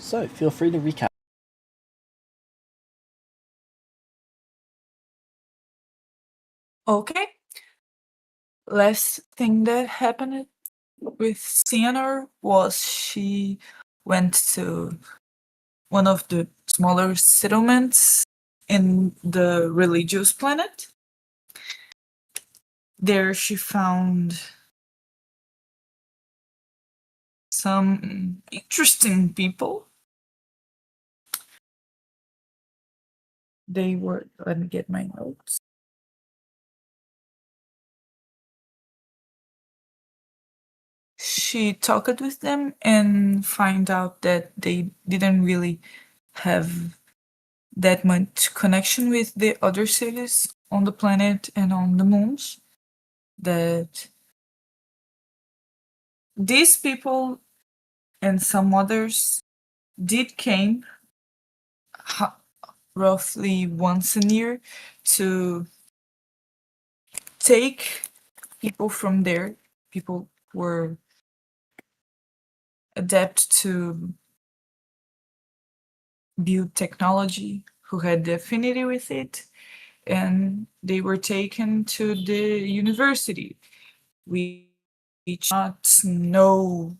So feel free to recap. Okay. Last thing that happened with Sienna was she went to one of the smaller settlements in the religious planet. There she found some interesting people. Let me get my notes. She talked with them and find out that they didn't really have that much connection with the other cities on the planet and on the moons. That these people and some others did came roughly once a year to take people from there. People were adept to build technology, who had the affinity with it, and they were taken to the university. We each not know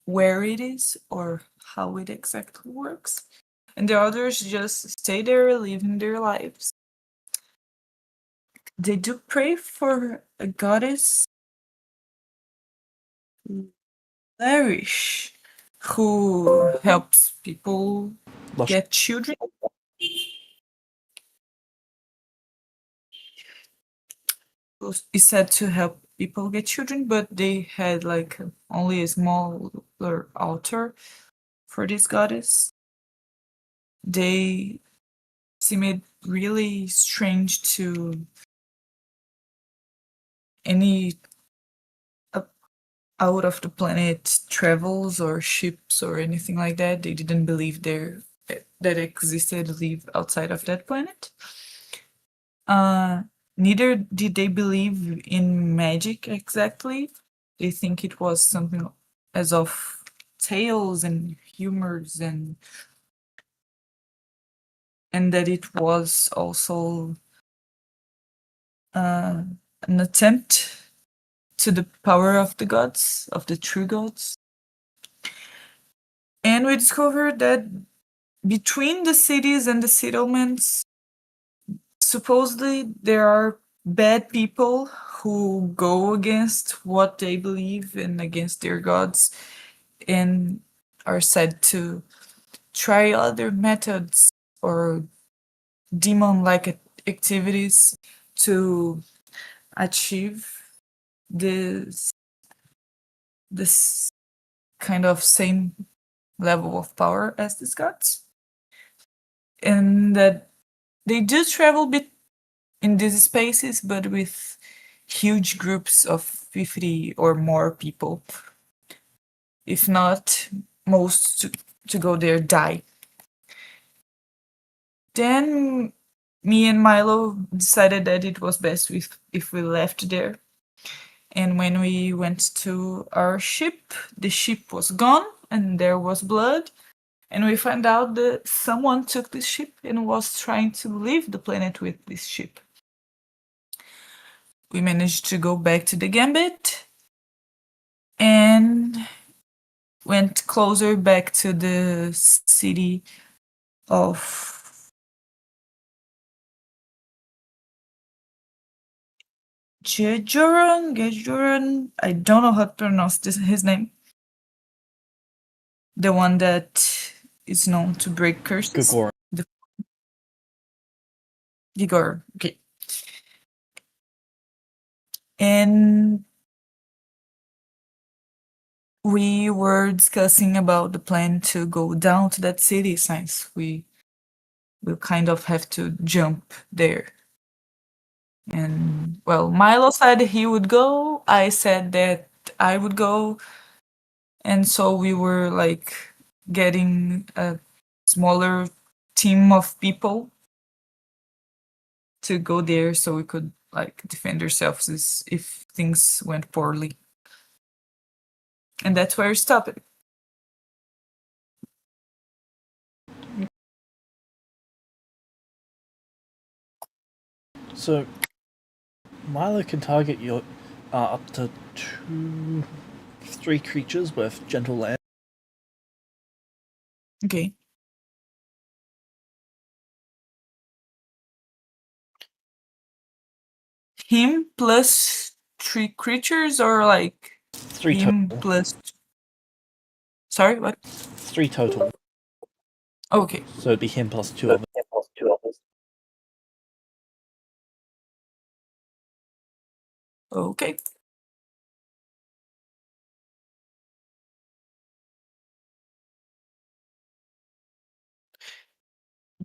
where it is or how it exactly works. And the others just stay there living their lives. They do pray for a goddess, Larish, who helps people get children. Is said to help people get children, but they had like only a smaller altar for this goddess. They seemed really strange to any out of the planet travels or ships or anything like that. They didn't believe there that existed live outside of that planet. Neither did they believe in magic exactly. They think it was something as of tales and humors and that it was also an attempt to the power of the gods, of the true gods. And we discovered that between the cities and the settlements, supposedly there are bad people who go against what they believe and against their gods and are said to try other methods or demon like activities to achieve this kind of same level of power as these gods, and that they do travel bit in these spaces, but with huge groups of 50 or more people. If not, most to go there die. Then me and Milo decided that it was best if we left there. And when we went to our ship, the ship was gone and there was blood. And we found out that someone took this ship and was trying to leave the planet with this ship. We managed to go back to the Gambit and went closer back to the city of Gejuran. I don't know how to pronounce his name. The one that is known to break curses. Gagor. Igor. Okay. And we were discussing about the plan to go down to that city since we will kind of have to jump there. And well, Milo said he would go. I said that I would go. And so we were like getting a smaller team of people to go there so we could like defend ourselves if things went poorly. And that's where it stopped. So, Milo can target your up to 3 creatures with gentle land. Okay. Him plus 3 creatures, or like 3 him total. plus. Sorry, what? 3 total. Okay. So it'd be him plus 2 of it. Okay.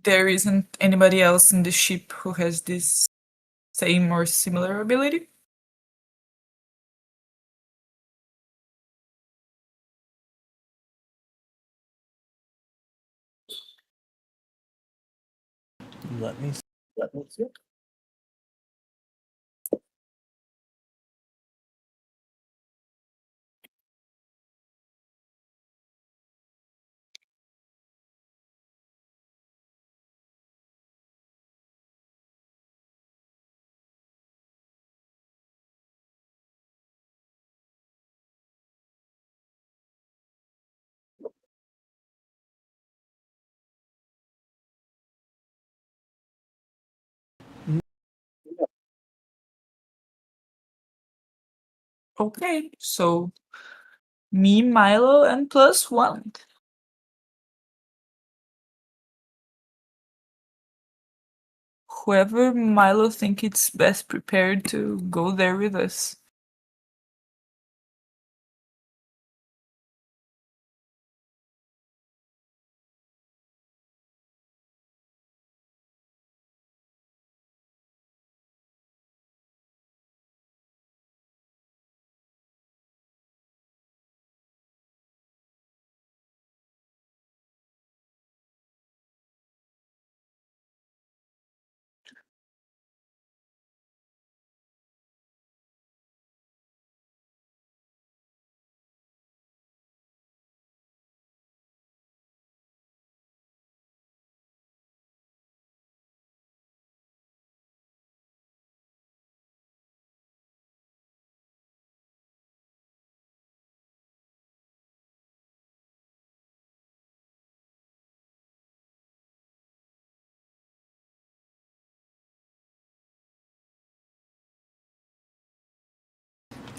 There isn't anybody else in the ship who has this same or similar ability? Let me see. Okay, so me, Milo, and plus 1. Whoever Milo think it's best prepared to go there with us.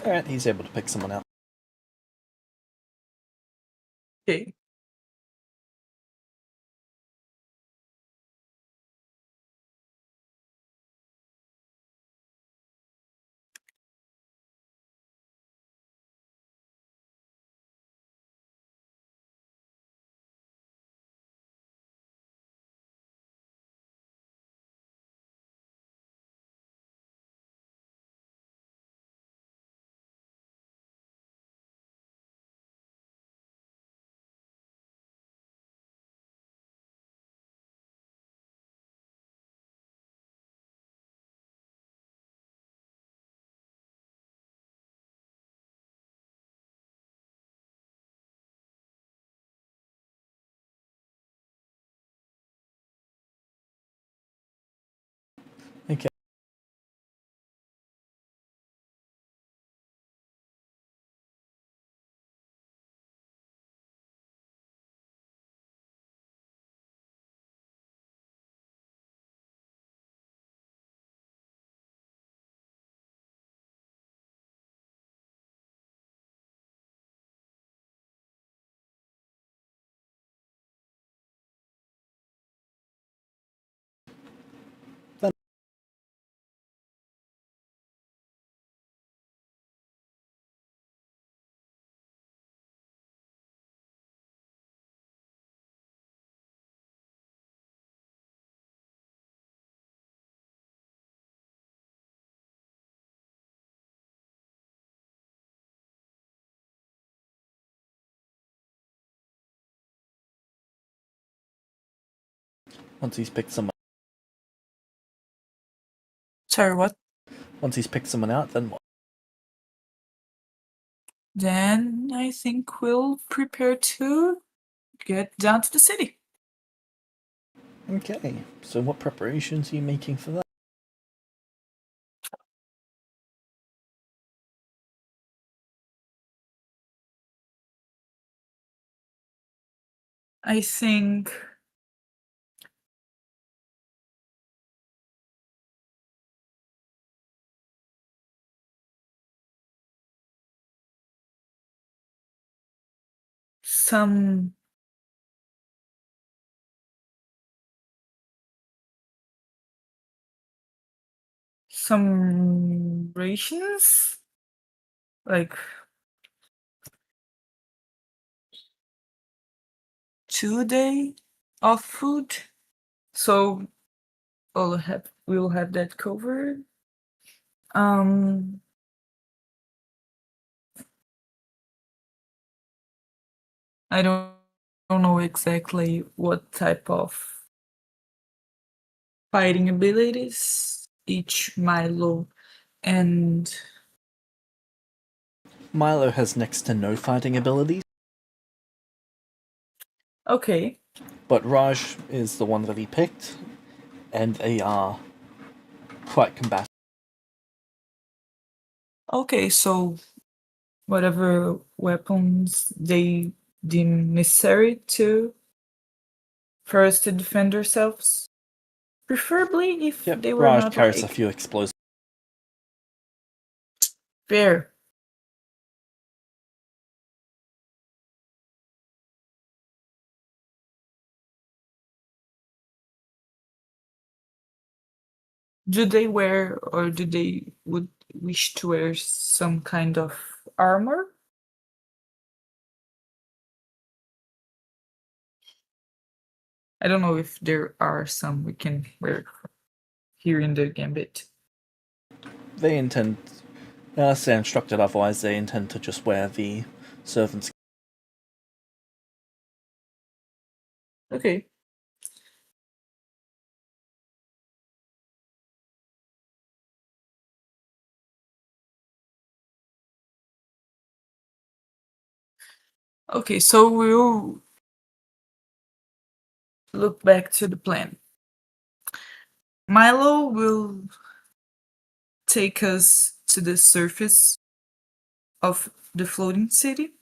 Alright, he's able to pick someone out. Okay. Okay. Then once he's picked someone Sorry, what? once he's picked someone out, then what? Then I think we'll prepare to get down to the city. Okay. So what preparations are you making for that? I think some rations, like 2 day of food. So we'll have that covered. Um, I don't know exactly what type of fighting abilities each Milo and Milo has next to no fighting abilities, okay. but Raj is the one that he picked, and they are quite combative. Okay, so whatever weapons they deem necessary to for us to defend ourselves. Preferably if Yep, they were Raj not carries a like few explosives. fair. Do they wear or do they would wish to wear some kind of armor? I don't know if there are some we can wear here in the Gambit. They intend, unless they're instructed otherwise, they intend to just wear the servant's. Okay. Okay, so we'll look back to the plan. Milo will take us to the surface of the floating city.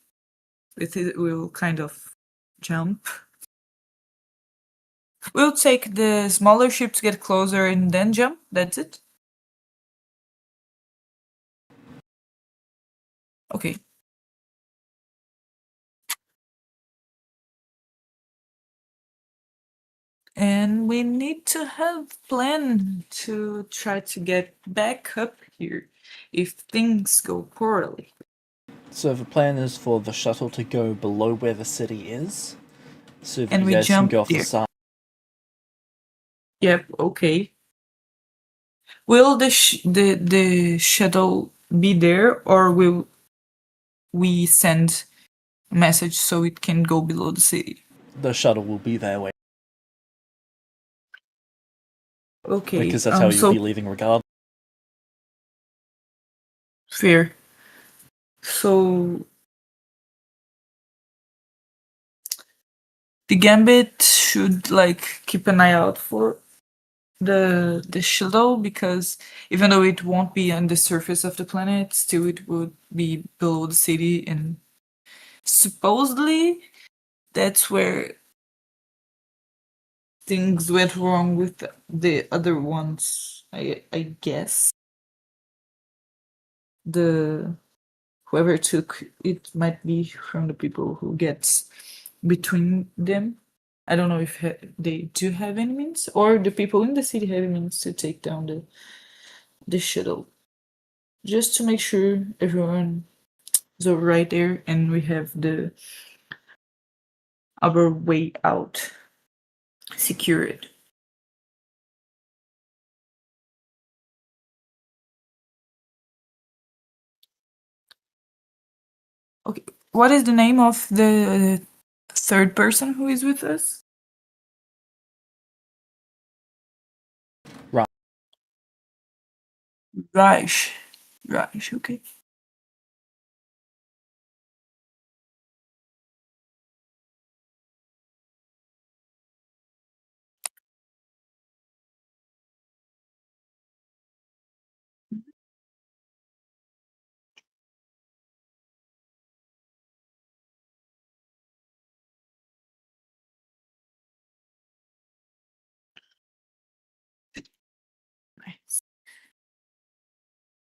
With it, we'll kind of jump. We'll take the smaller ship to get closer and then jump. That's it. Okay. And we need to have plan to try to get back up here if things go poorly. So the plan is for the shuttle to go below where the city is, so that And you we guys can jump go off the there. side. Yep, okay. Will the shuttle be there or will we send a message so it can go below the city? The shuttle will be there waiting, Okay, because that's how you'll so be leaving regardless. fair. So the Gambit should like keep an eye out for the shuttle because even though it won't be on the surface of the planet, still it would be below the city and supposedly that's where things went wrong with the other ones. I guess the whoever took it might be from the people who gets between them. I don't know if they do have any means, or the people in the city have means to take down the shuttle. Just to make sure everyone is all right there, and we have the our way out secured. Okay, what is the name of the third person who is with us? Right. Raj. Raj. Okay.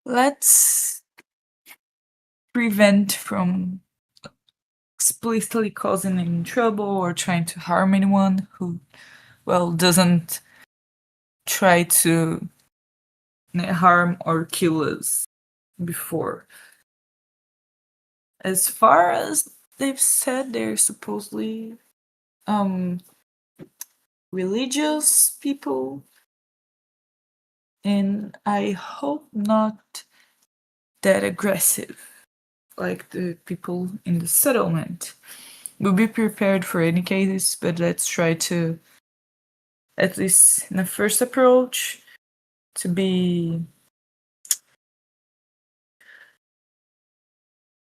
Let's prevent from explicitly causing any trouble or trying to harm anyone who, well, doesn't try to harm or kill us before. As far as they've said, they're supposedly um religious people, and I hope not that aggressive like the people in the settlement. We'll be prepared for any cases, but let's try to, at least in the first approach, to be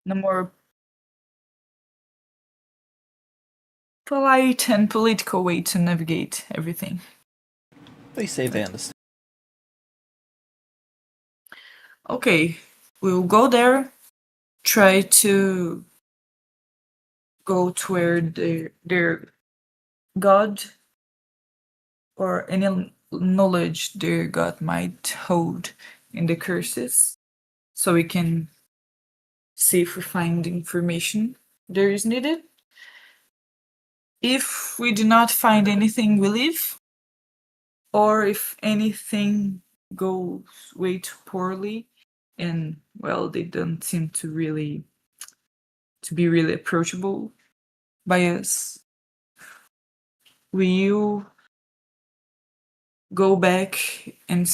in a more polite and political way to navigate everything. They say they understand. Okay, we'll go there, try to go to where their god or any knowledge their god might hold in the curses, so we can see if we find information there is needed. If we do not find anything, we leave. Or if anything goes way too poorly, and well, they don't seem to be really approachable by us, we'll go back and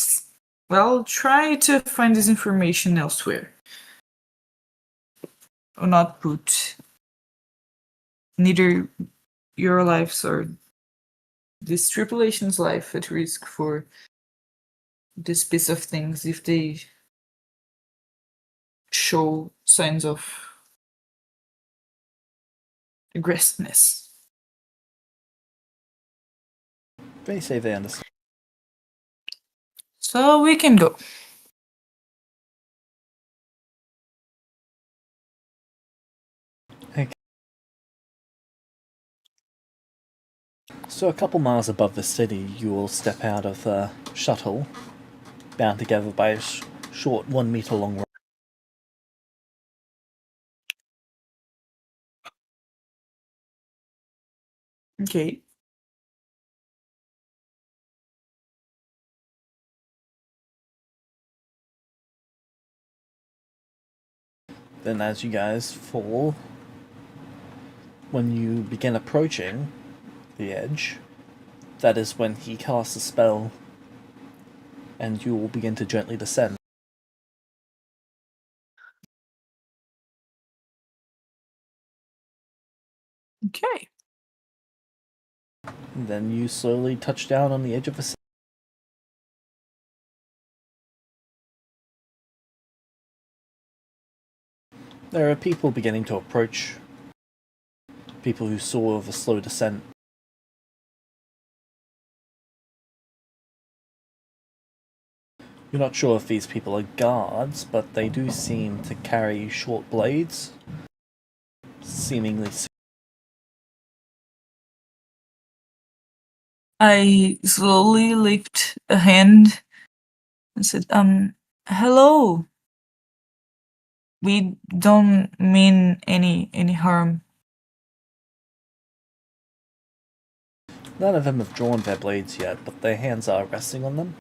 well, try to find this information elsewhere, or not put neither your lives or this tripulation's life at risk for this piece of things if they show signs of aggressiveness. They say they understand. So we can go. Okay. So a couple miles above the city, you will step out of the shuttle, bound together by a short 1 meter long rope. Okay. Then as you guys fall, when you begin approaching the edge, that is when he casts a spell, and you will begin to gently descend. Okay. And then you slowly touch down on the edge of the city. There are people beginning to approach, people who saw the slow descent. You're not sure if these people are guards, but they do seem to carry short blades, seemingly. I slowly lift a hand and said, hello. We don't mean any harm. None of them have drawn their blades yet, but their hands are resting on them.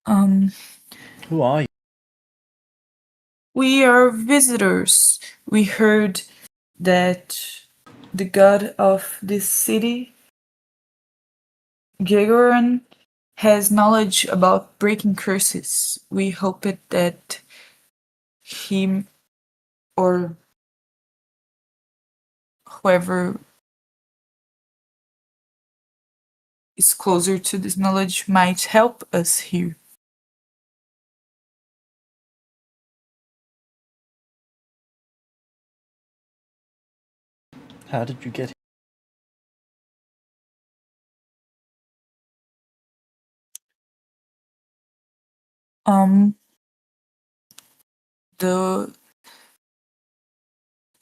Um, Who are you? we are visitors. We heard that the god of this city, Gegoran, has knowledge about breaking curses. We hope it that him or whoever is closer to this knowledge might help us here. How did you get here? Um, the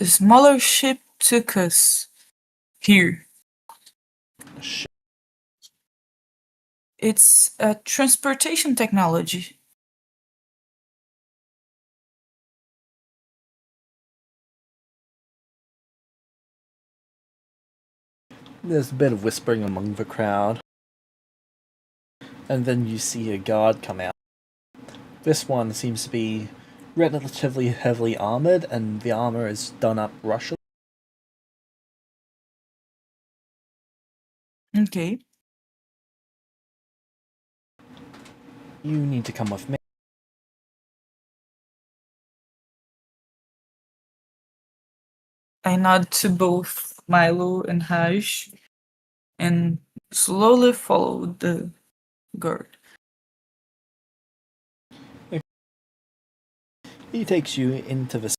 smaller ship took us here. Sh- It's a transportation technology. There's a bit of whispering among the crowd, and then you see a guard come out. This one seems to be relatively heavily armored, and the armor is done up Russian. Okay. You need to come with me. I nod to both Milo and Raj and slowly follow the guard. He takes you into the.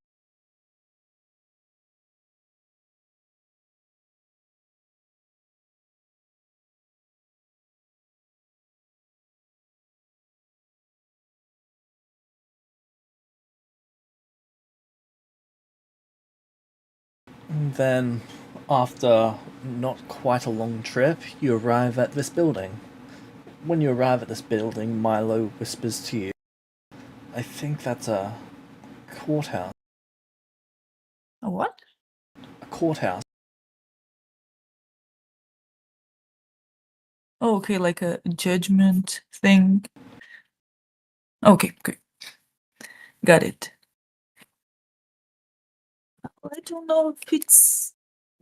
Then, after not quite a long trip, you arrive at this building. When you arrive at this building, Milo whispers to you, I think that's a courthouse. A what? A courthouse. Oh, okay, like a judgment thing. Okay, okay. Got it. I don't know if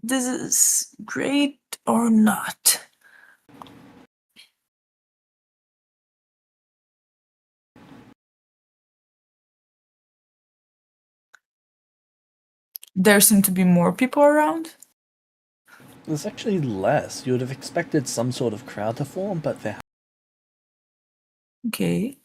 this is great or not. There seem to be more people around. There's actually less. You would have expected some sort of crowd to form, but there. Okay.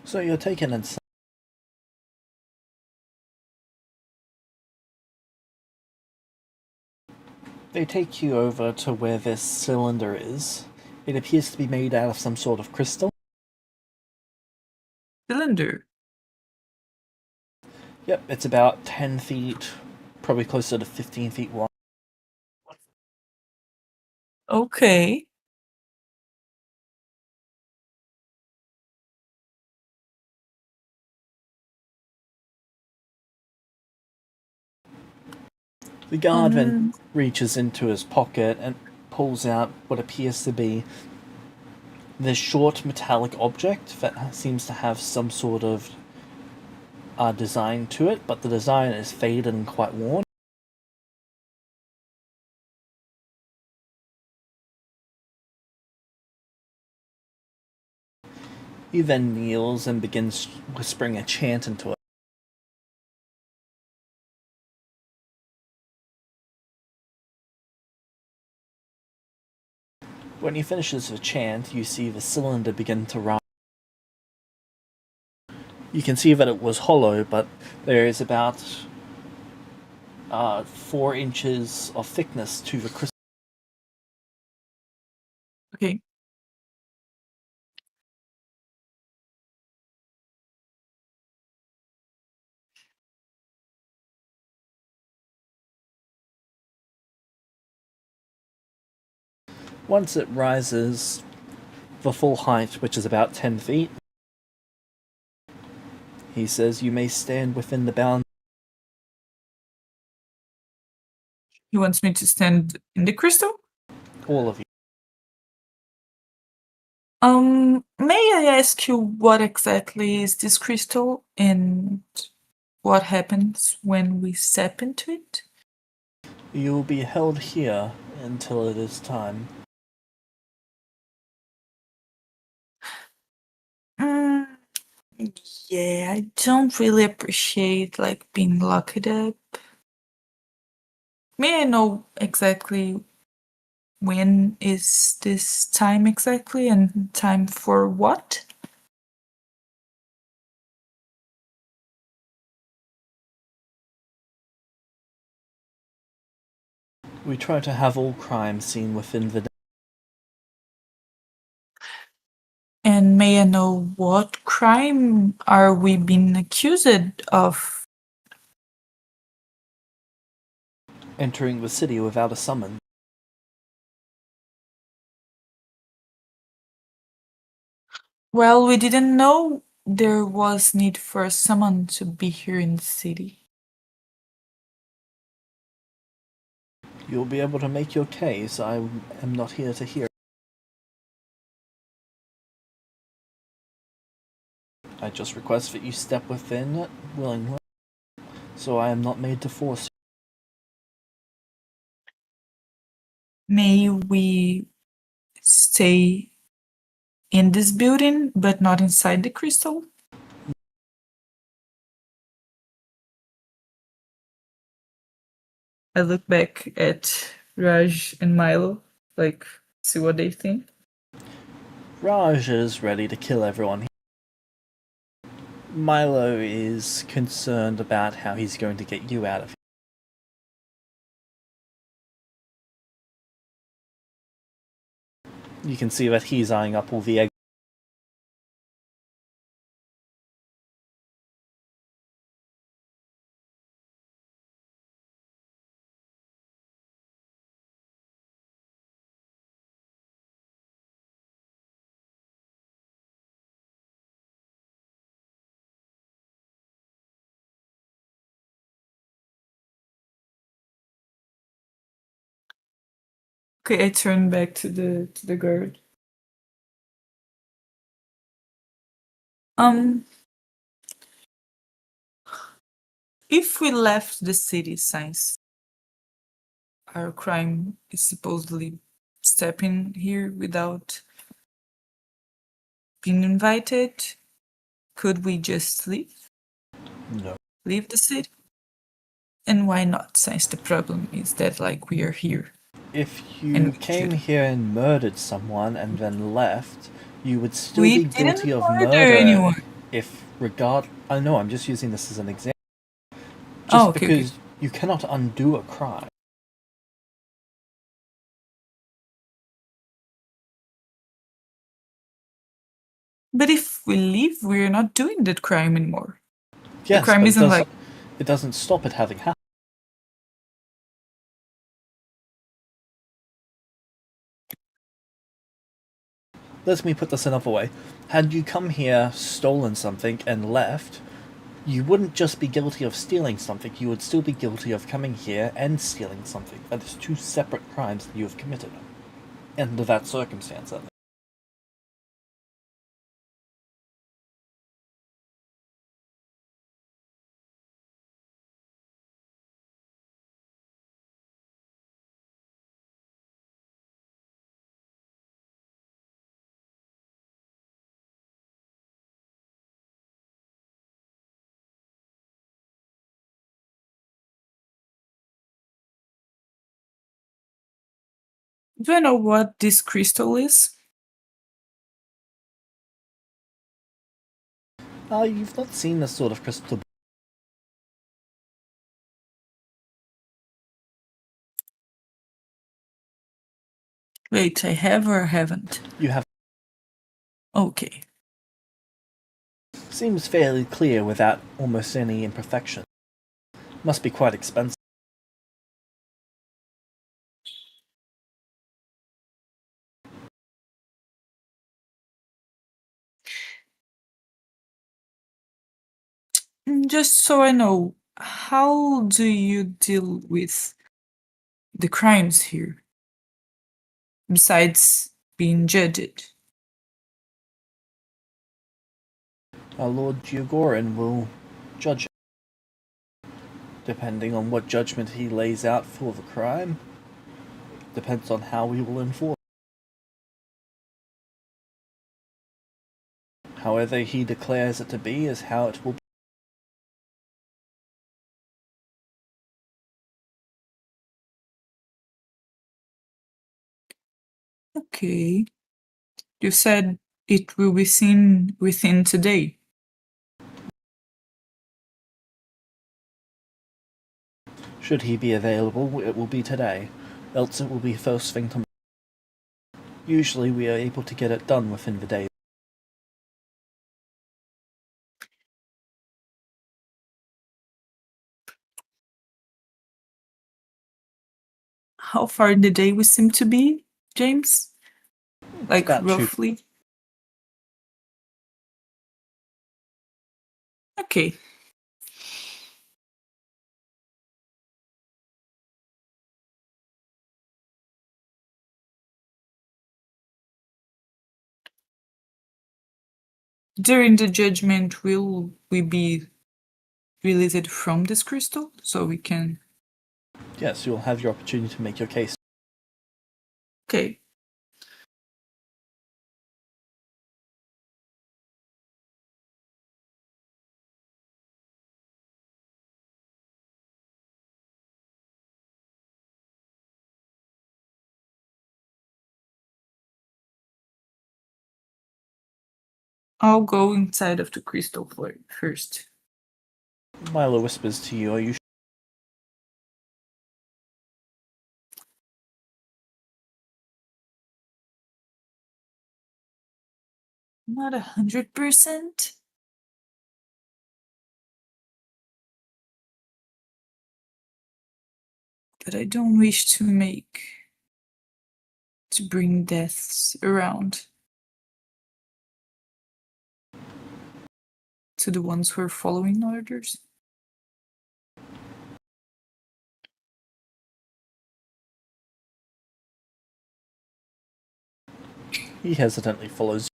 So you're taken inside. They take you over to where this cylinder is. It appears to be made out of some sort of crystal. Cylinder. Yep, it's about 10 feet, probably closer to 15 feet wide. Okay. The guard then Um. reaches into his pocket and pulls out what appears to be this short metallic object that seems to have some sort of design to it, but the design is faded and quite worn. He then kneels and begins whispering a chant into it. When he finishes the chant, you see the cylinder begin to rise. You can see that it was hollow, but there is about 4 inches of thickness to the crystal. Okay. Once it rises the full height, which is about 10 feet, he says you may stand within the bounds. He wants me to stand in the crystal? All of you. May I ask you what exactly is this crystal and what happens when we step into it? You will be held here until it is time. Mm, yeah, I don't really appreciate like being locked up. May I know exactly when is this time exactly and time for what? We try to have all crime seen within the And may I know what crime are we being accused of? entering the city without a summons. Well, we didn't know there was need for someone to be here in the city. You'll be able to make your case. I am not here to hear. I just request that you step within willingly, so I am not made to force May we stay in this building but not inside the crystal? I look back at Raj and Milo, like, see what they think. you. Raj is ready to kill everyone. Milo is concerned about how he's going to get you out of here. You can see that he's eyeing up all the eggs. Okay, I turn back to the girl. Um, if we left the city since our crime is supposedly stepping here without being invited, could we just leave? No. Leave the city? And why not, since the problem is that, like, we are here? If And you we came should. here and murdered someone and then left, you would still We be didn't guilty of murder murder anyone. if regard. I know, I'm just using this as an example. Oh, Just okay, okay. because you cannot undo a crime. But if we leave, we're not doing that crime anymore. The Yes, crime but isn't like, it doesn't stop it having happened. Let me put this another way. Had you come here, stolen something, and left, you wouldn't just be guilty of stealing something, you would still be guilty of coming here and stealing something. That is two separate crimes that you have committed. Under that circumstance, at least. do I know what this crystal is? You've not seen this sort of crystal. Wait, I have or haven't? You have. Okay. Seems fairly clear without almost any imperfection. Must be quite expensive. Just so I know, how do you deal with the crimes here? Besides being judged? Our Lord Geogorin will judge it. Depending on what judgment he lays out for the crime, depends on how we will enforce. However he declares it to be is how it will be. Okay. You said it will be seen within today. Should he be available, it will be today, else it will be first thing tomorrow. Usually we are able to get it done within the day. How far in the day we seem to be, James? Like about two. roughly? Okay. During the judgment, will we be released from this crystal so we can? Yes, you'll have your opportunity to make your case. Okay. I'll go inside of the crystal first. Milo whispers to you, are you Not 100%. But I don't wish to bring deaths around to the ones who are following orders. He hesitantly follows.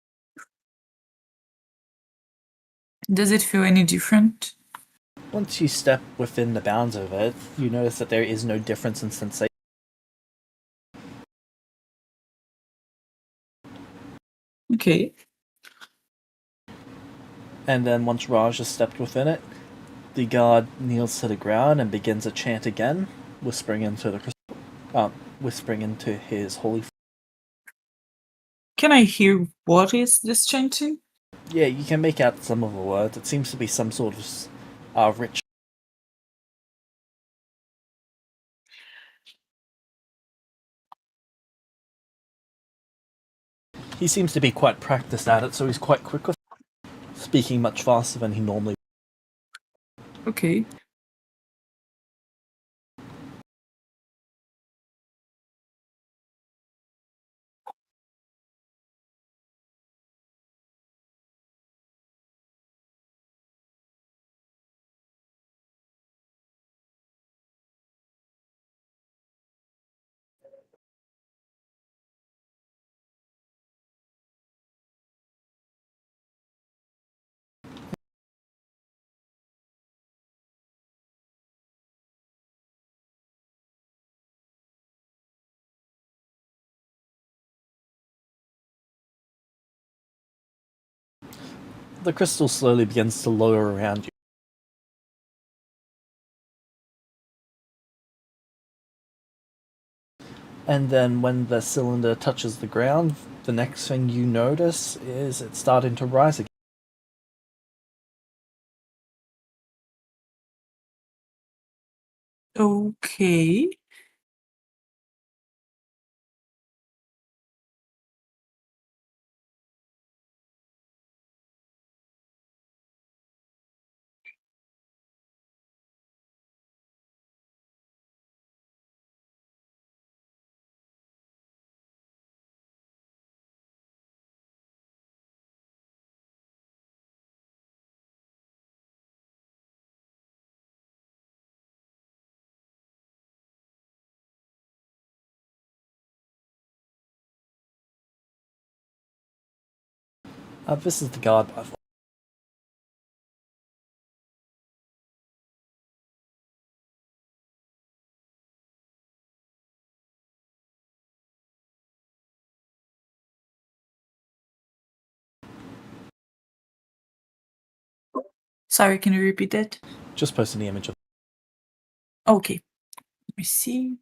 Does it feel any different? Once you step within the bounds of it, you notice that there is no difference in sensation. Okay. And then once Raj has stepped within it, the guard kneels to the ground and begins a chant again, whispering into the whispering into his holy. Can I hear what is this chanting? Yeah, you can make out some of the words. It seems to be some sort of rich. He seems to be quite practiced at it, so he's quite quick with speaking much faster than he normally. Okay. The crystal slowly begins to lower around you. And then when the cylinder touches the ground, the next thing you notice is it starting to rise again. Okay. This is the guard, by the way. Sorry, can you repeat that? Just posting the image of. Okay. Let me see.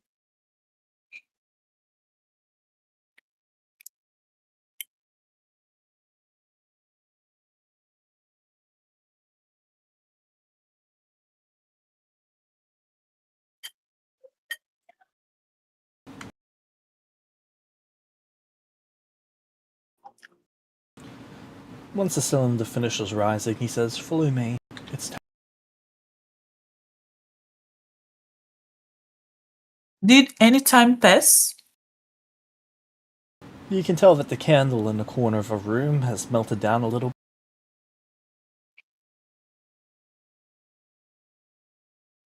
Once the cylinder finishes rising, he says, "Follow me. It's time." Did any time pass? You can tell that the candle in the corner of a room has melted down a little.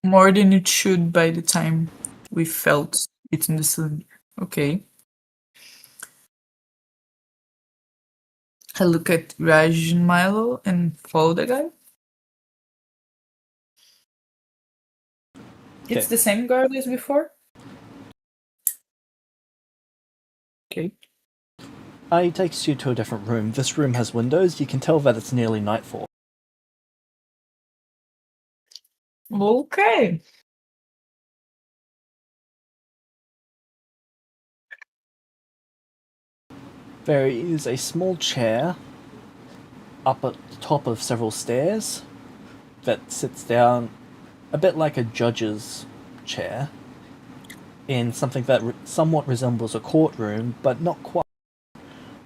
More than it should by the time we felt it in the cylinder. Okay. I look at Raj and Milo and follow the guy. It's Okay. the same guard as before? Okay. He takes you to a different room. This room has windows. You can tell that it's nearly nightfall. Okay. There is a small chair up at the top of several stairs that sits down a bit like a judge's chair in something that somewhat resembles a courtroom, but not quite.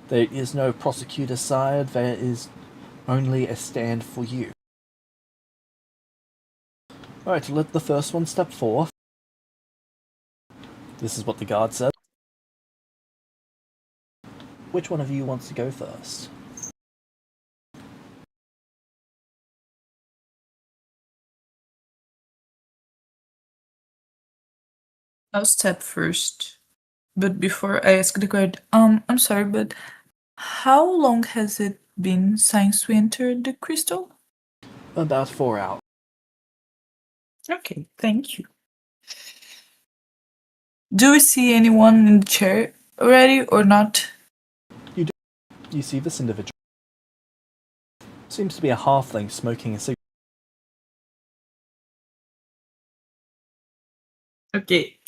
There is no prosecutor's side, there is only a stand for you. Alright, let the first one step forth. This is what the guard said. Which one of you wants to go first? I'll step first. But before I ask the guard, I'm sorry, but how long has it been since we entered the crystal? About 4 hours. Okay, thank you. Do we see anyone in the chair already or not? You see this individual. Seems to be a halfling smoking a cigarette. Okay.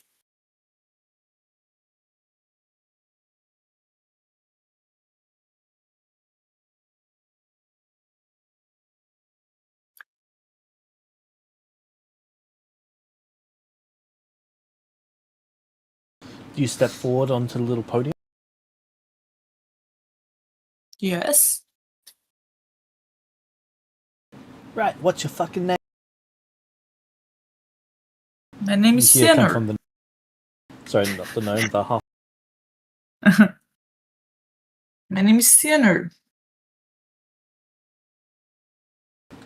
You step forward onto the little podium. Yes. Right, what's your fucking name? My name You is hear come Sinner. from the... Sorry, not the gnome, the half... My name is Sinner.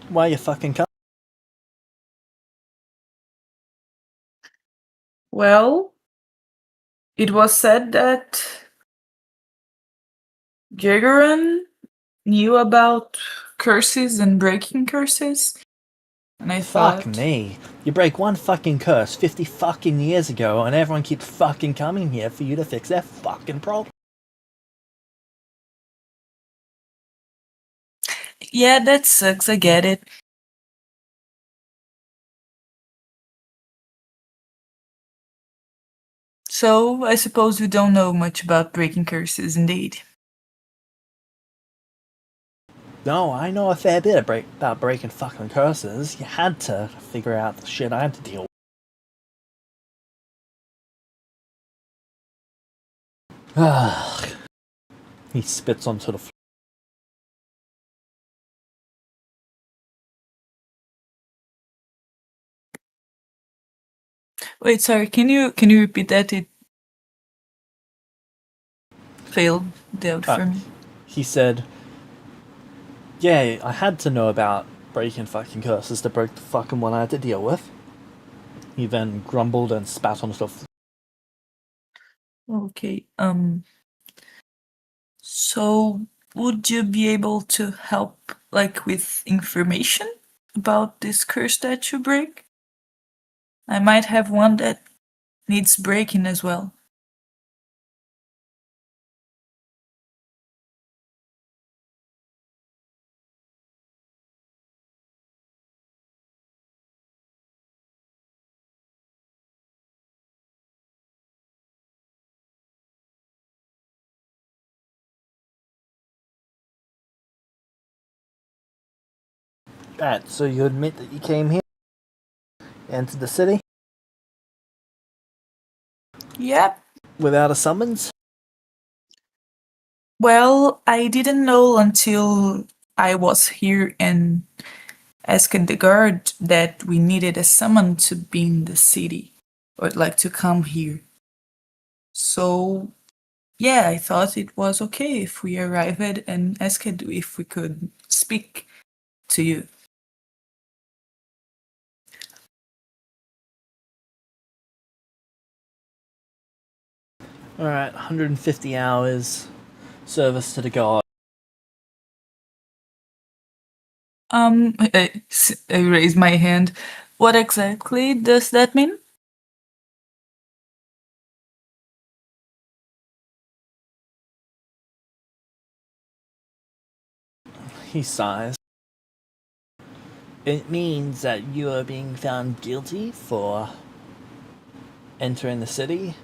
Why you fucking come? Well, it was said that Jagaran knew about curses and breaking curses. And I Fuck thought, me. You break one fucking curse 50 fucking years ago and everyone keeps fucking coming here for you to fix their fucking problem. yeah, that sucks, I get it. So, I suppose we don't know much about breaking curses, indeed. No, I know a fair bit about breaking fucking curses. You had to figure out the shit I had to deal with. He spits onto the floor. Wait, sorry, can you repeat that? It failed out for me. He said, yeah, I had to know about breaking fucking curses to break the fucking one I had to deal with. He then grumbled and spat on the floor. Okay, so would you be able to help, like, with information about this curse that you break? I might have one that needs breaking as well. Right, so you admit that you came here, entered the city, Yep. without a summons? Well, I didn't know until I was here and asked the guard that we needed a summon to be in the city, or like to come here. So yeah, I thought it was okay if we arrived and asked if we could speak to you. Alright, 150 hours service to the god. I raise my hand. What exactly does that mean? He sighs. It means that you are being found guilty for entering the city,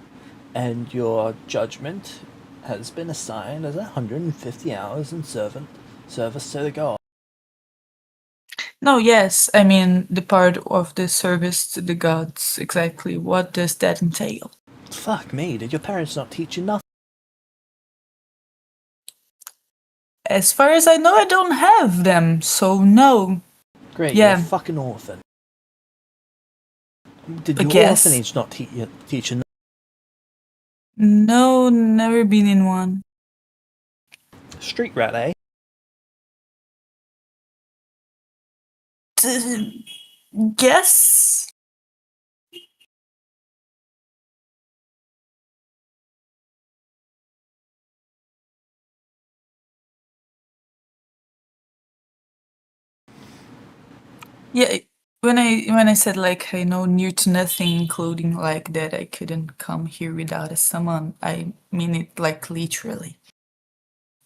and your judgment has been assigned as 150 hours in service to the god. No, yes, I mean the part of the service to the gods. Exactly. What does that entail? Fuck me, did your parents not teach you nothing? As far as I know, I don't have them, so no. Great, you're a Yeah, fucking orphan. Did I your guess. orphanage not teach you nothing? No, never been in one. Street rat, eh? Guess. Yeah, when I said like I know near to nothing, including like that I couldn't come here without a summon, I mean it like literally.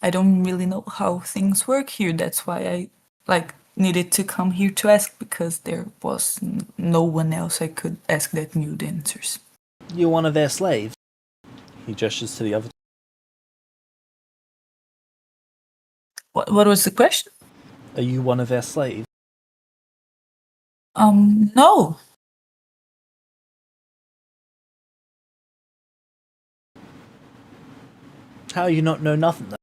I don't really know how things work here. That's why I like needed to come here to ask because there was no one else I could ask that knew the answers. You're one of their slaves. He gestures to the other. What was the question? Are you one of their slaves? No. How you not know nothing then?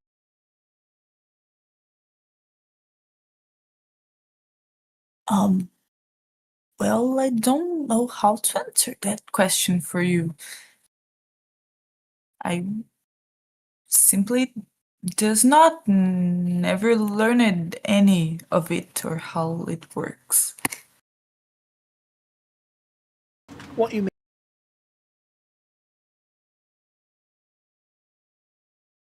Um, well, I don't know how to answer that question for you. I simply does not never learned any of it or how it works. What you mean?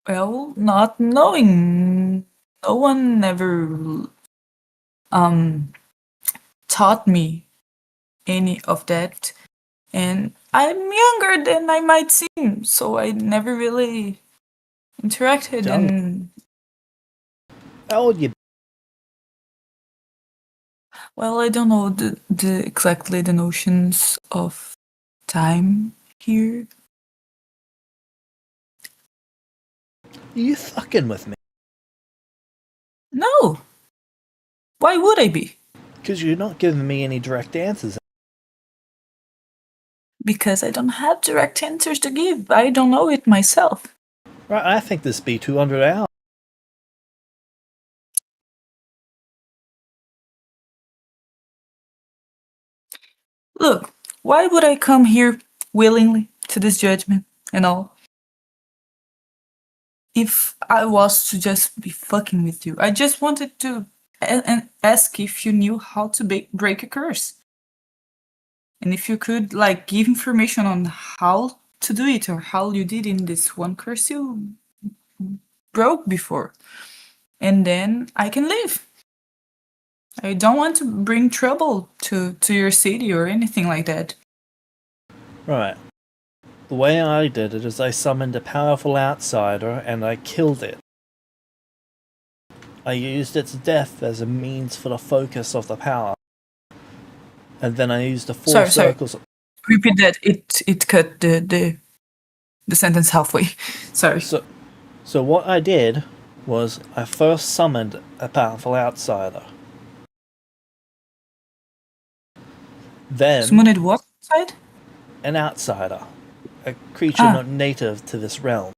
Well, not knowing. No one ever um taught me any of that. And I'm younger than I might seem, so I never really interacted Young. and How old you? well, I don't know the exactly the notions of time here. You fucking with me? No. Why would I be? Because you're not giving me any direct answers. Because I don't have direct answers to give. I don't know it myself. Right, I think this be 200 hours. Look, why would I come here willingly to this judgment and all? If I was to just be fucking with you, I just wanted to ask if you knew how to break a curse. And if you could, like, give information on how to do it or how you did in this one curse you broke before. And then I can leave. I don't want to bring trouble to your city or anything like that. Right. The way I did it is I summoned a powerful outsider and I killed it. I used its death as a means for the focus of the power. And then I used the four circles. Repeat that. It cut the sentence halfway. Sorry. So what I did was I first summoned a powerful outsider. Then Summoned what side? an outsider, a creature not native to this realm.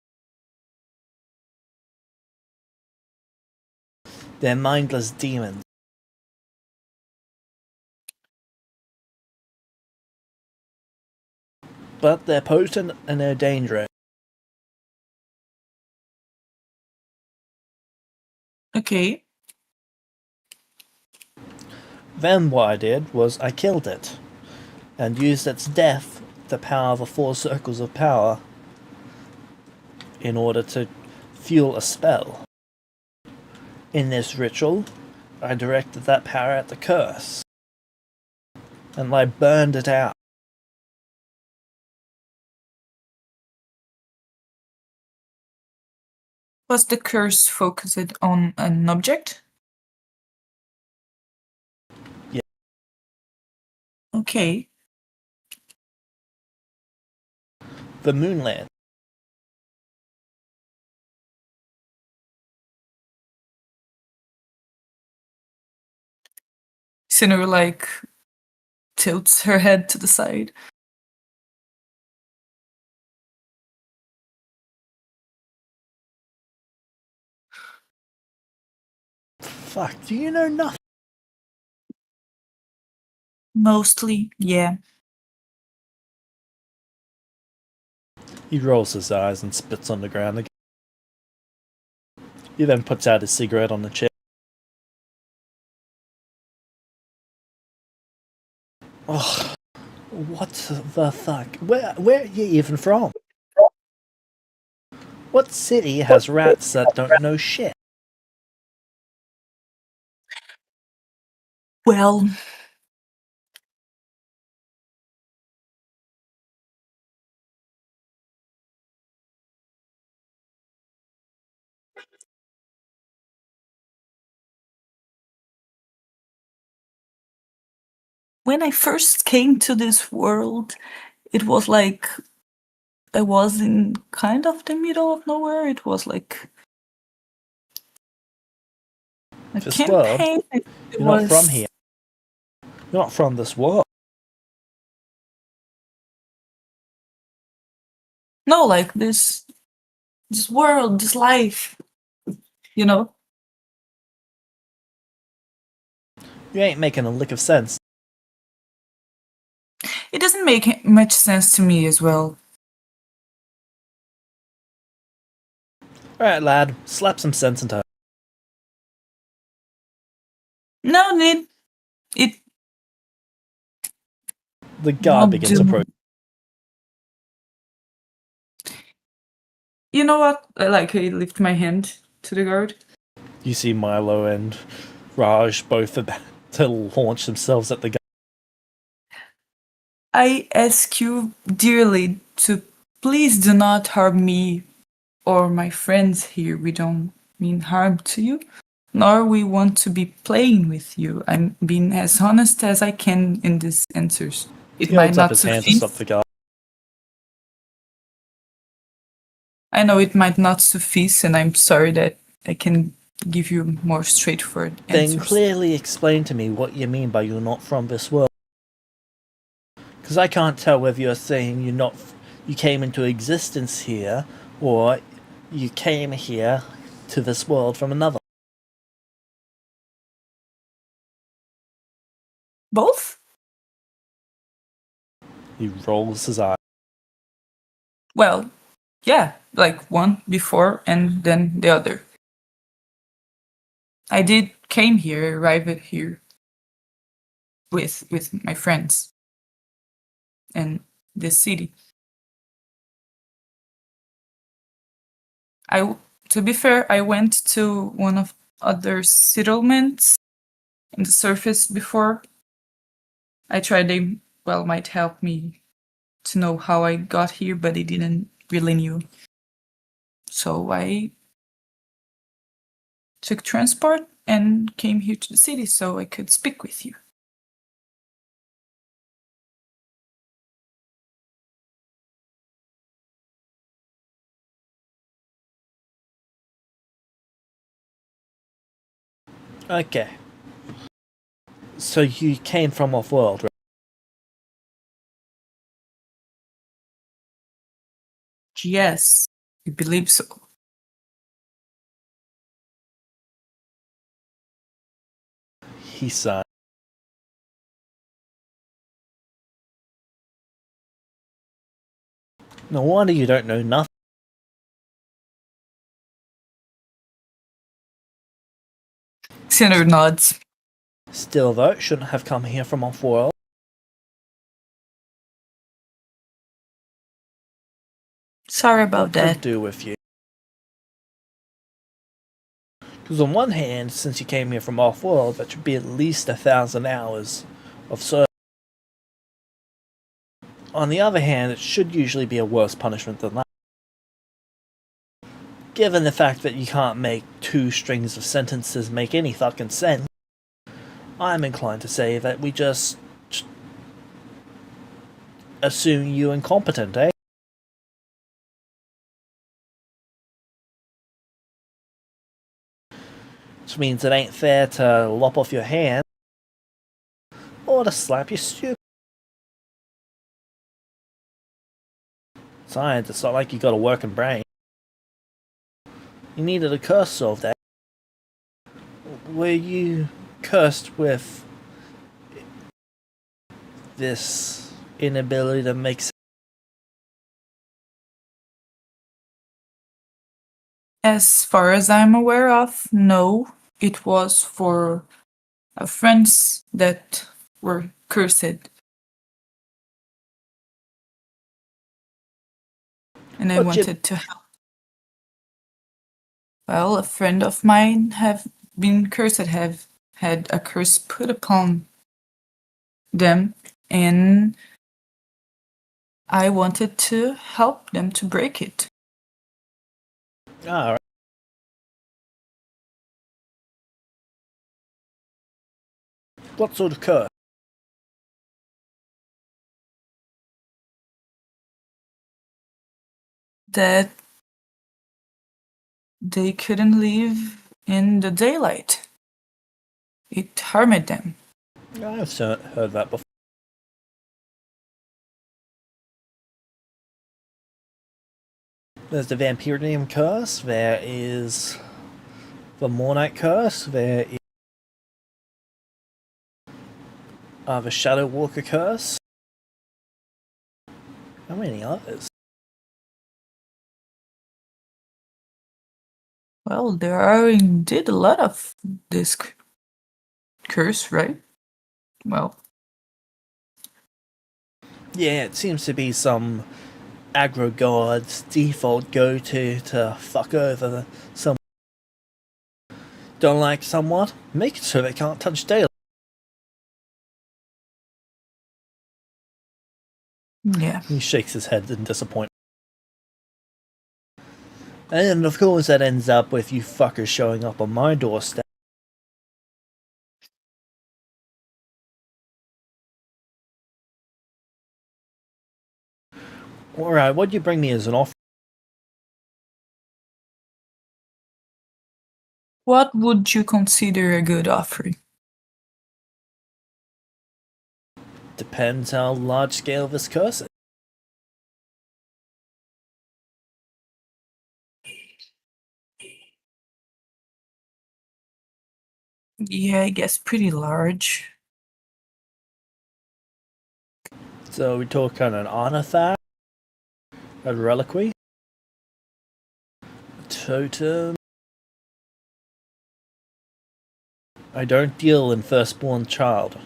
They're mindless demons. But they're potent and they're dangerous. Okay. Then what I did was I killed it, and used its death, the power of the 4 circles of power, in order to fuel a spell. In this ritual, I directed that power at the curse, and I burned it out. Was the curse focused on an object? Yeah. Okay. The Moonland. Sinner like tilts her head to the side. Fuck, do you know nothing? Mostly, yeah. He rolls his eyes and spits on the ground again. He then puts out his cigarette on the chair. Oh, what the fuck? Where are you even from? What city has rats that don't know shit? Well, when I first came to this world, it was like I was in kind of the middle of nowhere. It was like a This world? campaign. It You're not from was here. You're not from this world. no like this world, this life, you know. You ain't making a lick of sense. It doesn't make much sense to me as well. Alright, lad, slap some sense into her. No need. It The guard won't begins do. approaching. You know what? Like I lift my hand to the guard. You see Milo and Raj both about to launch themselves at the guard. I ask you dearly to please do not harm me or my friends here. We don't mean harm to you, nor we want to be playing with you. I'm being as honest as I can in these answers. It He might holds up not his hand to stop suffice. the guard. I know it might not suffice, and I'm sorry that I can give you more straightforward Then answers. clearly explain to me what you mean by you're not from this world. Because I can't tell whether you're saying you came into existence here, or you came here to this world from another. Both? He rolls his eyes. Well, yeah, like one before and then the other. I did came here, arrived here with my friends and this city. To be fair, I went to one of other settlements in the surface before. I tried they might help me to know how I got here, but they didn't really knew. So I took transport and came here to the city so I could speak with you. Okay. So you came from off-world, right? Yes, I believe so. he sighed. No wonder you don't know nothing. Sinner nods. Still, though, shouldn't have come here from off-world. Sorry about What that. could do with you? Because on one hand, since you came here from off-world, that should be at least 1,000 hours of service. On the other hand, it should usually be a worse punishment than that. Given the fact that you can't make two strings of sentences make any fucking sense, I'm inclined to say that we just assume you incompetent, eh? Which means it ain't fair to lop off your hand or to slap you stupid. Besides, it's not like you got a working brain. You needed a curse solved, eh? Were you cursed with this inability to make sense? As far as I'm aware of, no. It was for friends that were cursed. And I What you- wanted to help. Well, a friend of mine have been cursed, have had a curse put upon them, and I wanted to help them to break it. Alright. What sort of curse? That they couldn't live in the daylight. It harmed them. I've heard that before. There's the Vampirium curse, there is the Mornite curse, there is the Shadow Walker curse. How many others? Well, there are indeed a lot of this curse, right? Well, Yeah, it seems to be some aggro god's default go-to to fuck over someone. Don't like someone? Make it so they can't touch daylight. yeah. He shakes his head in disappointment. And of course that ends up with you fuckers showing up on my doorstep. Alright, what'd you bring me as an offer? What would you consider a good offering? Depends how large scale this curse is. Yeah, I guess pretty large. So we talk on an artifact, a reliquary, a totem. I don't deal in firstborn child.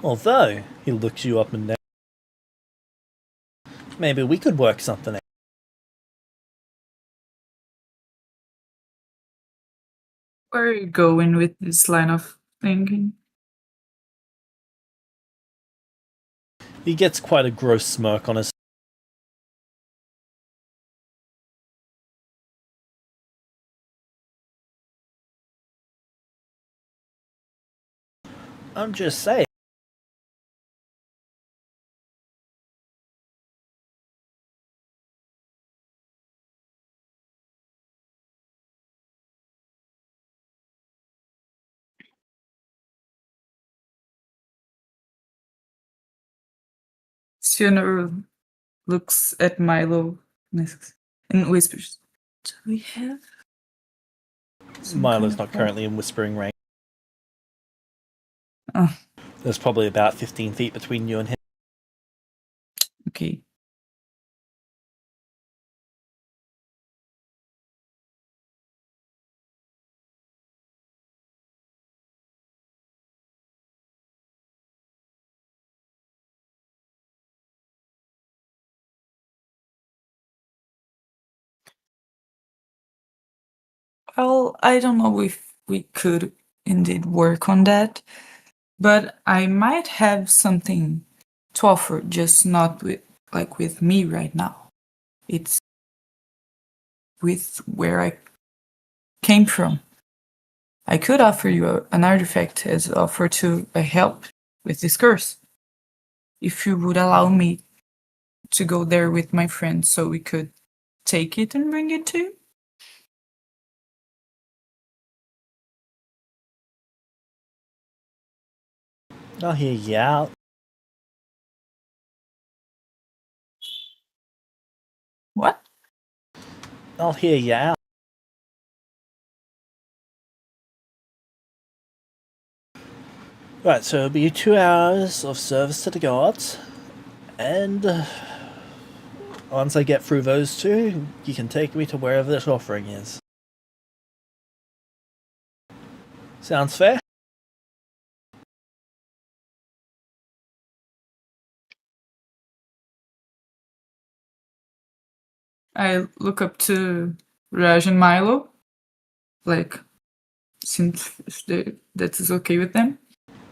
Although, he looks you up and down. Maybe we could work something out. Where are you going with this line of thinking? He gets quite a gross smirk on his. I'm just saying. Sioner looks at Milo And whispers. Do we have some Milo's kind not of currently in whispering range. Oh, There's probably about 15 feet between you and him. okay. Well, I don't know if we could indeed work on that, but I might have something to offer, just not with me right now. It's with where I came from. I could offer you an artifact as offer to a help with this curse, if you would allow me to go there with my friends so we could take it and bring it to you. I'll hear you out. What? I'll hear you out. Right, so it'll be 2 hours of service to the gods, and once I get through those two, you can take me to wherever this offering is. Sounds fair? I look up to Raj and Milo, like, since that is okay with them.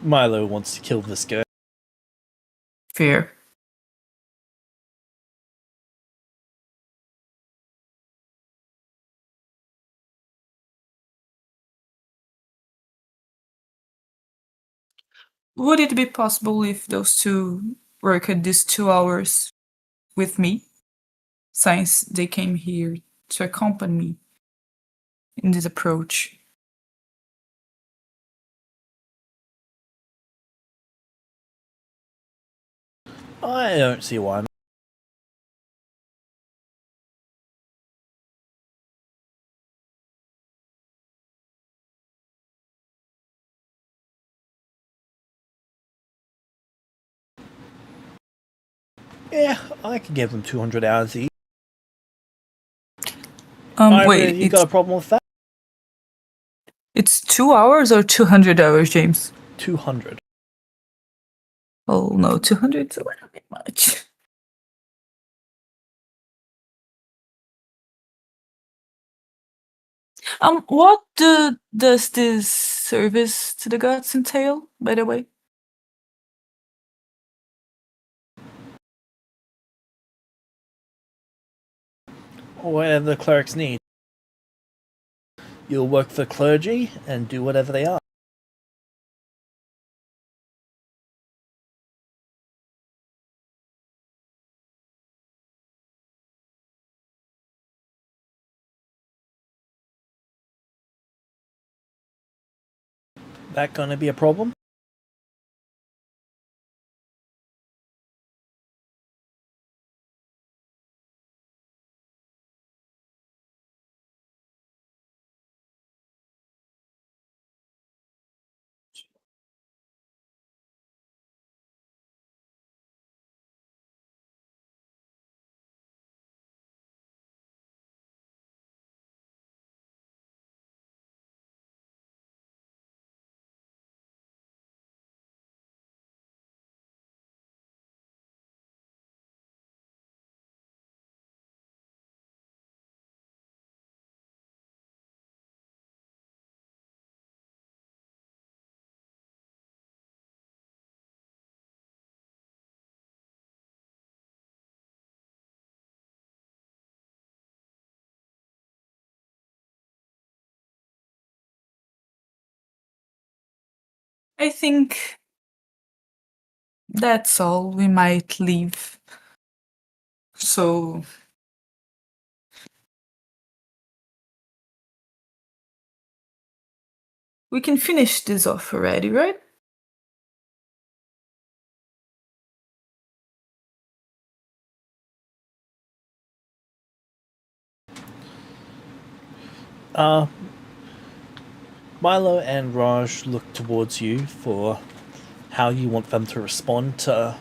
Milo wants to kill this guy. Fair. Would it be possible if those two work at these 2 hours with me, since they came here to accompany me in this approach? I don't see why. Yeah, I could give them 200 hours each. Wait, You got a problem with that? it's 2 hours or 200 hours, James? 200. Oh no, 200 is a little bit much. What does this service to the gods entail, by the way? Whatever the clerics need. You'll work for clergy and do whatever they are. That gonna be a problem? I think that's all. We might leave. So we can finish this off already, right? Milo and Raj look towards you for how you want them to respond to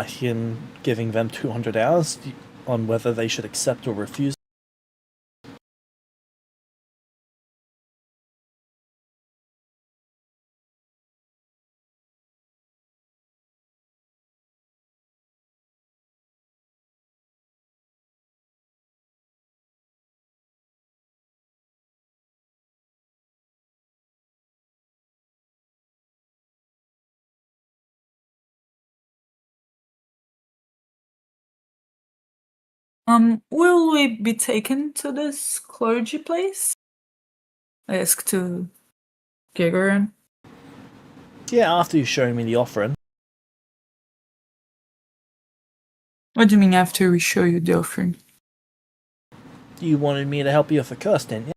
him giving them 200 hours on whether they should accept or refuse. Will we be taken to this clergy place? I asked to Gagarin. Yeah, after you show me the offering. What do you mean after we show you the offering? You wanted me to help you with a curse, didn't you?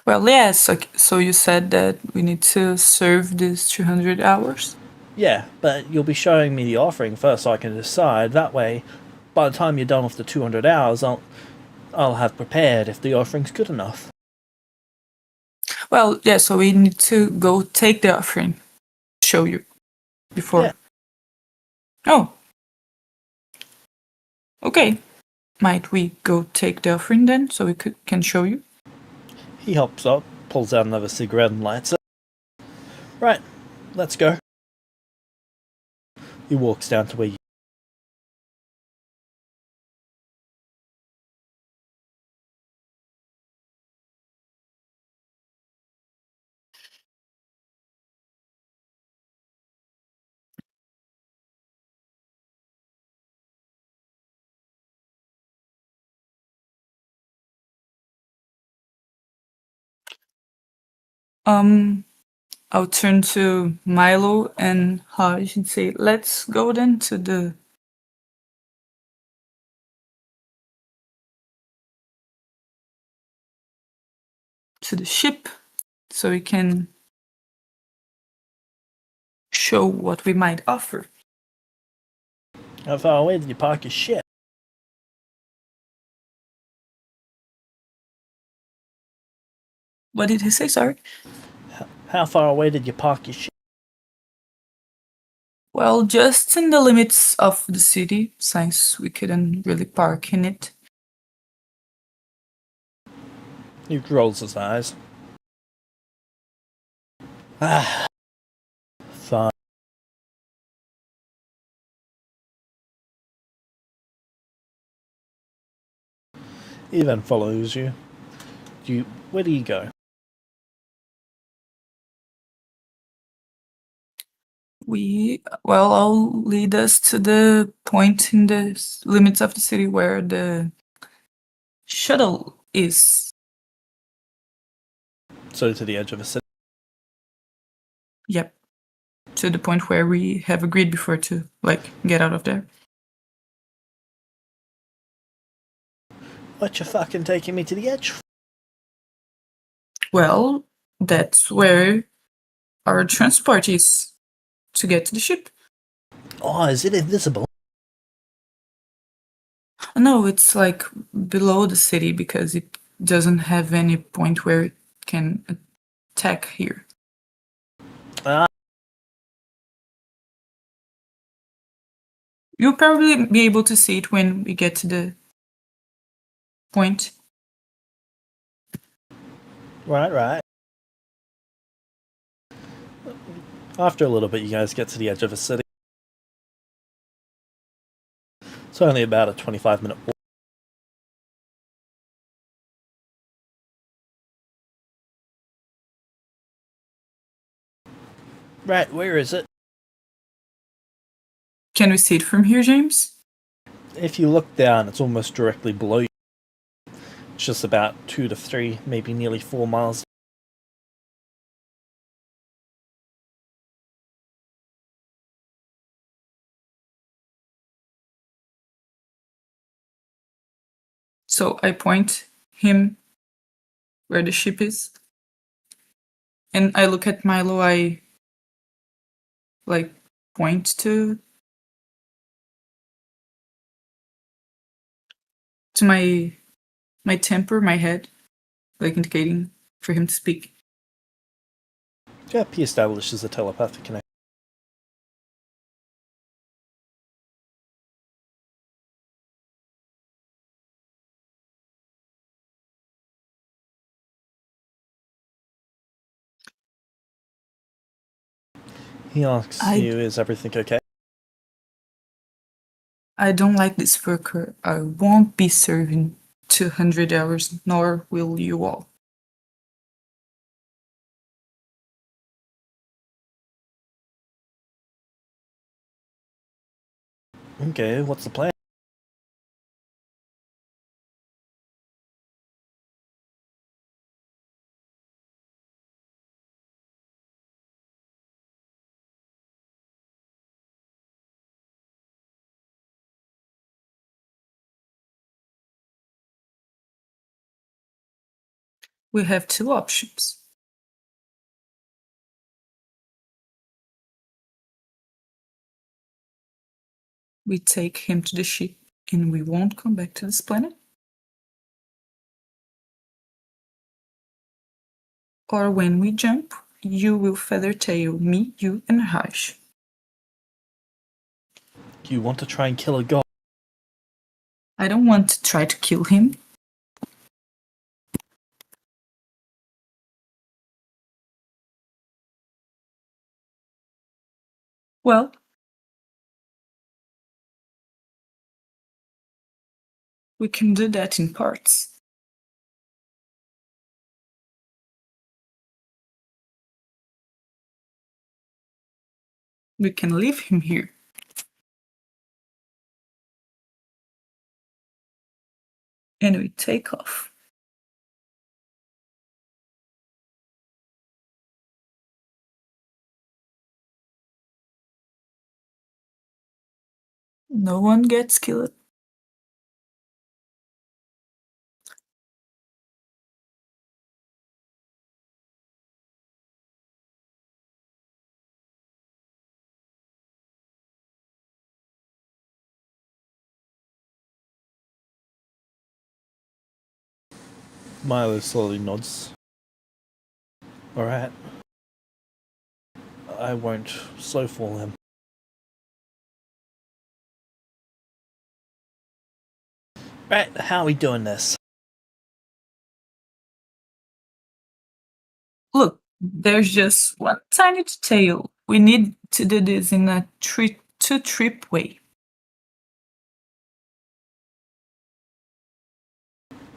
Well, yes, so you said that we need to serve these 200 hours? Yeah, but you'll be showing me the offering first so I can decide. That way, by the time you're done with the 200 hours, I'll have prepared if the offering's good enough. Well, yeah, so we need to go take the offering. Show you before. Yeah. Oh. Okay. Might we go take the offering then, so we can show you? He hops up, pulls out another cigarette and lights it. Right, let's go. He walks down to where you... I'll turn to Milo and Haj and say, let's go then to the ship so we can show what we might offer. How far away did you park your ship? What did he say, sorry? How far away did you park your ship? Well, just in the limits of the city, since we couldn't really park in it. He rolls his eyes. Ah. Fine. He then follows you. Where do you go? I'll lead us to the point in the limits of the city where the shuttle is. So to the edge of a city. Yep. To the point where we have agreed before to, get out of there. What you fucking taking me to the edge for? Well, that's where our transport is to get to the ship. Oh, is it invisible? No, it's below the city because it doesn't have any point where it can attack here. Ah. You'll probably be able to see it when we get to the point. Right. After a little bit, you guys get to the edge of a city. It's only about a 25-minute walk. Right, where is it? Can we see it from here, James? If you look down, it's almost directly below you. It's just about 2 to 3, maybe nearly 4 miles. So I point him where the ship is. And I look at Milo, I point to my my temper, my head, like indicating for him to speak. Yep, he establishes a telepathic connection. He asks you, is everything okay? I don't like this worker. I won't be serving 200 hours, nor will you all. Okay, what's the plan? We have two options. We take him to the ship and we won't come back to this planet. Or when we jump, you will feather tail me, you, and Raj. You want to try and kill a god? I don't want to try to kill him. Well, we can do that in parts. We can leave him here. And we take off. No one gets killed. Milo slowly nods. Alright. I won't slow fall him. Right, how are we doing this? Look, there's just one tiny detail. We need to do this in a two-trip way.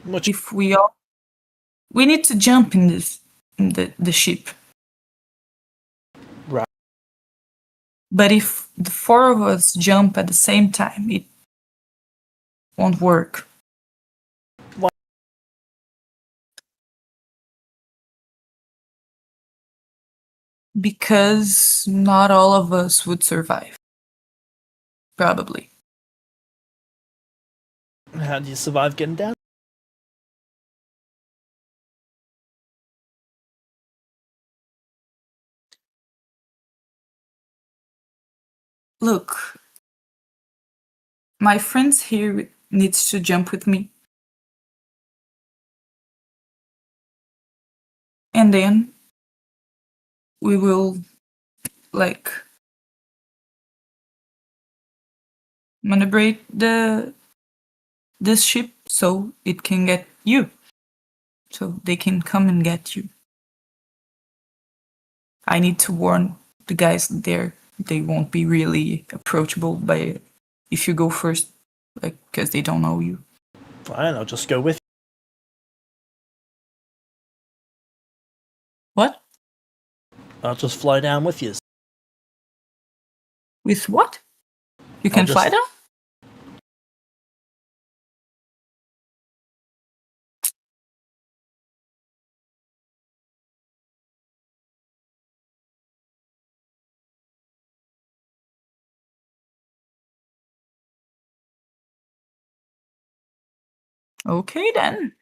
If we all, we need to jump in the ship. Right. But if the four of us jump at the same time, it won't work. Why? Because not all of us would survive. Probably. How do you survive getting down? Look, my friends here needs to jump with me. And then we will like maneuver this ship so it can get you. So they can come and get you. I need to warn the guys there. They won't be really approachable by if you go first, like because they don't know you. Fine, I'll just go with you. What? I'll just fly down with you. With what? You can fly down? Okay then.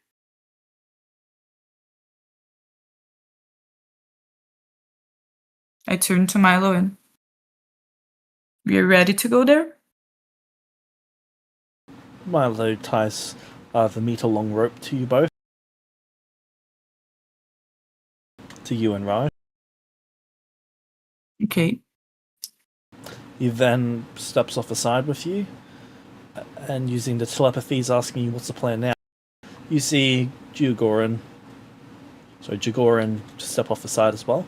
I turn to Milo and we're ready to go there? Milo ties the meter-long rope to you both, to you and Raj. Okay. He then steps off the side with you, and using the telepathy, he's asking you what's the plan now. You see Jagoran step off the side as well,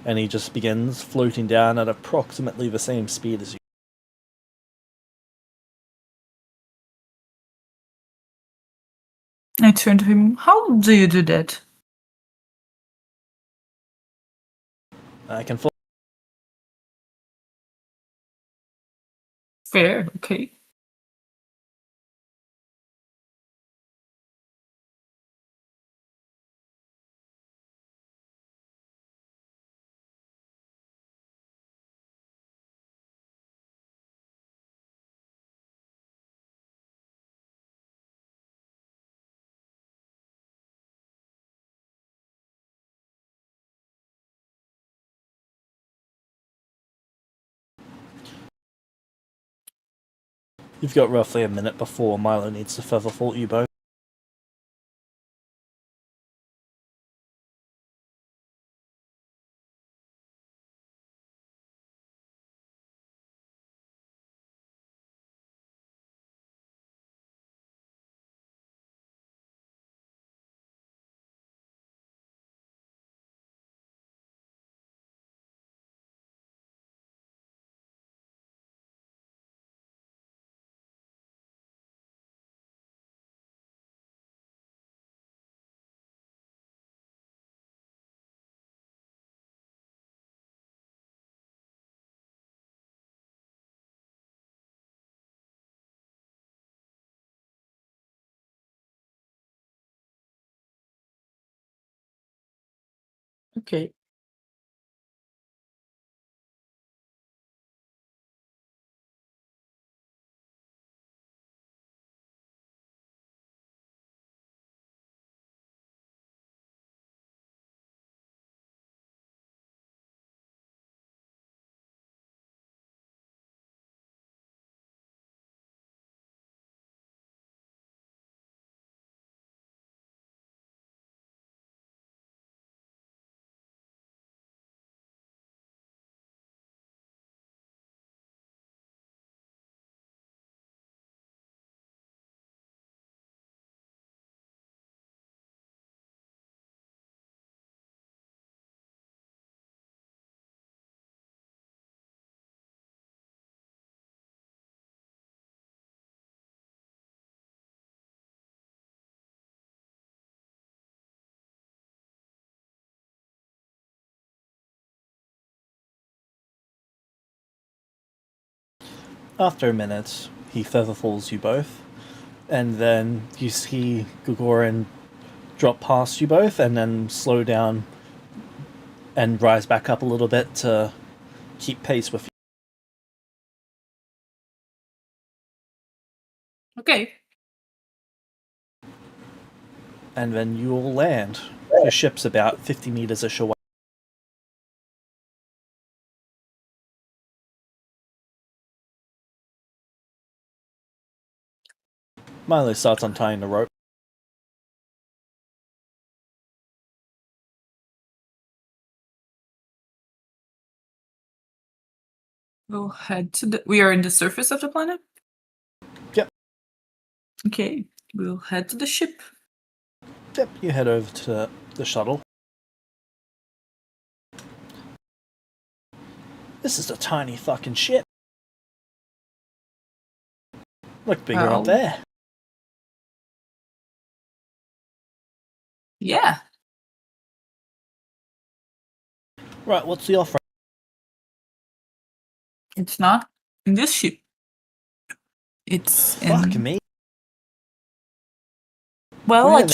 and he just begins floating down at approximately the same speed as you. I turn to him. How do you do that? I can fly. Fair, okay. You've got roughly a minute before Milo needs to feather fault you both. Okay. After a minute, he feather falls you both, and then you see Gagoran drop past you both, and then slow down and rise back up a little bit to keep pace with you. Okay. And then you all land. Your ship's about 50 meters-ish away. Milo starts untying the rope. We'll head to the. We are in the surface of the planet? Yep. Okay. We'll head to the ship. Yep, you head over to the shuttle. This is a tiny fucking ship. Look bigger Wow. up there. Yeah. Right, what's the offer? It's not in this ship. It's Fuck in. me. Well, Where the-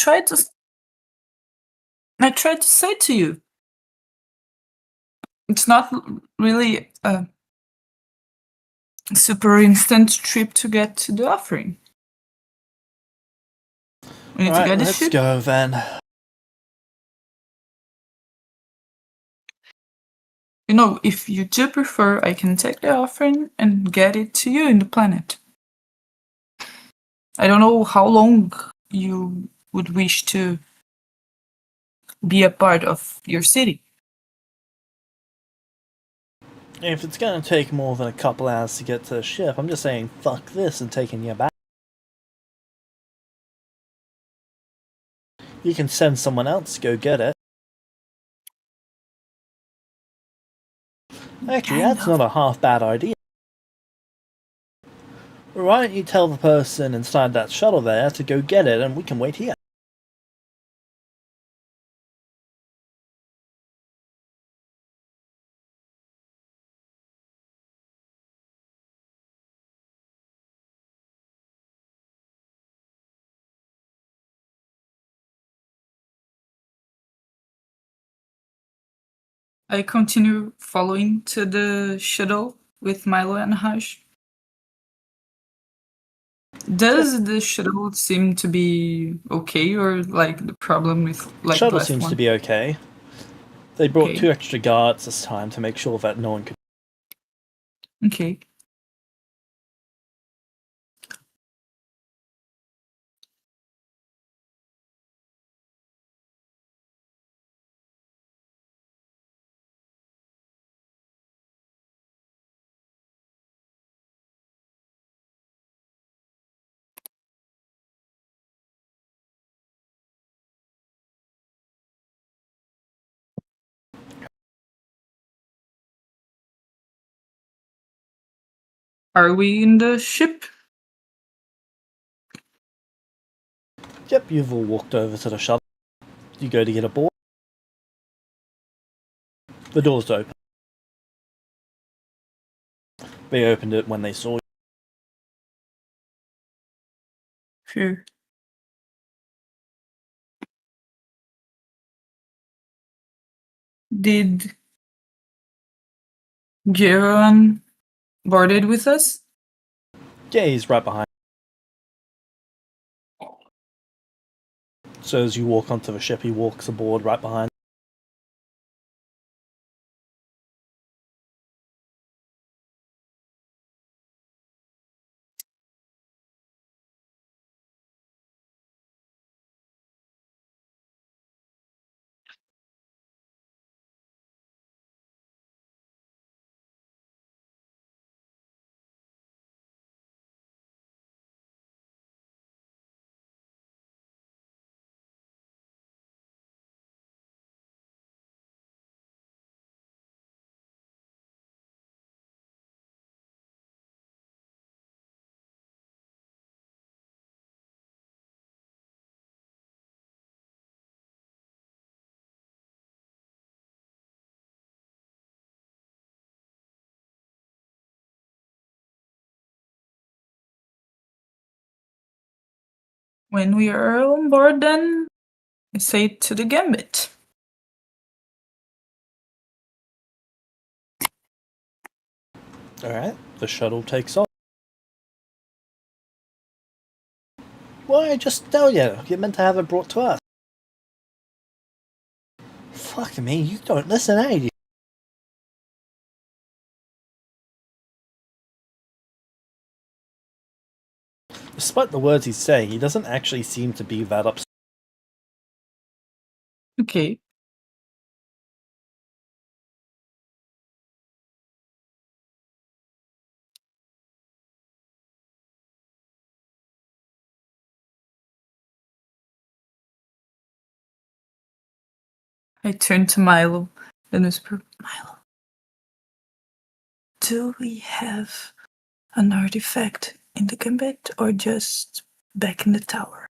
I tried to say to you. It's not really a super instant trip to get to the offering. We need to Alright, get the let's ship. go then. You know, if you do prefer, I can take the offering and get it to you in the planet. I don't know how long you would wish to be a part of your city. If it's gonna take more than a couple hours to get to the ship, I'm just saying fuck this and taking you back. You can send someone else to go get it. Actually, Kind that's of. not a half bad idea. Why don't you tell the person inside that shuttle there to go get it and we can wait here? I continue following to the shuttle with Milo and Hush. Does the shuttle seem to be okay, or like the problem with like the Shuttle last seems to one? be okay. They brought Okay. 2 extra guards this time to make sure that no one could. Okay. Are we in the ship? Yep, you've all walked over to the shuttle. You go to get aboard. The door's open. They opened it when they saw you. Sure. Did Jeroen boarded with us? Yeah, he's right behind. So as you walk onto the ship, he walks aboard right behind. When we are on board, then I say to the gambit. Alright, the shuttle takes off. Why, I just tell you, you're meant to have it brought to us. Fuck me, you don't listen, eh? Despite the words he's saying, he doesn't actually seem to be that upset. Okay. I turn to Milo and whisper, Milo, do we have an artifact in the gambit or just back in the tower?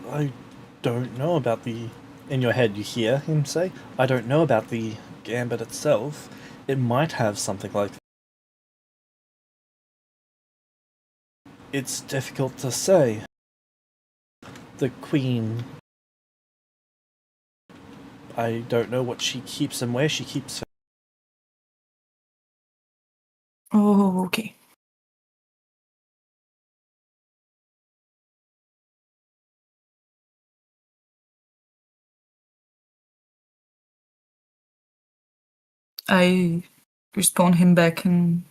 I don't know about the. In your head, you hear him say, I don't know about the gambit itself. It might have something like that. It's difficult to say. The queen. I don't know what she keeps and where she keeps her. Oh, okay. I respond him back in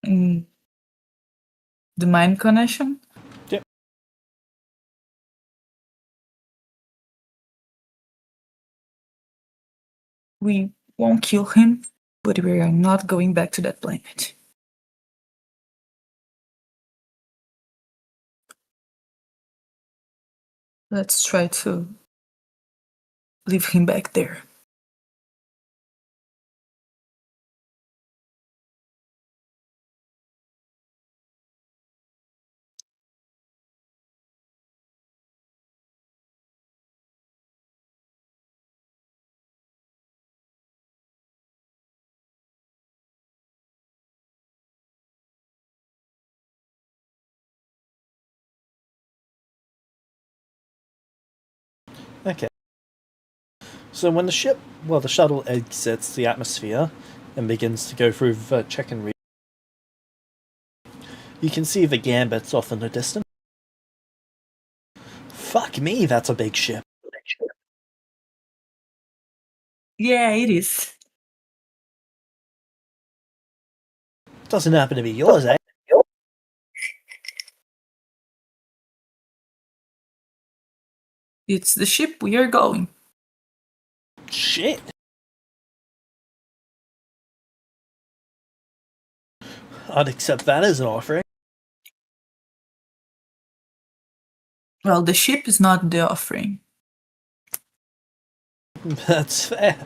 Mm, the mind connection? Yep. We won't kill him, but we are not going back to that planet. Let's try to leave him back there. Okay. So when the shuttle exits the atmosphere and begins to go through the check-in region, you can see the Gambits off in the distance. Fuck me, that's a big ship. Yeah, it is. Doesn't happen to be yours, eh? It's the ship we are going. Shit. I'd accept that as an offering. Well, the ship is not the offering. That's fair.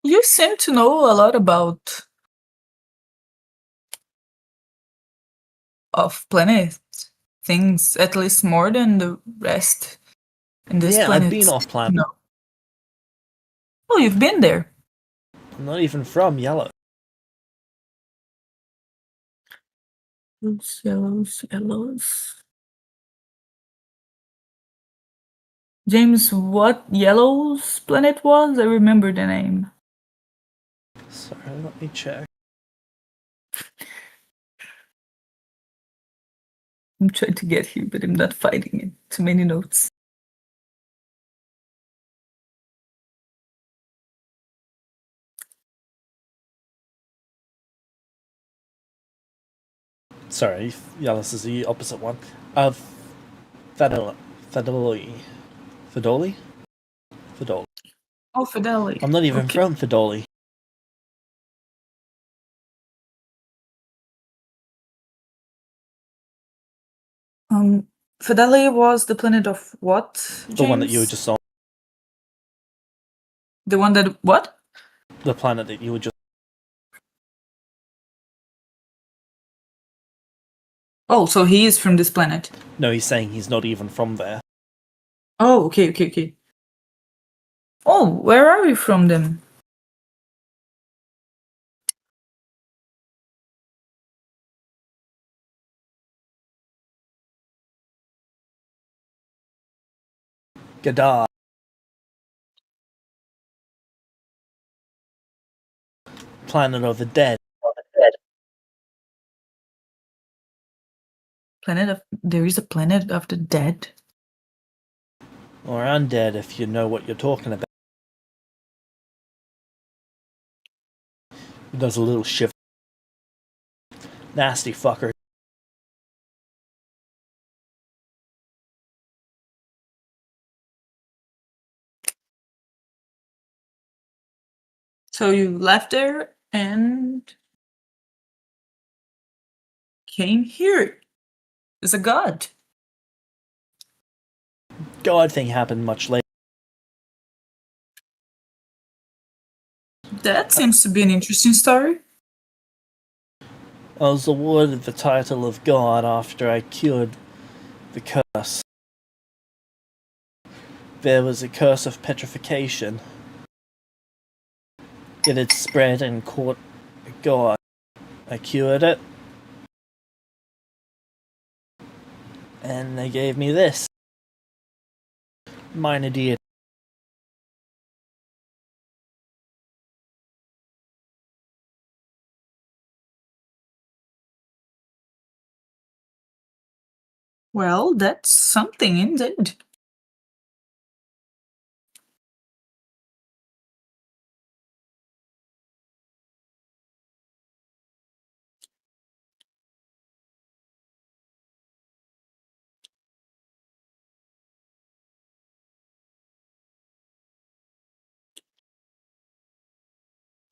You seem to know a lot about of planet things, at least more than the rest in this Yeah, I've planet. been off planet. No. Oh, you've been there. I'm not even from Yellow. Yellows. James, what Yellow's planet was? I remember the name. Sorry, let me check. I'm trying to get here, but I'm not finding it. Too many notes. Sorry, Yellow's is the opposite one. Fedoli. Fedoli. Fedoli? Fedoli. Oh, Fidelity. I'm not even Okay. from Fedoli. Fidelity was the planet of what, James? The one that you were just on. The one that what? The planet that you were just. Oh, so he is from this planet. No, he's saying he's not even from there. Oh, okay. Oh, where are we from then? Gadar. Planet of the dead. There is a planet of the dead? Or undead, if you know what you're talking about. He does a little shiver. Nasty fucker. So you left there and came here as a god. God thing happened much later. That seems to be an interesting story. I was awarded the title of God after I cured the curse. There was a curse of petrification. It had spread and caught God. I cured it. And they gave me this. Minor deity. Well, that's something indeed.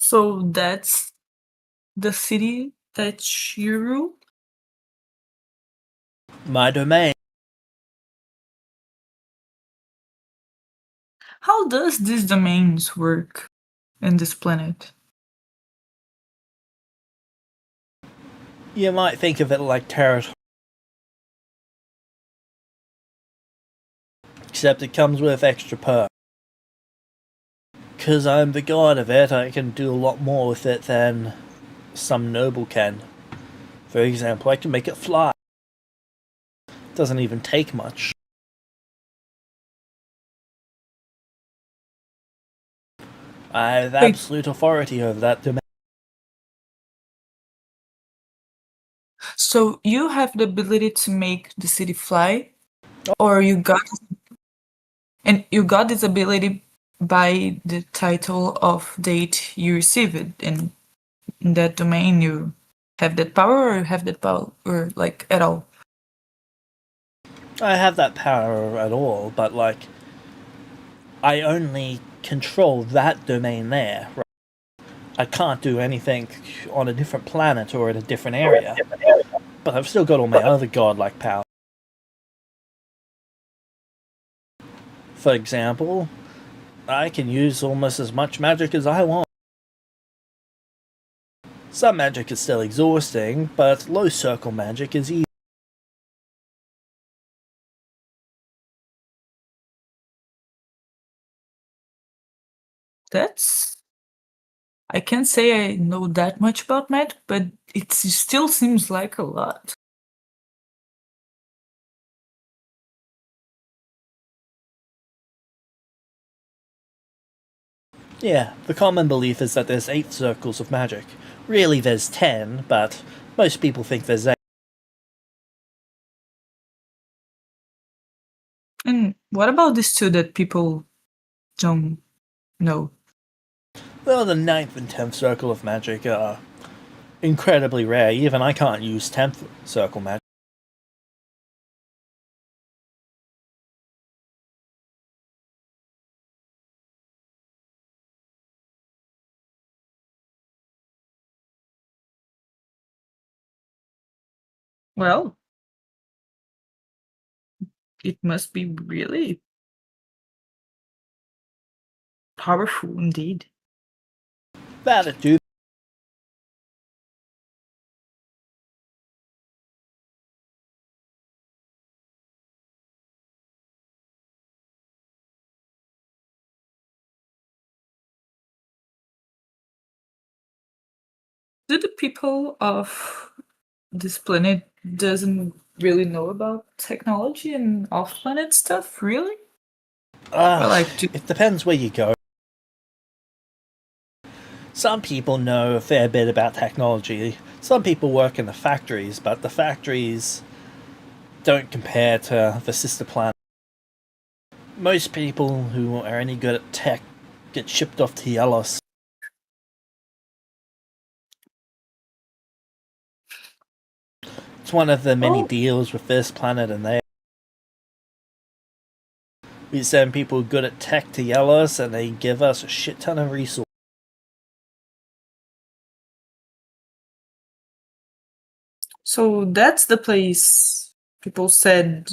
So that's the city that you rule? My domain. How does these domains work in this planet? You might think of it like territory, except it comes with extra perks. Because I'm the god of it, I can do a lot more with it than some noble can. For example, I can make it fly. Doesn't even take much. I have Wait, absolute authority over that domain. so you have the ability to make the city fly, or you got this ability by the title of date you receive it in that domain you have that power or you have that power or like at all? I have that power at all, but like, I only control that domain there. Right? I can't do anything on a different planet or in a different area. But I've still got all my other godlike powers. For example, I can use almost as much magic as I want. Some magic is still exhausting, but low circle magic is easy. That's I can't say I know that much about magic, but it still seems like a lot. Yeah, the common belief is that there's 8 circles of magic. Really, there's 10, but most people think there's 8. And what about these two that people don't know? Well, the ninth and 10th circle of magic are incredibly rare. Even I can't use 10th circle magic. Well, it must be really powerful indeed. That it do. Do the people of this planet doesn't really know about technology and off-planet stuff, really? Or like, It depends where you go. Some people know a fair bit about technology. Some people work in the factories, but the factories don't compare to the sister planet. Most people who are any good at tech get shipped off to Yalos. It's one of the many oh, deals with this planet and they. We send people good at tech to Yalos and they give us a shit ton of resources. so that's the place people said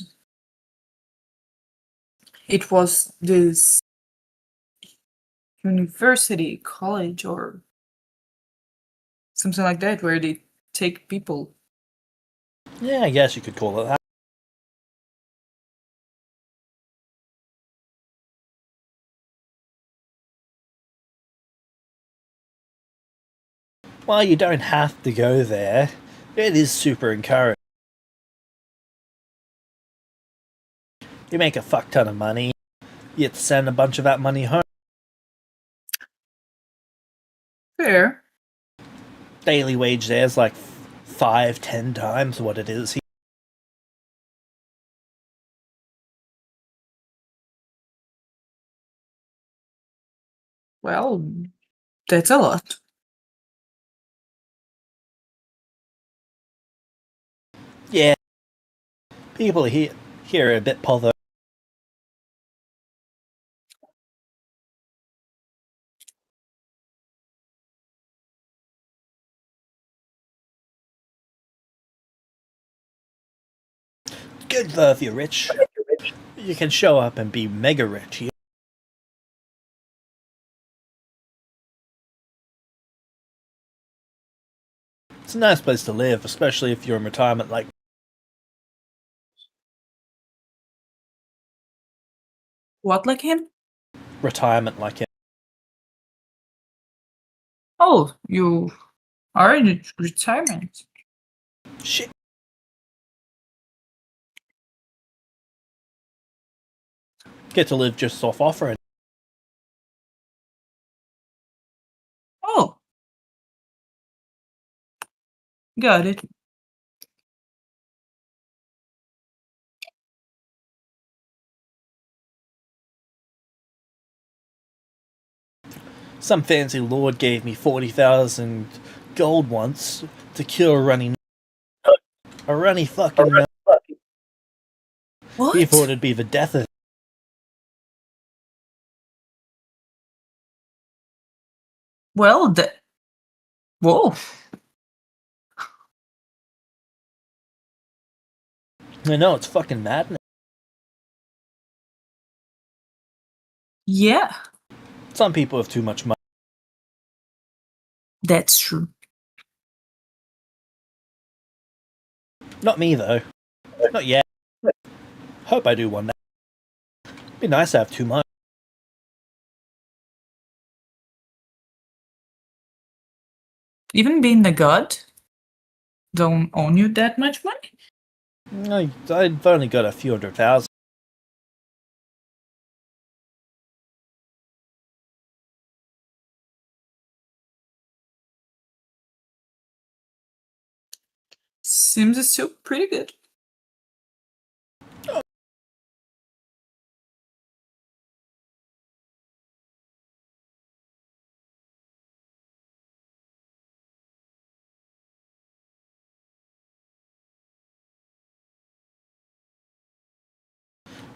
it was this university, college, or something like that, where they take people. Yeah, I guess you could call it that. Well, you don't have to go there. It is super encouraging. You make a fuck ton of money. You get to send a bunch of that money home. Fair. Daily wage there is like 5, 10 times what it is here. Well, that's a lot. Yeah, people here are a bit bothered. Good though if you're rich. You can show up and be mega rich. It's a nice place to live, especially if you're in retirement like What, like him? retirement like him. Oh, you are in retirement. Shit. Get to live just off offering. Oh, got it. Some fancy lord gave me 40,000 gold once to cure a runny fucking nose. What? He thought it'd be the death of. Well, whoa. I know, it's fucking maddening. Yeah, Some people have too much money. that's true. Not me, though. Not yet. Hope I do one day. Be nice to have too much. Even being the god don't own you that much money? I've only got a few 100,000. Seems still pretty good.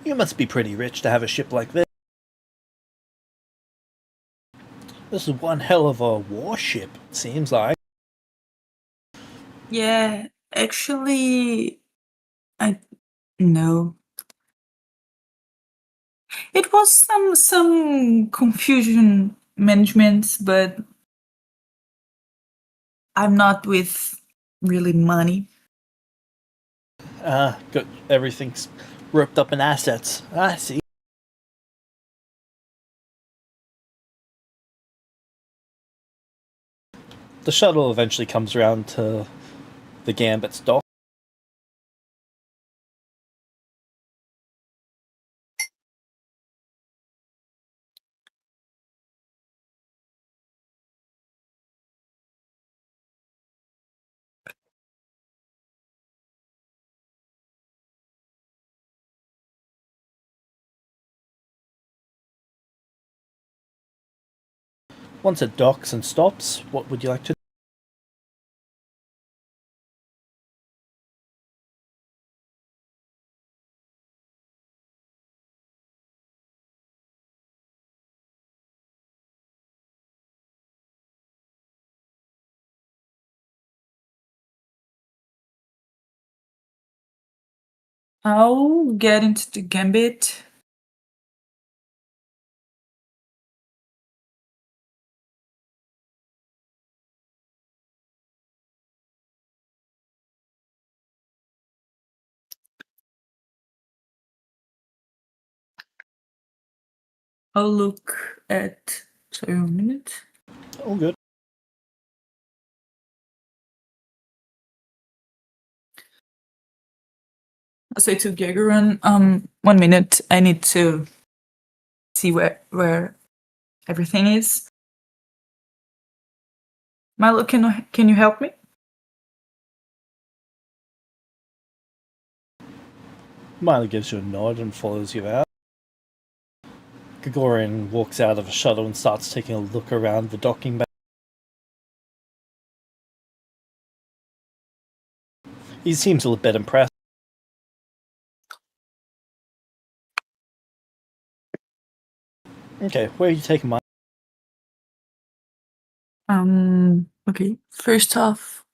You must be pretty rich to have a ship like this. This is one hell of a warship, it seems like. Yeah, actually, I no. It was some confusion management, but I'm not with really money. Got everything's roped up in assets. I see. The shuttle eventually comes around to the Gambit's dock. Once it docks and stops, what would you like to do? I'll get into the gambit. I'll look at. Sorry, 1 minute. All good. I'll say to Gagarin, 1 minute. I need to see where everything is. Milo, can you help me? Miley gives you a nod and follows you out. Gregorian walks out of a shuttle and starts taking a look around the docking bay. He seems a little bit impressed. Okay, where are you taking Miley? Okay. First off,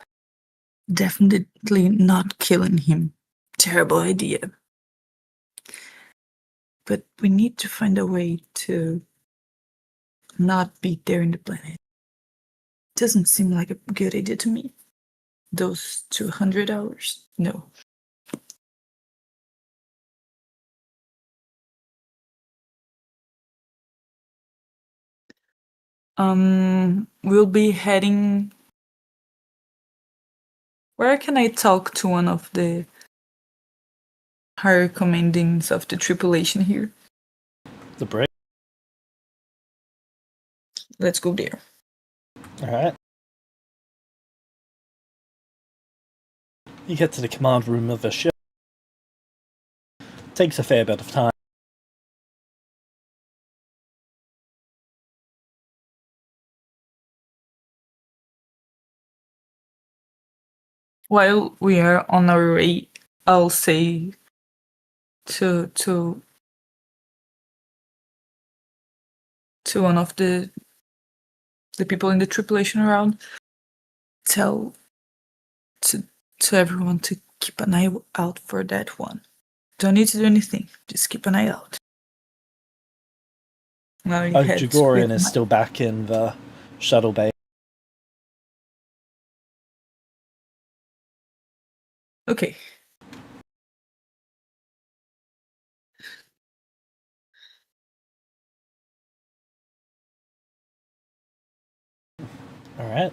definitely not killing him. terrible idea. But we need to find a way to not be there in the planet. Doesn't seem like a good idea to me. Those 200 hours? No. We'll be heading. Where can I talk to one of the higher commandings of the tripulation here? The bridge. Let's go there. Alright. You get to the command room of the ship. Takes a fair bit of time. While we are on our way, I'll say to one of the people in the tripulation around, tell to everyone to keep an eye out for that one. Don't need to do anything. Just keep an eye out. Now you head Jagorian with is still back in the shuttle bay. Okay. Alright.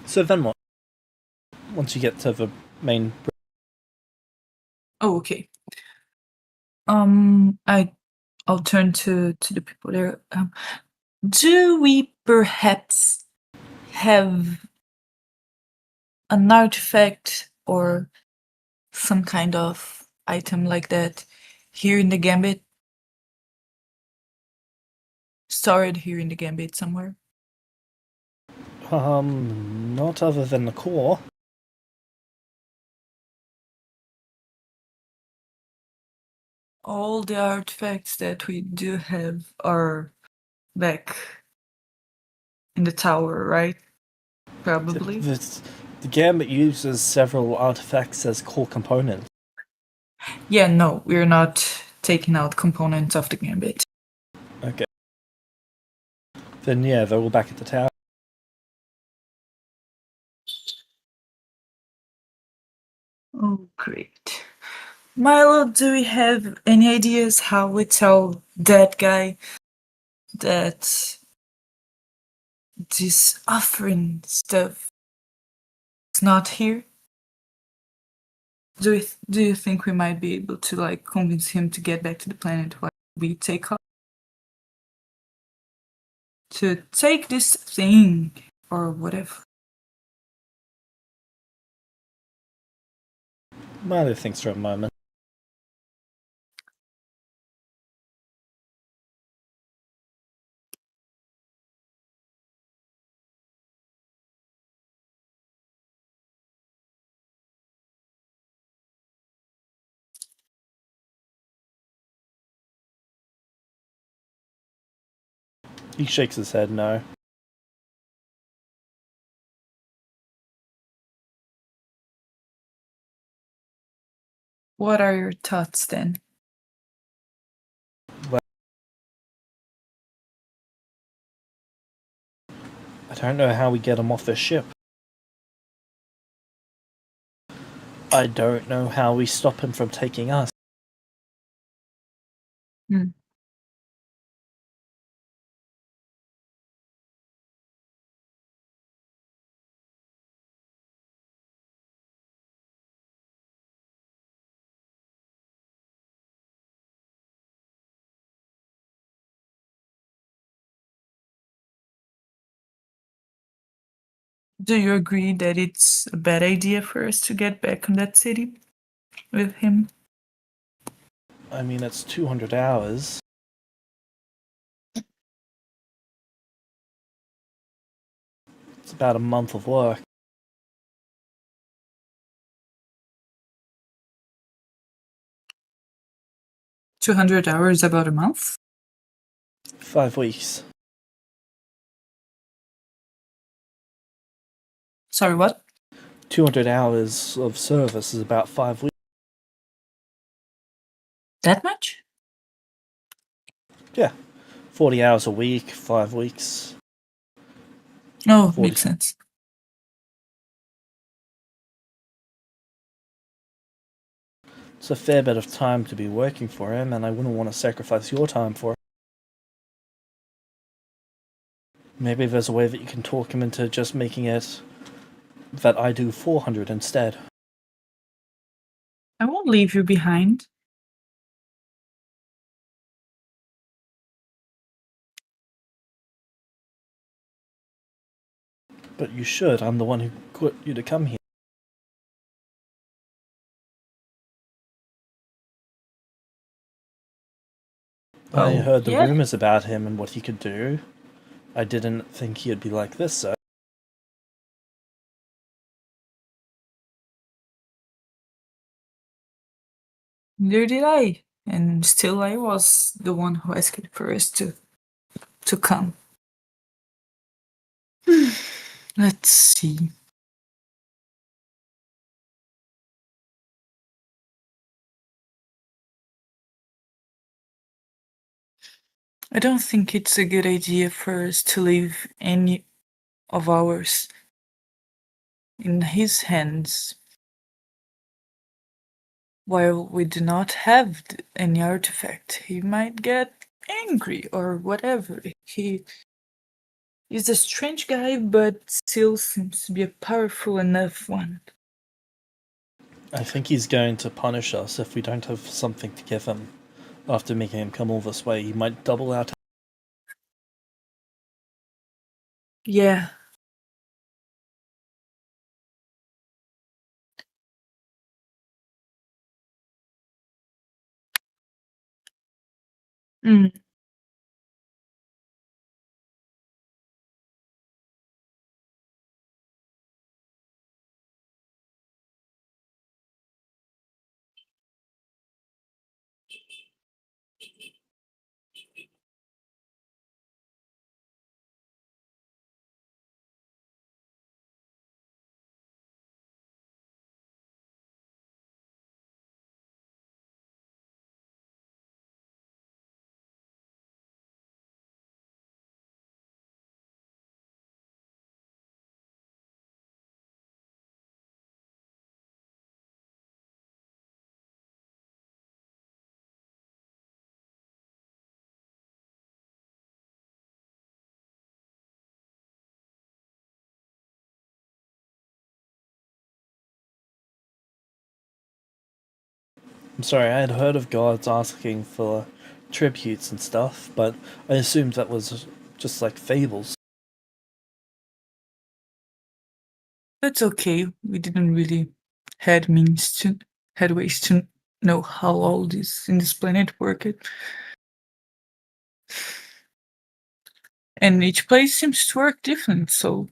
So then what? Once you get to the main bridge. Oh, okay. I'll turn to the people there. Do we perhaps have an artifact or some kind of item like that here in the Gambit? Stored here in the Gambit somewhere? Not other than the core. All the artifacts that we do have are back in the tower, right? Probably. The Gambit uses several artifacts as core components. Yeah, no, we're not taking out components of the Gambit. Okay. Then yeah, they're all back at the tower. Oh, great. Milo, do we have any ideas how we tell that guy that this offering stuff is not here? Do you think we might be able to like convince him to get back to the planet while we take off? To take this thing or whatever. Milo thinks for a moment. He shakes his head no. What are your thoughts then? Well, I don't know how we get him off the ship. I don't know how we stop him from taking us. Do you agree that it's a bad idea for us to get back on that city with him? I mean, it's 200 hours. It's about a month of work. 200 hours about a month? 5 weeks. Sorry, what? 200 hours of service is about 5 weeks. That much? Yeah. 40 hours a week, 5 weeks. Oh, 40. makes sense. It's a fair bit of time to be working for him, and I wouldn't want to sacrifice your time for it. Maybe there's a way that you can talk him into just making it that I do 400 instead. I won't leave you behind. But you should. I'm the one who got you to come here. I Oh, heard the yeah? rumors about him and what he could do. I didn't think he'd be like this, though. Neither did I. And still I was the one who asked for us to come. Let's see. I don't think it's a good idea for us to leave any of ours in his hands while we do not have any artifact. He might get angry or whatever. He is a strange guy, but still seems to be a powerful enough one. I think he's going to punish us if we don't have something to give him. After making him come all this way, he might double our time. Yeah. Mm. I'm sorry, I had heard of gods asking for tributes and stuff, but I assumed that was just like fables. That's okay. We didn't really had ways to know how all this in this planet worked. And each place seems to work different, so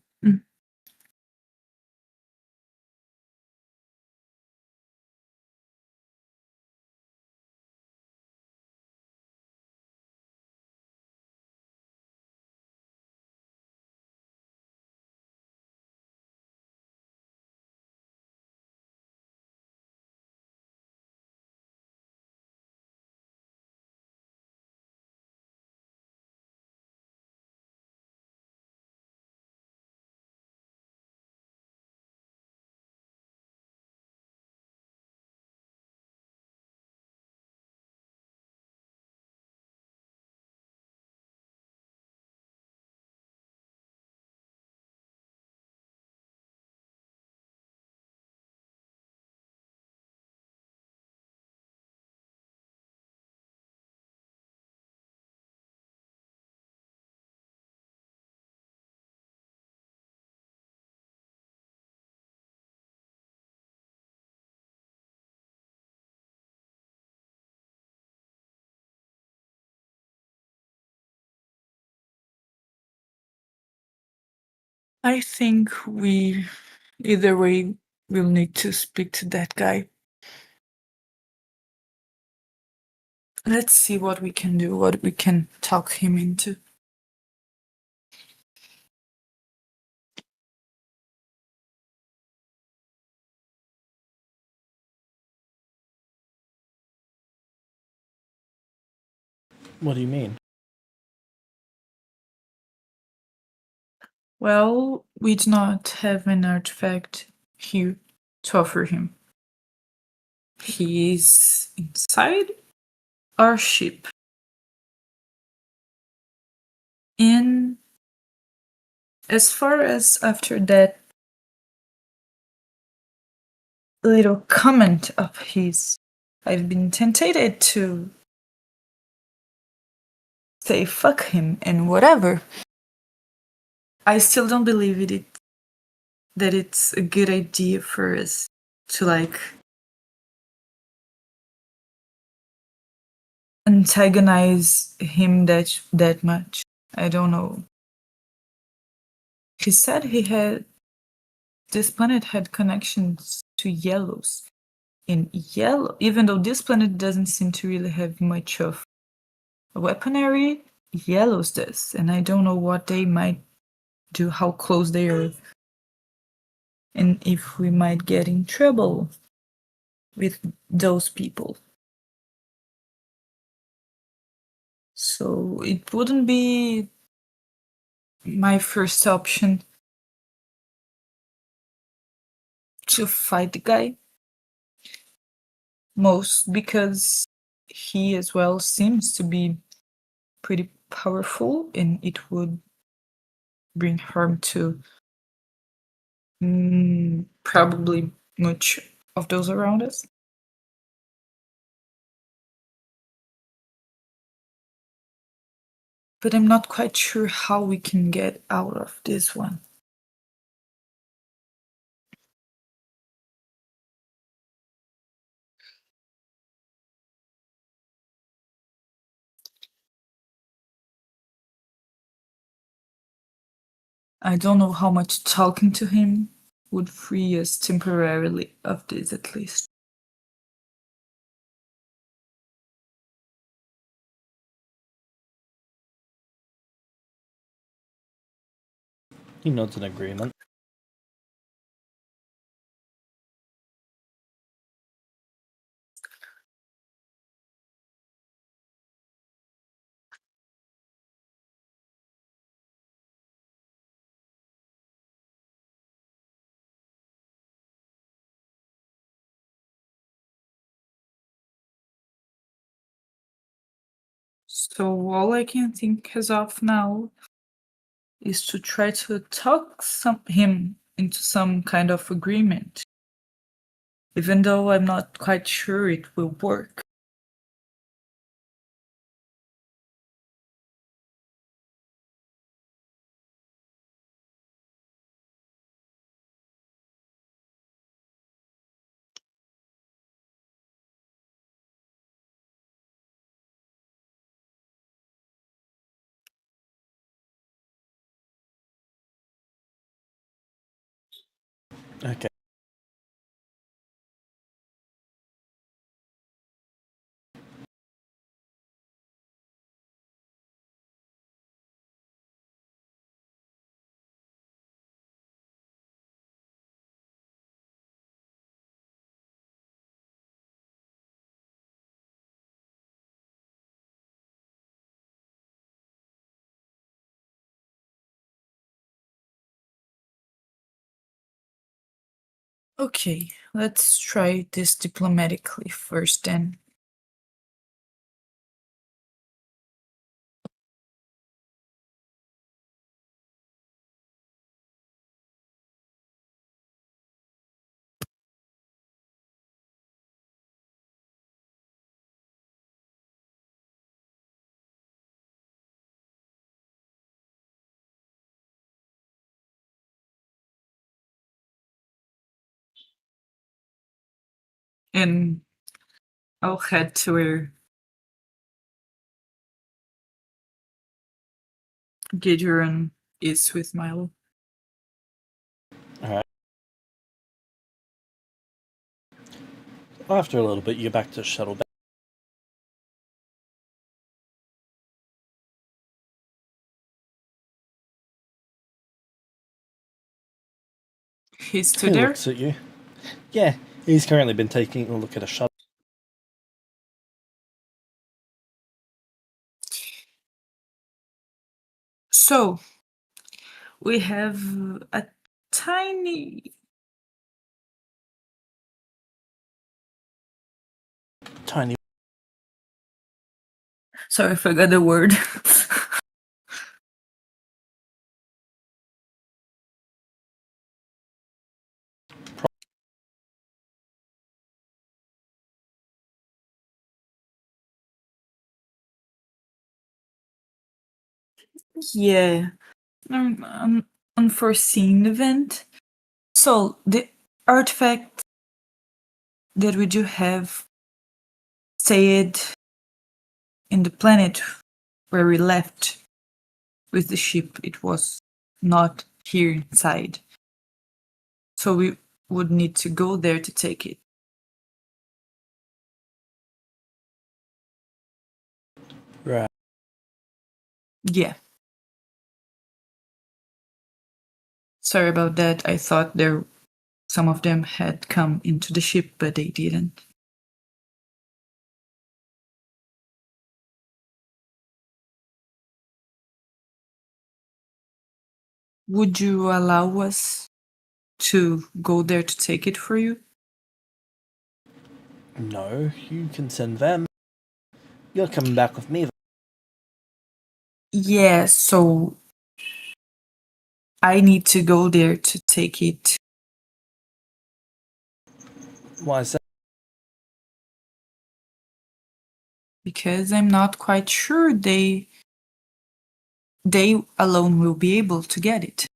I think we, either way, will need to speak to that guy. Let's see what we can do, what we can talk him into. What do you mean? Well, we do not have an artifact here to offer him. He is inside our ship. And as far as after that little comment of his, I've been tempted to say fuck him and whatever. I still don't believe that it's a good idea for us to like antagonize him that much. I don't know. He said this planet had connections to yellows. In yellow, even though this planet doesn't seem to really have much of weaponry, yellows does, and I don't know what they might do, how close they are, and if we might get in trouble with those people. So it wouldn't be my first option to fight the guy, most because he as well seems to be pretty powerful and it would bring harm to probably much of those around us. But I'm not quite sure how we can get out of this one. I don't know how much talking to him would free us temporarily of this, at least. He nods in agreement. So all I can think as of now is to try to talk him into some kind of agreement, even though I'm not quite sure it will work. Okay. Okay, let's try this diplomatically first then. And I'll head to where Gideon is with Milo. After a little bit, you get back to the shuttle bay. He's still He there? looks at you. Yeah, he's currently been taking a look at a shuttle. So, we have a tiny. Tiny. Sorry, I forgot the word. Yeah, an unforeseen event. So, the artifact that we do have stayed in the planet where we left with the ship. It was not here inside. So we would need to go there to take it. Right. Yeah. Sorry about that. I thought some of them had come into the ship, but they didn't. Would you allow us to go there to take it for you? No, you can send them. You're coming back with me. Yeah, so I need to go there to take it Why is that? because I'm not quite sure they alone will be able to get it.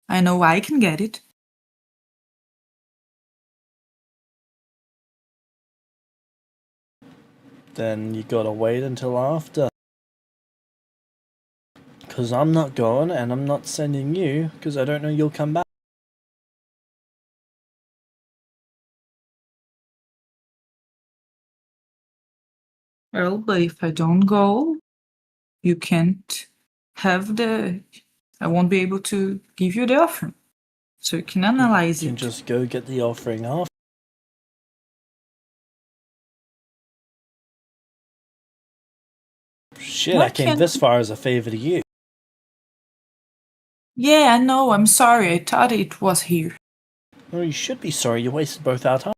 I know I can get it. Then you gotta wait until after. Because I'm not going and I'm not sending you because I don't know you'll come back. Well, but if I don't go, you can't have the. I won't be able to give you the offer. So you can analyze You can it. just go get the offering off. Shit, Why I came can't. this far as a favor to you. Yeah, I know. I'm sorry. I thought it was here. Well, you should be sorry you wasted both our time.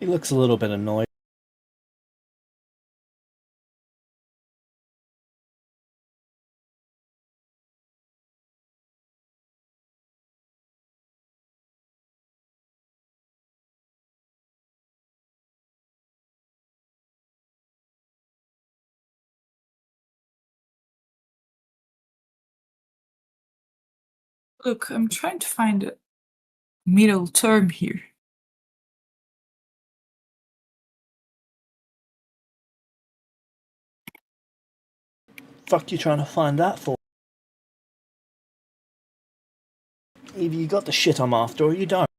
He looks a little bit annoyed. Look, I'm trying to find a middle term here. Fuck you trying to find that for? Either you got the shit I'm after or you don't.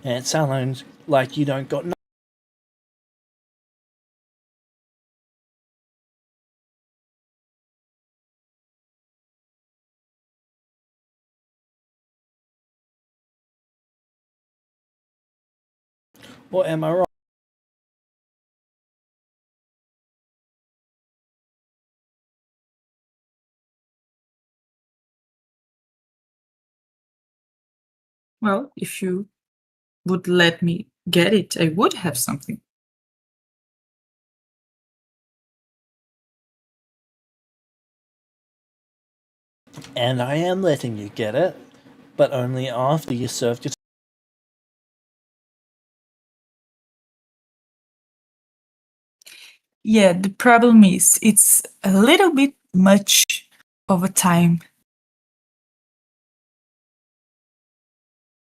And it sounds like you don't got no. Or am I wrong? Well, if you would let me get it, I would have something. And I am letting you get it, but only after you served your. Yeah, the problem is it's a little bit much of a time.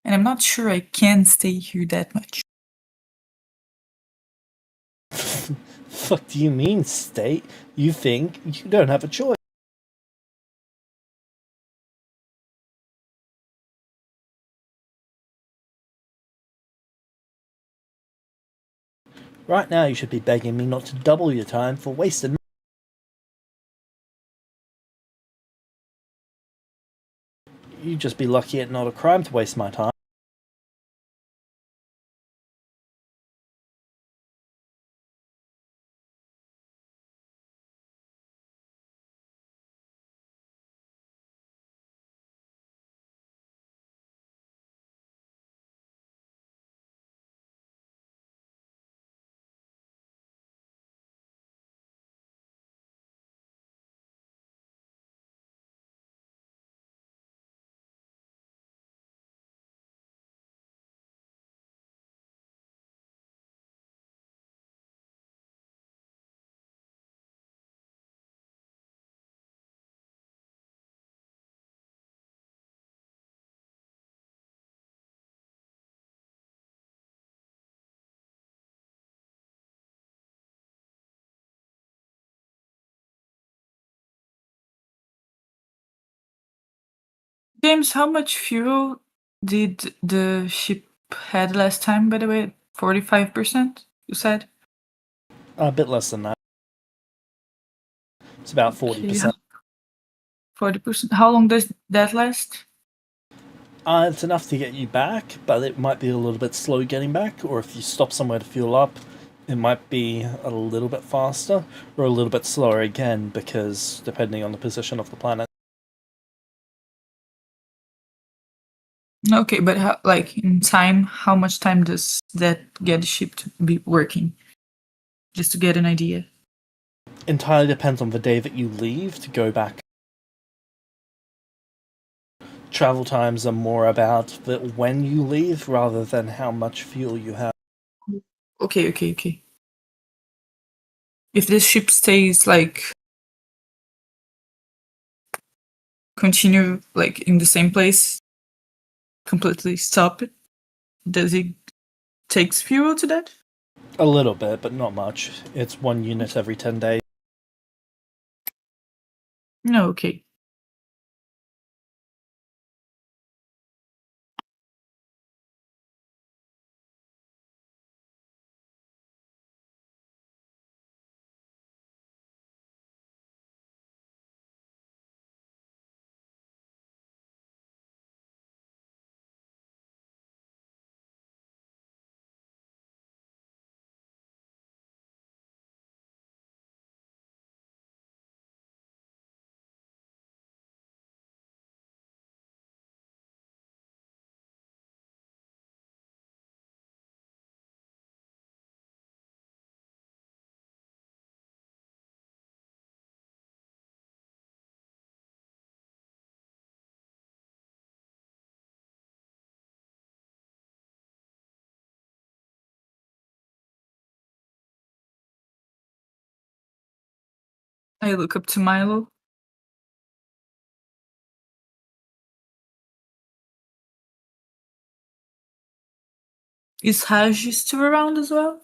And I'm not sure I can stay here that much. Fuck do you mean, State? You think you don't have a choice? Right now, you should be begging me not to double your time for wasted. You'd just be lucky it's not a crime to waste my time. James, how much fuel did the ship had last time, by the way? 45%, you said? A bit less than that. It's about Okay, 40%. 40%. How long does that last? It's enough to get you back, but it might be a little bit slow getting back, or if you stop somewhere to fuel up, it might be a little bit faster, or a little bit slower again, because depending on the position of the planet. Okay, but how, like in time, how much time does that get the ship to be working? Just to get an idea. Entirely depends on the day that you leave to go back. Travel times are more about when you leave rather than how much fuel you have. Okay. If this ship stays like continue like in the same place, completely stop it, does it takes fuel to that? A little bit, but not much. It's 1 unit every 10 days. No, okay. I look up to Milo. Is Haj still around as well?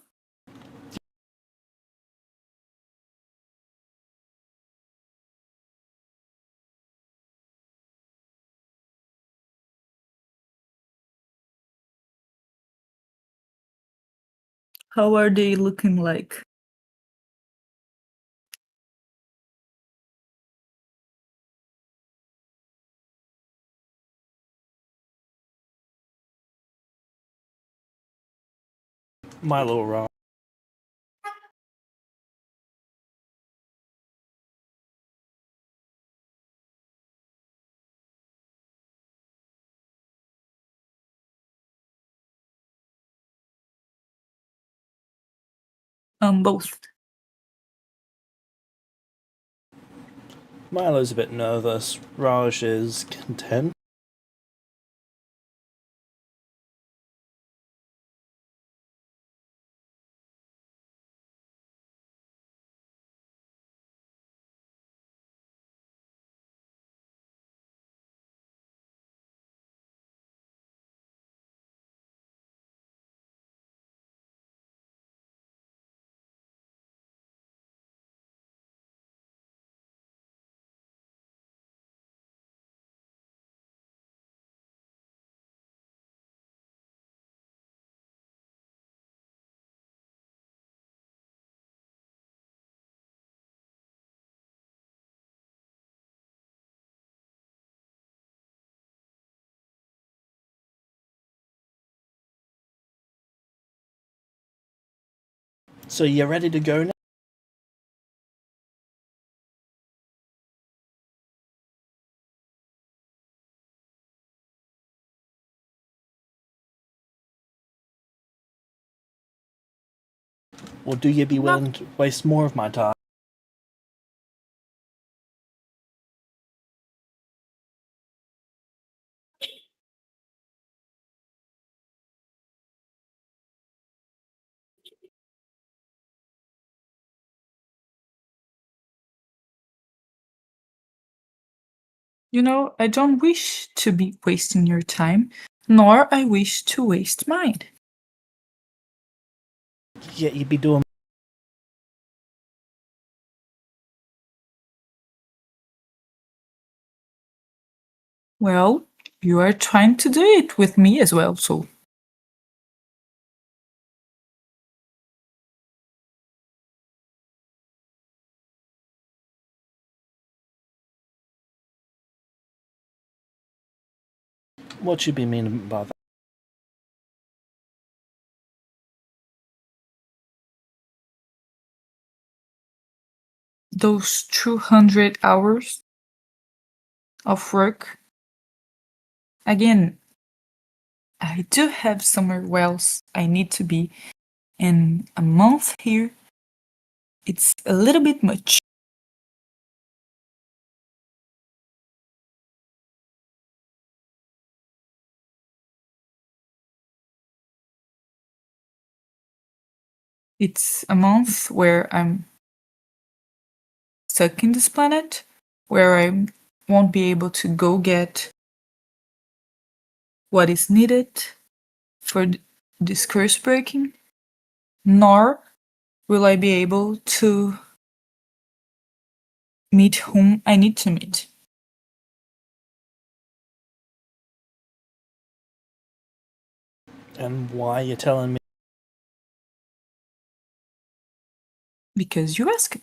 How are they looking like? My little rock. Both. Milo's a bit nervous. Raj is content. So you're ready to go now? Or do you be willing to waste more of my time? You know, I don't wish to be wasting your time, nor I wish to waste mine. Yeah, you'd be doing. Well, you are trying to do it with me as well, so. What you be meaning by that? Those 200 hours of work. Again, I do have somewhere else I need to be, and a month here, it's a little bit much. It's a month where I'm stuck in this planet, where I won't be able to go get what is needed for this curse breaking, nor will I be able to meet whom I need to meet. And why you're telling me? Because you asked.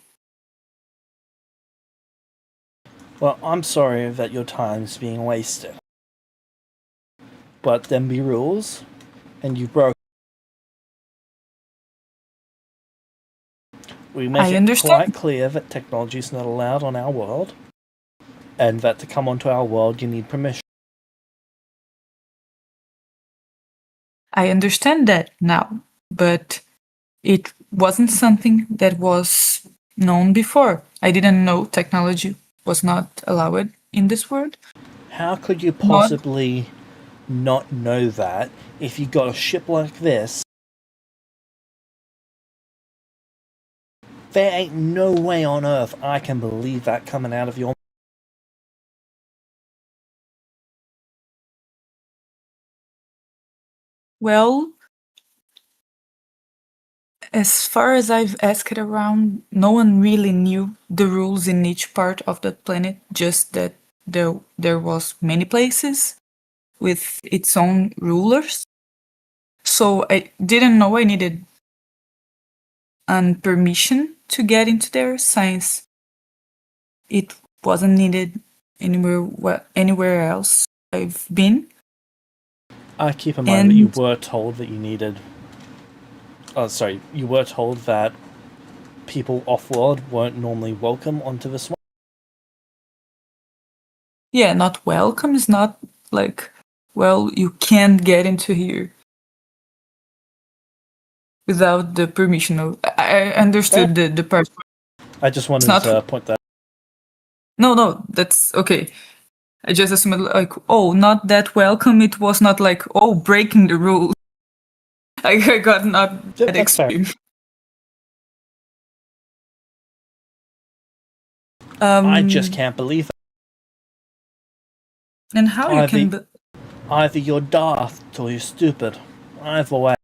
Well, I'm sorry that your time's being wasted. But them be rules, and you broke. We make I it understand. quite clear that technology is not allowed on our world, and that to come onto our world you need permission. I understand that now, but it wasn't something that was known before. I didn't know technology was not allowed in this world. How could you Not possibly not know that if you got a ship like this? There ain't no way on earth I can believe that coming out of your. well, as far as I've asked around, no one really knew the rules in each part of that planet, just that there was many places with its own rulers. So I didn't know I needed and permission to get into there, since it wasn't needed anywhere else I've been. Keep in mind that you And were told that you needed. Oh, sorry. You were told that people off-world weren't normally welcome onto this one. yeah, not welcome is not like, well, you can't get into here without the permission of. I understood the part. I just It's wanted not. to point that. No, that's okay. I just assumed like, oh, not that welcome. It was not like, oh, breaking the rules. I got not Yeah, that that's fair. extreme. I just can't believe it. And how you can. Either you're daft or you're stupid. Either way.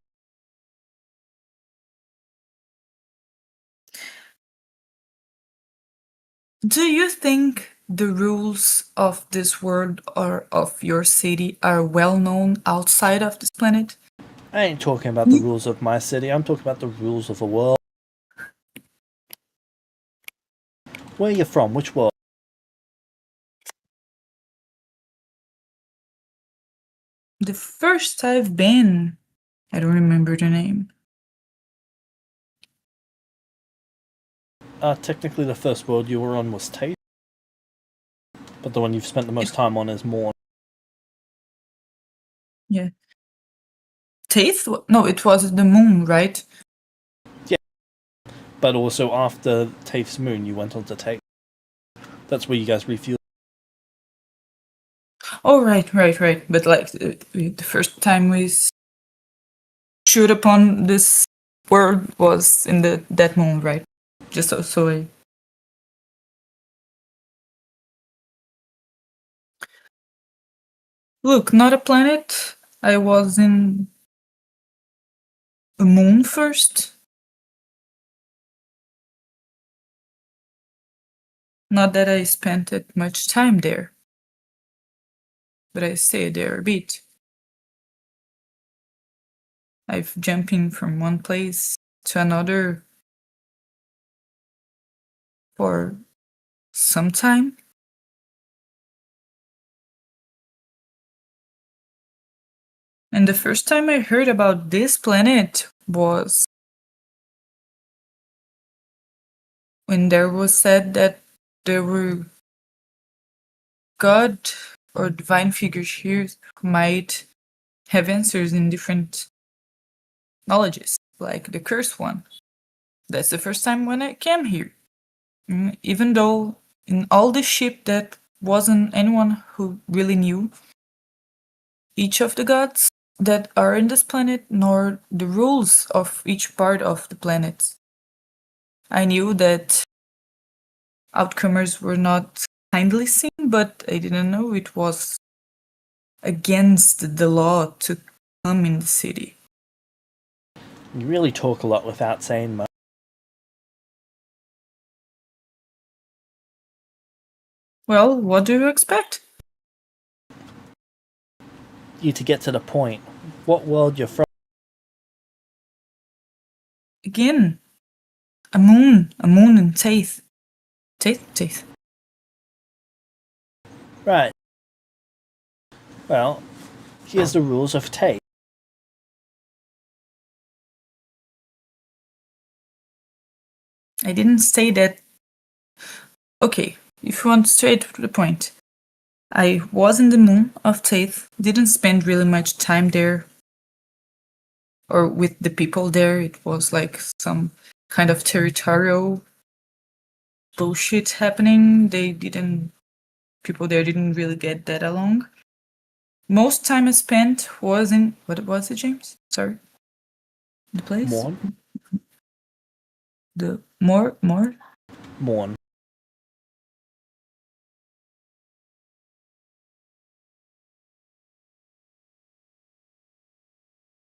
Do you think the rules of this world or of your city are well known outside of this planet? I ain't talking about the rules of my city, I'm talking about the rules of the world. Where are you from? Which world? The first I've been, I don't remember the name. Technically the first world you were on was Tate. But the one you've spent the most time on is Morn. Yeah. Taith? No, it was the moon, right? Yeah. But also after Tate's moon, you went on to Tate. That's where you guys refueled. Oh, right. But like the first time we shoot upon this world was in that moon, right? Just so I. Look, not a planet. I was in a moon first. Not that I spent that much time there, but I stayed there a bit. I've jumping from one place to another for some time. And the first time I heard about this planet was when there was said that there were God or divine figures here who might have answers in different knowledges, like the cursed one. That's the first time when I came here. Even though in all the ship that wasn't anyone who really knew each of the gods that are in this planet, nor the rules of each part of the planet. I knew that outcomers were not kindly seen, but I didn't know it was against the law to come in the city. You really talk a lot without saying much. Well, what do you expect? You to get to the point. What world you're from? Again, a moon in Taith. Taith. Right. Well, here's the rules of Tate. I didn't say that. Okay, if you want straight to the point. I was in the moon of Taith, didn't spend really much time there or with the people there. It was like some kind of territorial bullshit happening. People there didn't really get that along. Most time I spent was in, what was it, James? Sorry. The place? Morn? The more? Morn.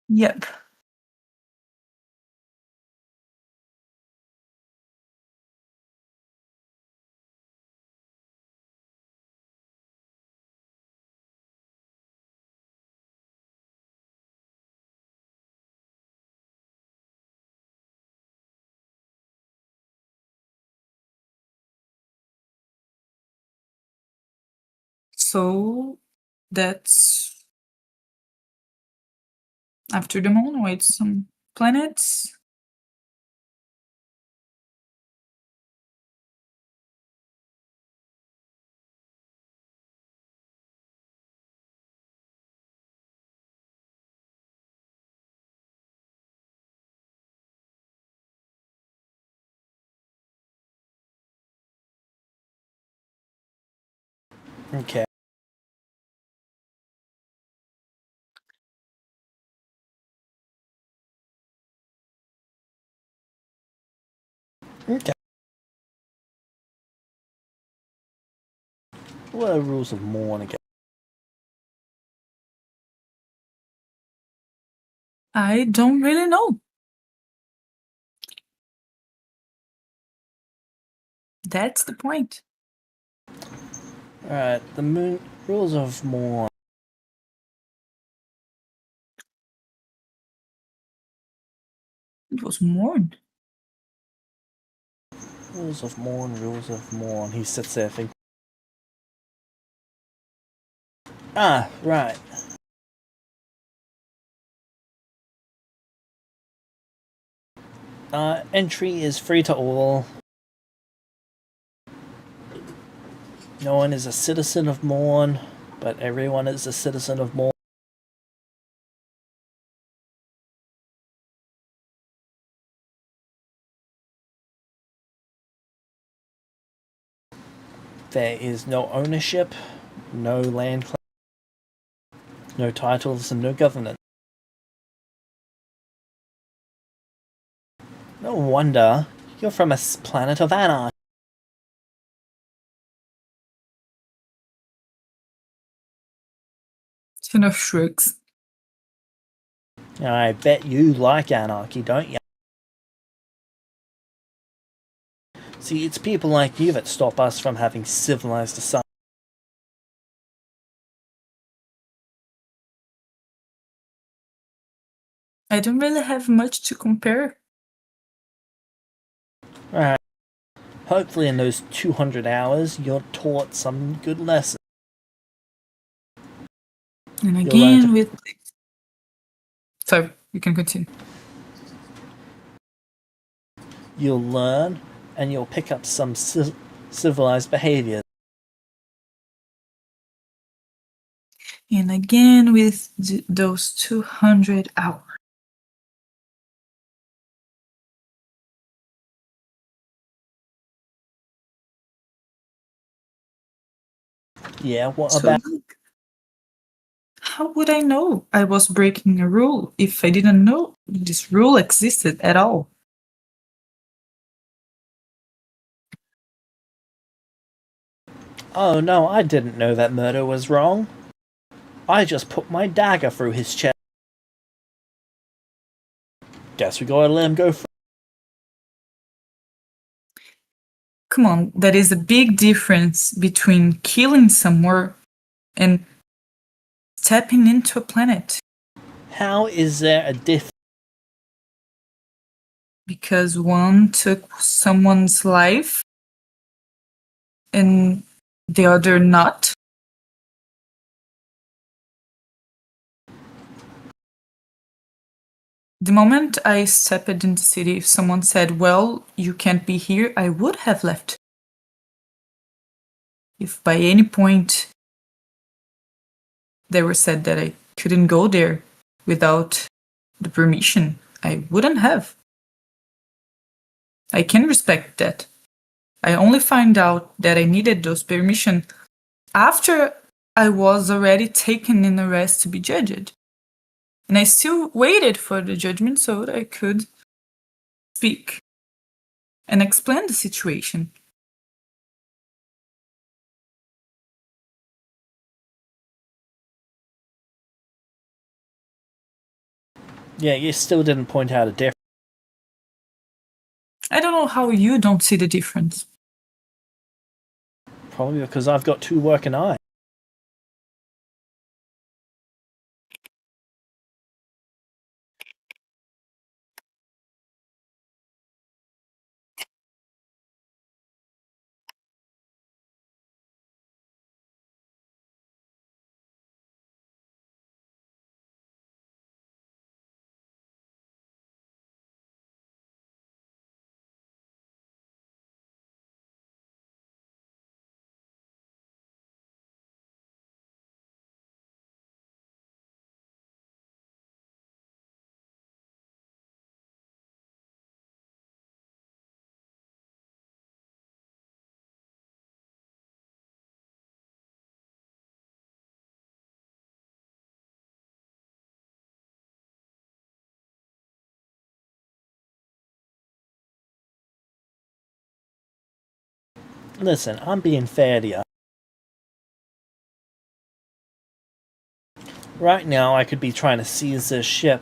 Yep. So that's after the moon. Wait, some planets. Okay. Okay. What are the rules of Morn again? I don't really know. That's the point. Alright, the moon rules of Morn. It was morn. Rules of Morn, rules of Morn. He sits there thinking. Ah, right. Entry is free to all. No one is a citizen of Morn, but everyone is a citizen of Morn. There is no ownership, no land claim, no titles, and no governance. No wonder you're from a planet of anarchy. Enough shrugs. I bet you like anarchy, don't you? See, it's people like you that stop us from having civilized society. I don't really have much to compare. Alright. Hopefully in those 200 hours, you're taught some good lessons. And You'll learn again to, with... Sorry, you can continue. you'll learn, and you'll pick up some civilized behavior. And again with those 200 hours. Yeah, what So about? how would I know I was breaking a rule if I didn't know this rule existed at all? Oh no, I didn't know that murder was wrong. I just put my dagger through his chest. Guess we gotta let him go first. Come on, there is a big difference between killing someone and stepping into a planet. How is there a difference? Because one took someone's life and the other not. The moment I stepped in the city, if someone said, well, you can't be here, I would have left. If by any point they were said that I couldn't go there without the permission, I wouldn't have. I can respect that. I only find out that I needed those permission after I was already taken in arrest to be judged. And I still waited for the judgment so that I could speak and explain the situation. Yeah, you still didn't point out a difference. I don't know how you don't see the difference. Probably because I've got two working eyes. Listen, I'm being fair to you. Right now, I could be trying to seize this ship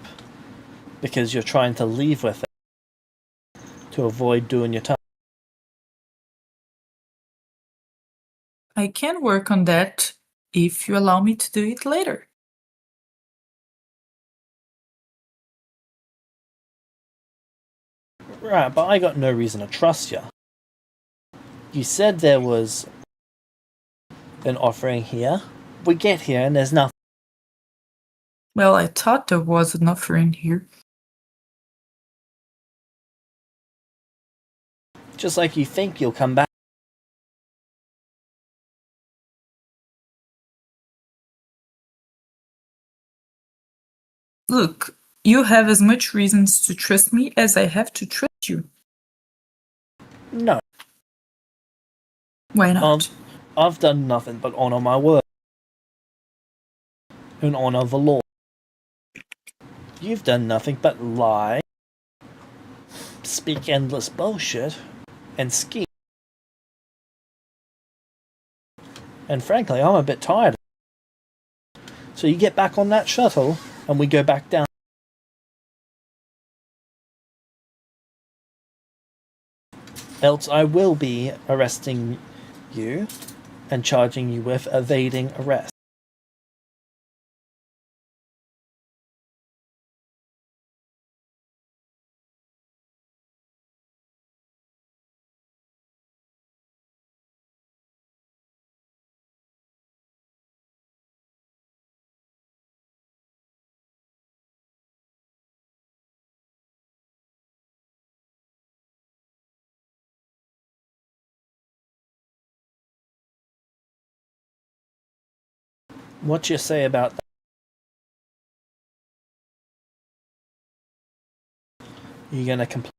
because you're trying to leave with it to avoid doing your time. I can work on that if you allow me to do it later. Right, but I got no reason to trust you. You said there was an offering here. We get here and there's nothing. Well, I thought there was an offering here. Just like you think you'll come back. Look, you have as much reasons to trust me as I have to trust you. No, Why not? I've done nothing but honor my word and honor the law. You've done nothing but lie, speak endless bullshit, and scheme. And frankly, I'm a bit tired. So you get back on that shuttle and we go back down. Else I will be arresting you and charging you with evading arrest. What you say about that? You gonna complain?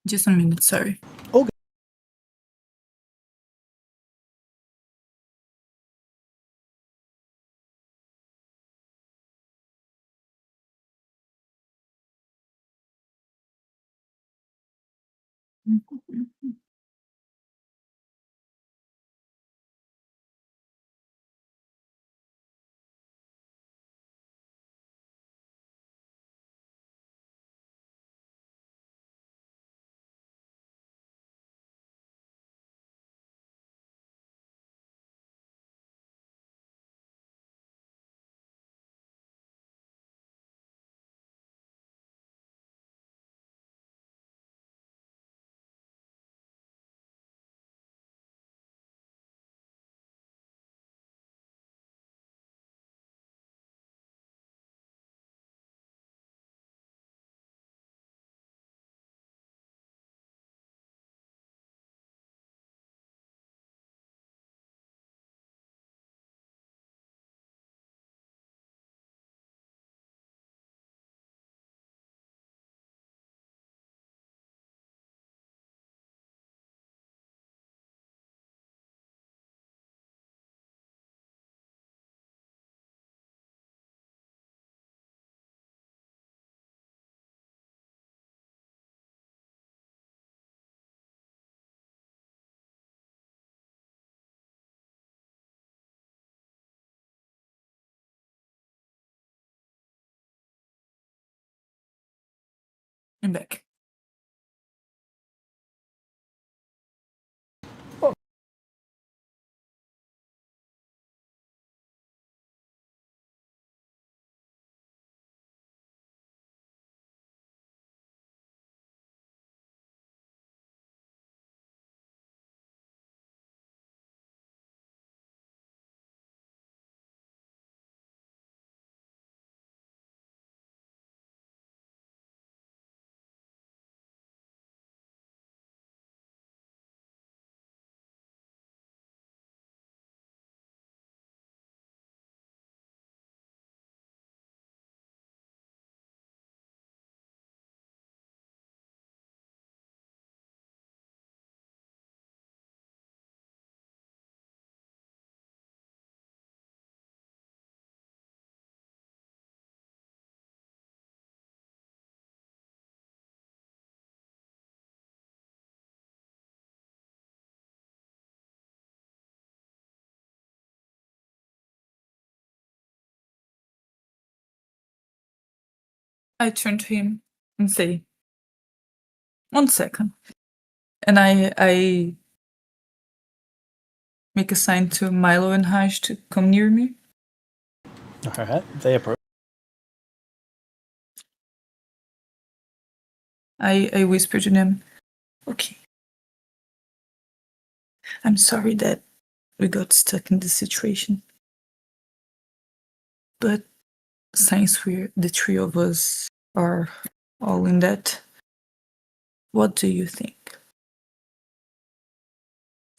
Just a minute, sorry. Okay. I'm back. I turn to him and say, 1 second. And I make a sign to Milo and Raj to come near me. Alright, they approach. I whisper to them, okay. I'm sorry that we got stuck in this situation. But since the three of us are all in that, what do you think?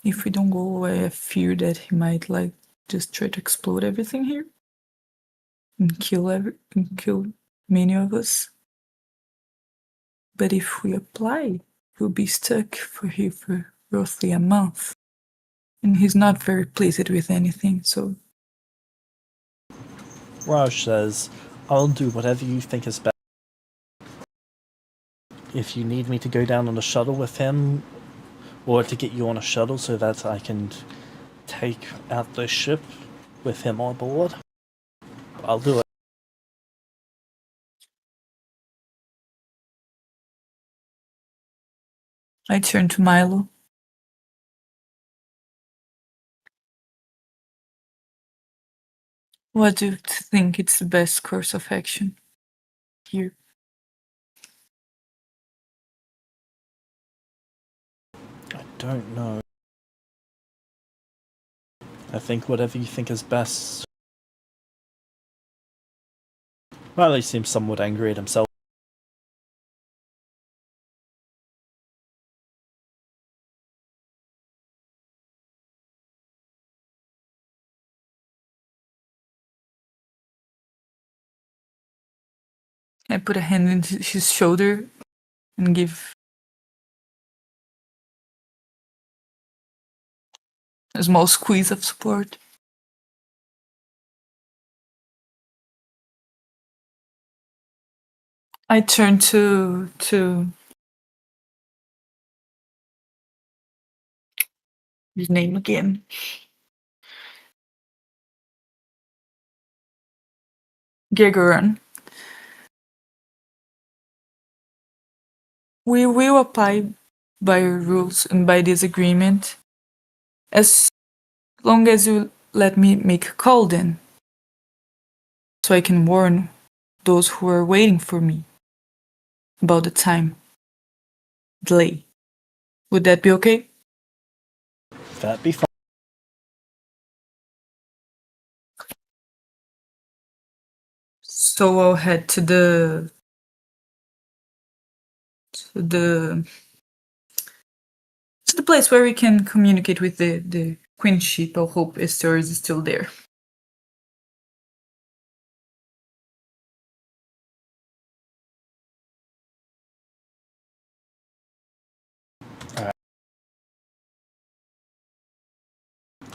If we don't go away, I fear that he might just try to explode everything here and kill many of us. But if we apply, we'll be stuck here for roughly a month. And he's not very pleased with anything, so Raj says, I'll do whatever you think is best. If you need me to go down on a shuttle with him, or to get you on a shuttle so that I can take out the ship with him on board, I'll do it. I turn to Milo. What do you think it's the best course of action here? I don't know. I think whatever you think is best. Riley seems somewhat angry at himself. I put a hand on his shoulder and give a small squeeze of support. I turn to his name again. Gegeran. We will apply by your rules and by this agreement as long as you let me make a call then, so I can warn those who are waiting for me about the time delay. Would that be okay? That'd be fine. So I'll head to the place where we can communicate with the queen ship. I hope Estari is still there.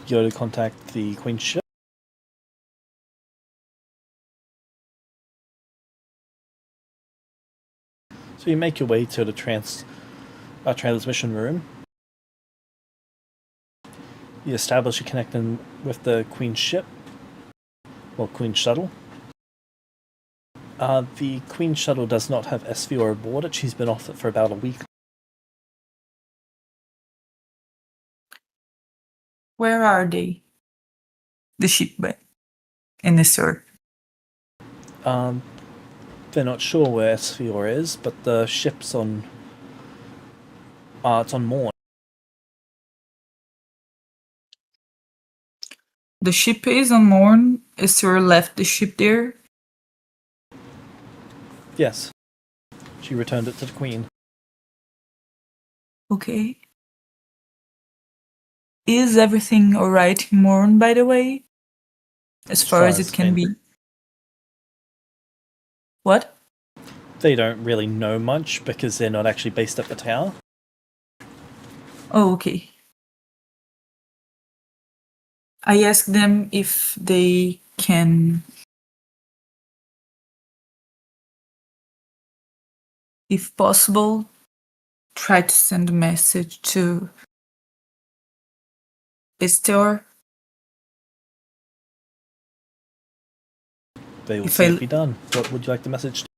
You go to contact the Queen's ship. So you make your way to the transmission room. You establish a connection with the Queen's ship, or Queen's shuttle. The Queen's shuttle does not have SVR aboard it. She's been off it for about a week. Where are they? The ship and the sir. They're not sure where SVR is, but the ship's on. It's on Morn. The ship is on Morn. Esther left the ship there. Yes. She returned it to the Queen. Okay. Is everything alright in Morn, by the way? As far as it can be. What? They don't really know much because they're not actually based at the tower. Oh, okay. I asked them if they can, if possible, try to send a message to Esther. They will If see I- it be done. What would you like the message to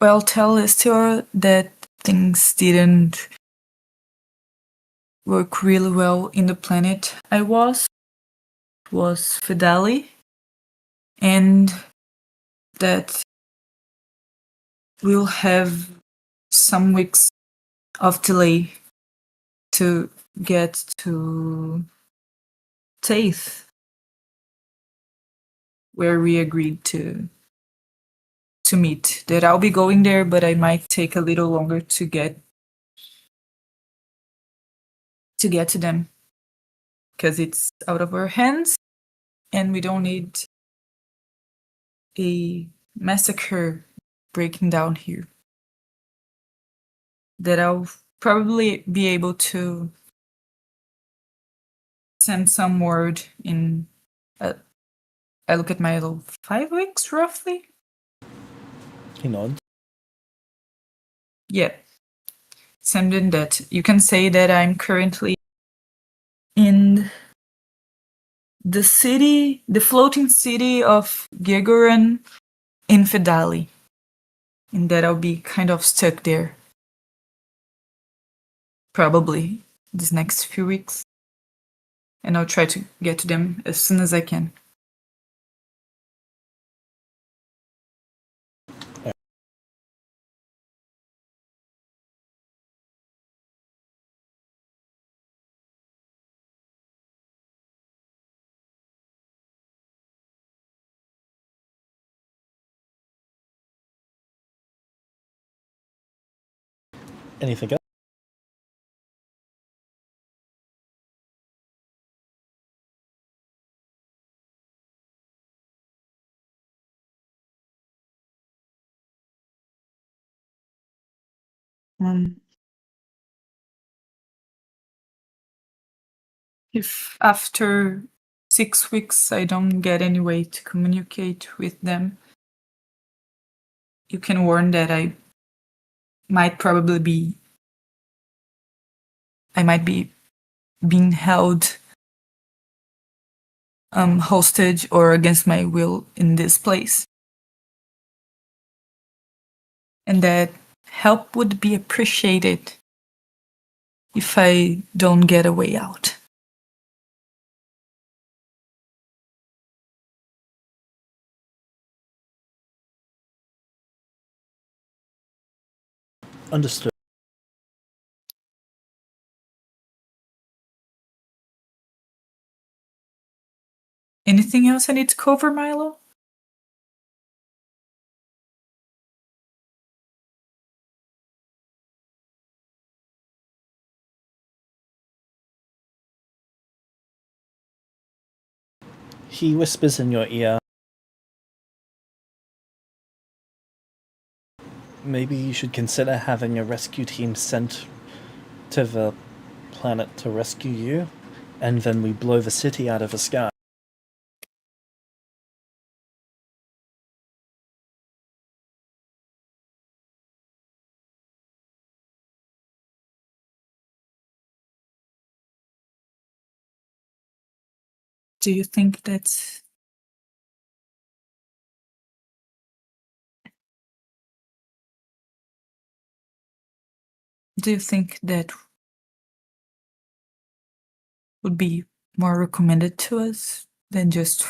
Well, tell Esther that things didn't work really well in the planet I was Fidali, and that we'll have some weeks of delay to get to Taith, where we agreed to meet. That I'll be going there, but I might take a little longer to get to them because it's out of our hands, and we don't need a massacre breaking down here. That I'll probably be able to send some word in. I look at my little 5 weeks roughly. He nods. Yeah, something that you can say that I'm currently in the city, the floating city of Gigoran in Fidali, and that I'll be kind of stuck there probably these next few weeks, and I'll try to get to them as soon as I can. Anything else? If after 6 weeks I don't get any way to communicate with them, you can warn that I might be being held hostage or against my will in this place, and that help would be appreciated if I don't get a way out. Understood. Anything else I need to cover, Milo? He whispers in your ear. Maybe you should consider having a rescue team sent to the planet to rescue you, and then we blow the city out of the sky. Do you think that's do you think that would be more recommended to us than just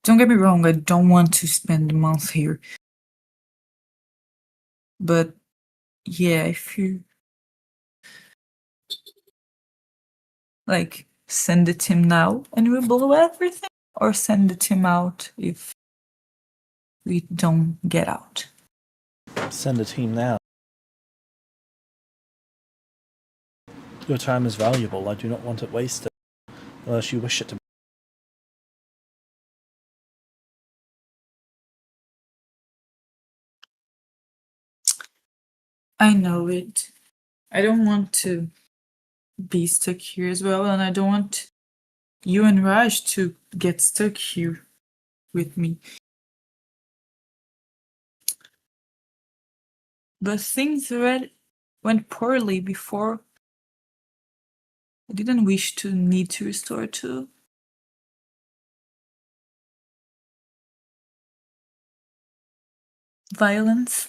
don't get me wrong, I don't want to spend a month here. But yeah, if you like send the team now and we blow everything, or send the team out if we don't get out. Send a team now. Your time is valuable. I do not want it wasted, unless you wish it to be. I know it. I don't want to be stuck here as well, and I don't want you and Raj to get stuck here with me. But things went poorly before. I didn't wish to need to restore too. violence.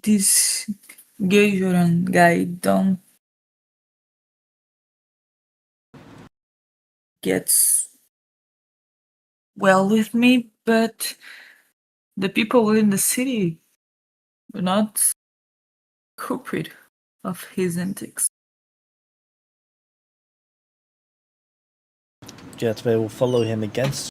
This Gajoran guy don't gets well with me, but the people in the city do not cooperate of his antics. Yet they will follow him against.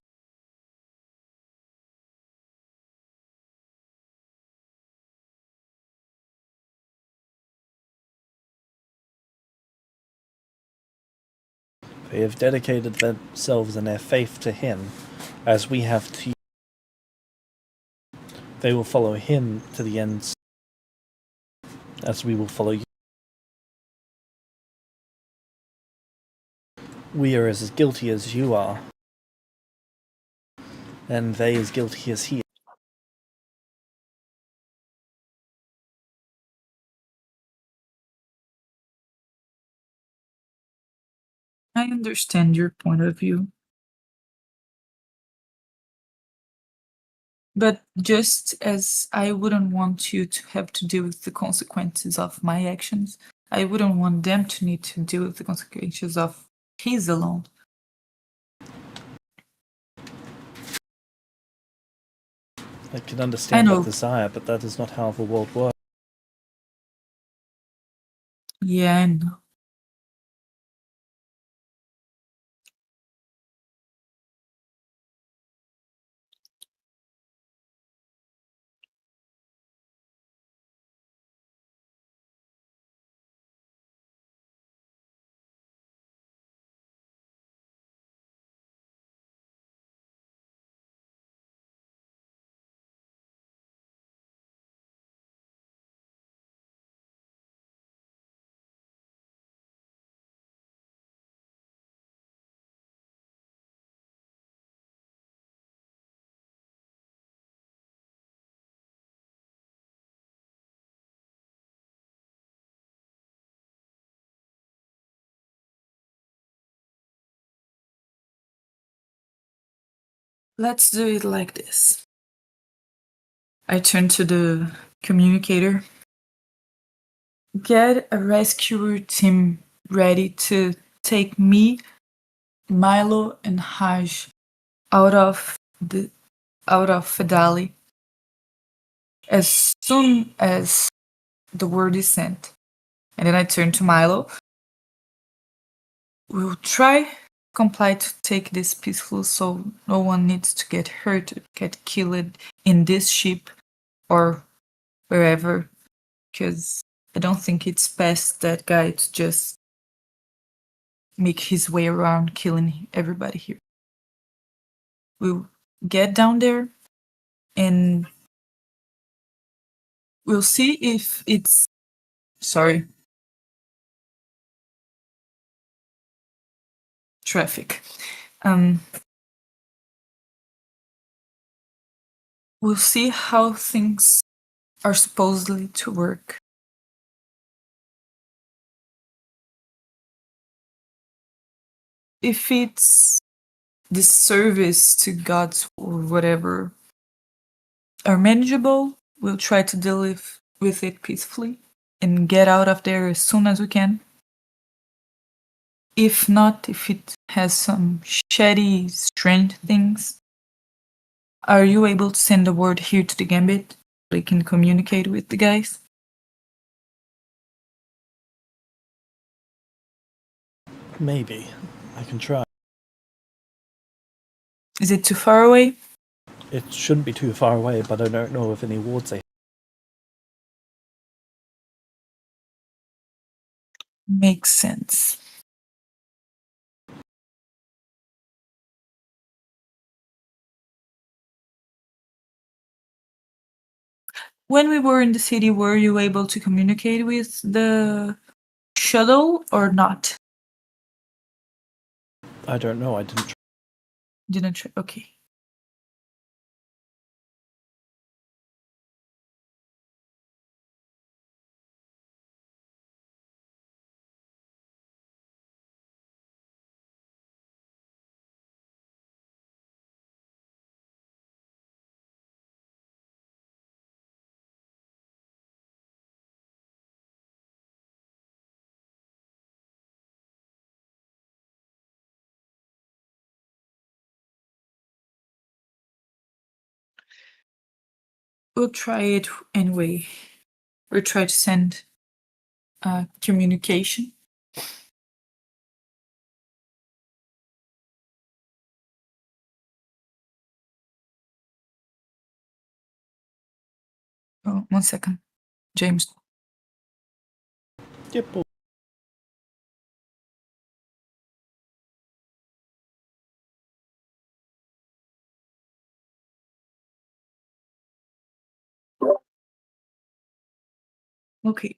They have dedicated themselves and their faith to him, as we have to you. They will follow him to the ends, as we will follow you. We are as guilty as you are, and they as guilty as he. I understand your point of view. But just as I wouldn't want you to have to deal with the consequences of my actions, I wouldn't want them to need to deal with the consequences of his alone. I can understand know. that desire, but that is not how the world works. Yeah, I know. Let's do it like this. I turn to the communicator. Get a rescuer team ready to take me, Milo, and Haj out of Fedali as soon as the word is sent. And then I turn to Milo. We'll try comply to take this peaceful so no one needs to get hurt or get killed in this ship or wherever, because I don't think it's past that guy to just make his way around killing everybody here. We'll get down there and we'll see if it's traffic. We'll see how things are supposedly to work. If it's disservice to gods or whatever are manageable, we'll try to deal with it peacefully and get out of there as soon as we can. If not, if it has some shady, strange things, are you able to send a word here to the Gambit? They can communicate with the guys? Maybe. I can try. Is it too far away? It shouldn't be too far away, but I don't know if any wards they. Makes sense. When we were in the city, were you able to communicate with the shuttle or not? I don't know. I didn't. Didn't try. Okay. we'll try it anyway. We'll try to send communication. Oh, 1 second. James. Yep. Okay.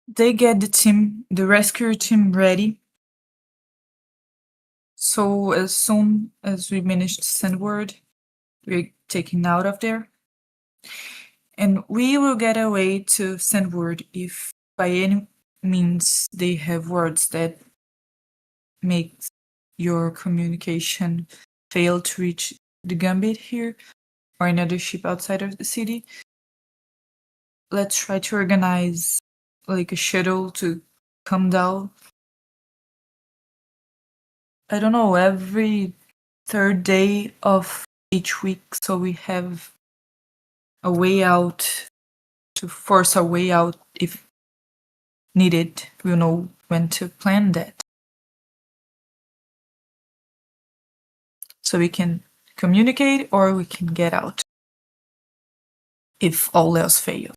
They get the rescue team ready. So as soon as we manage to send word, we're taken out of there. And we will get a way to send word if by any means they have words that make your communication fail to reach the Gambit here or another ship outside of the city. Let's try to organize like a shuttle to come down. I don't know, every third day of each week, so we have a way out to force our way out if needed. We'll know when to plan that. So we can communicate or we can get out if all else fails.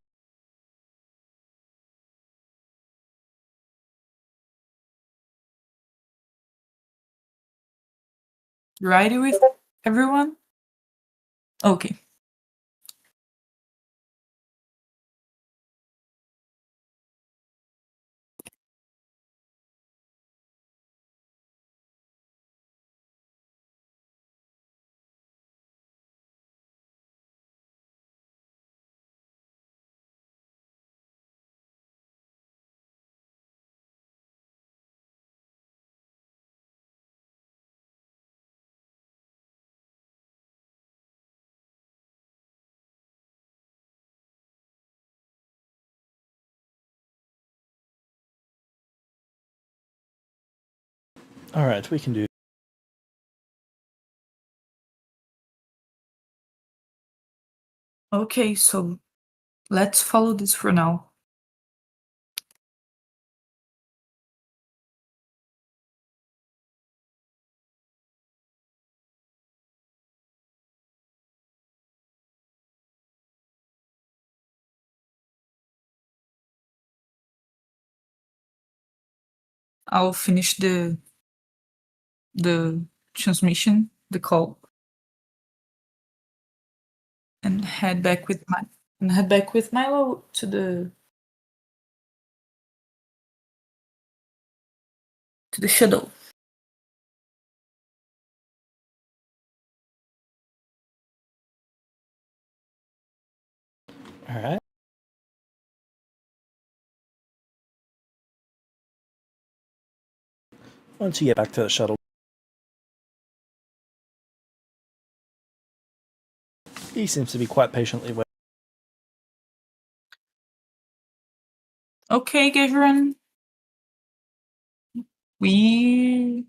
Righty with everyone? Okay. All right, we can do. Okay, so let's follow this for now. I'll finish the transmission, the call, and head back with Milo to the shuttle. All right. Once you get back to the shuttle, he seems to be quite patiently waiting. Okay, Gavron. We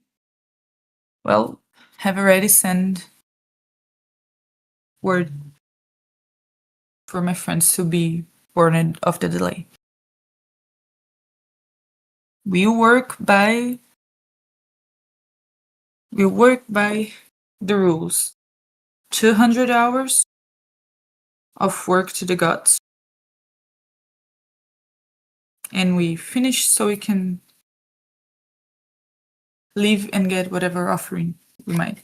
have already sent word for my friends to be warned of the delay. We work by the rules. 200 hours of work to the gods. And we finish so we can leave and get whatever offering we might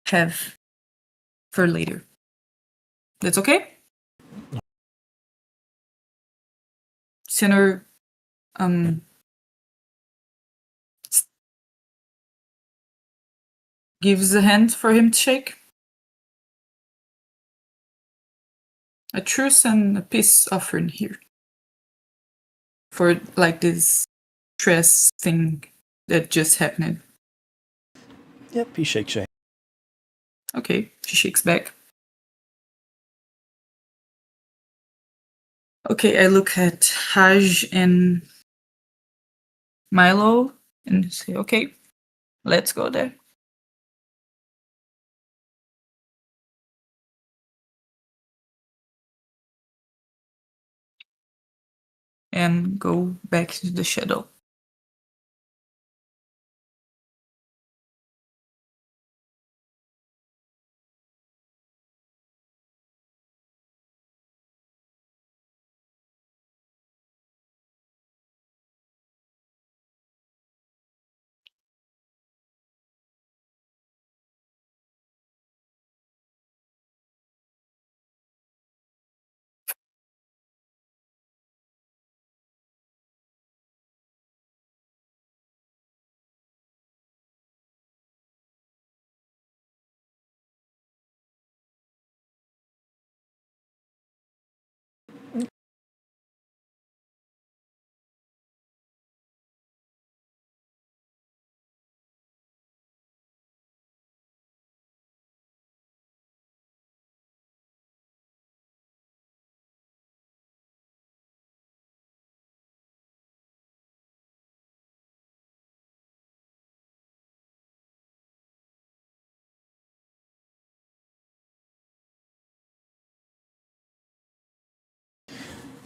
have for later. That's okay? Sinner gives a hand for him to shake. A truce and a peace offering here. For like this stress thing that just happened. Yep, he shakes your hand. Okay, she shakes back. Okay, I look at Haj and Milo and say, okay, let's go there. and go back to the shadow.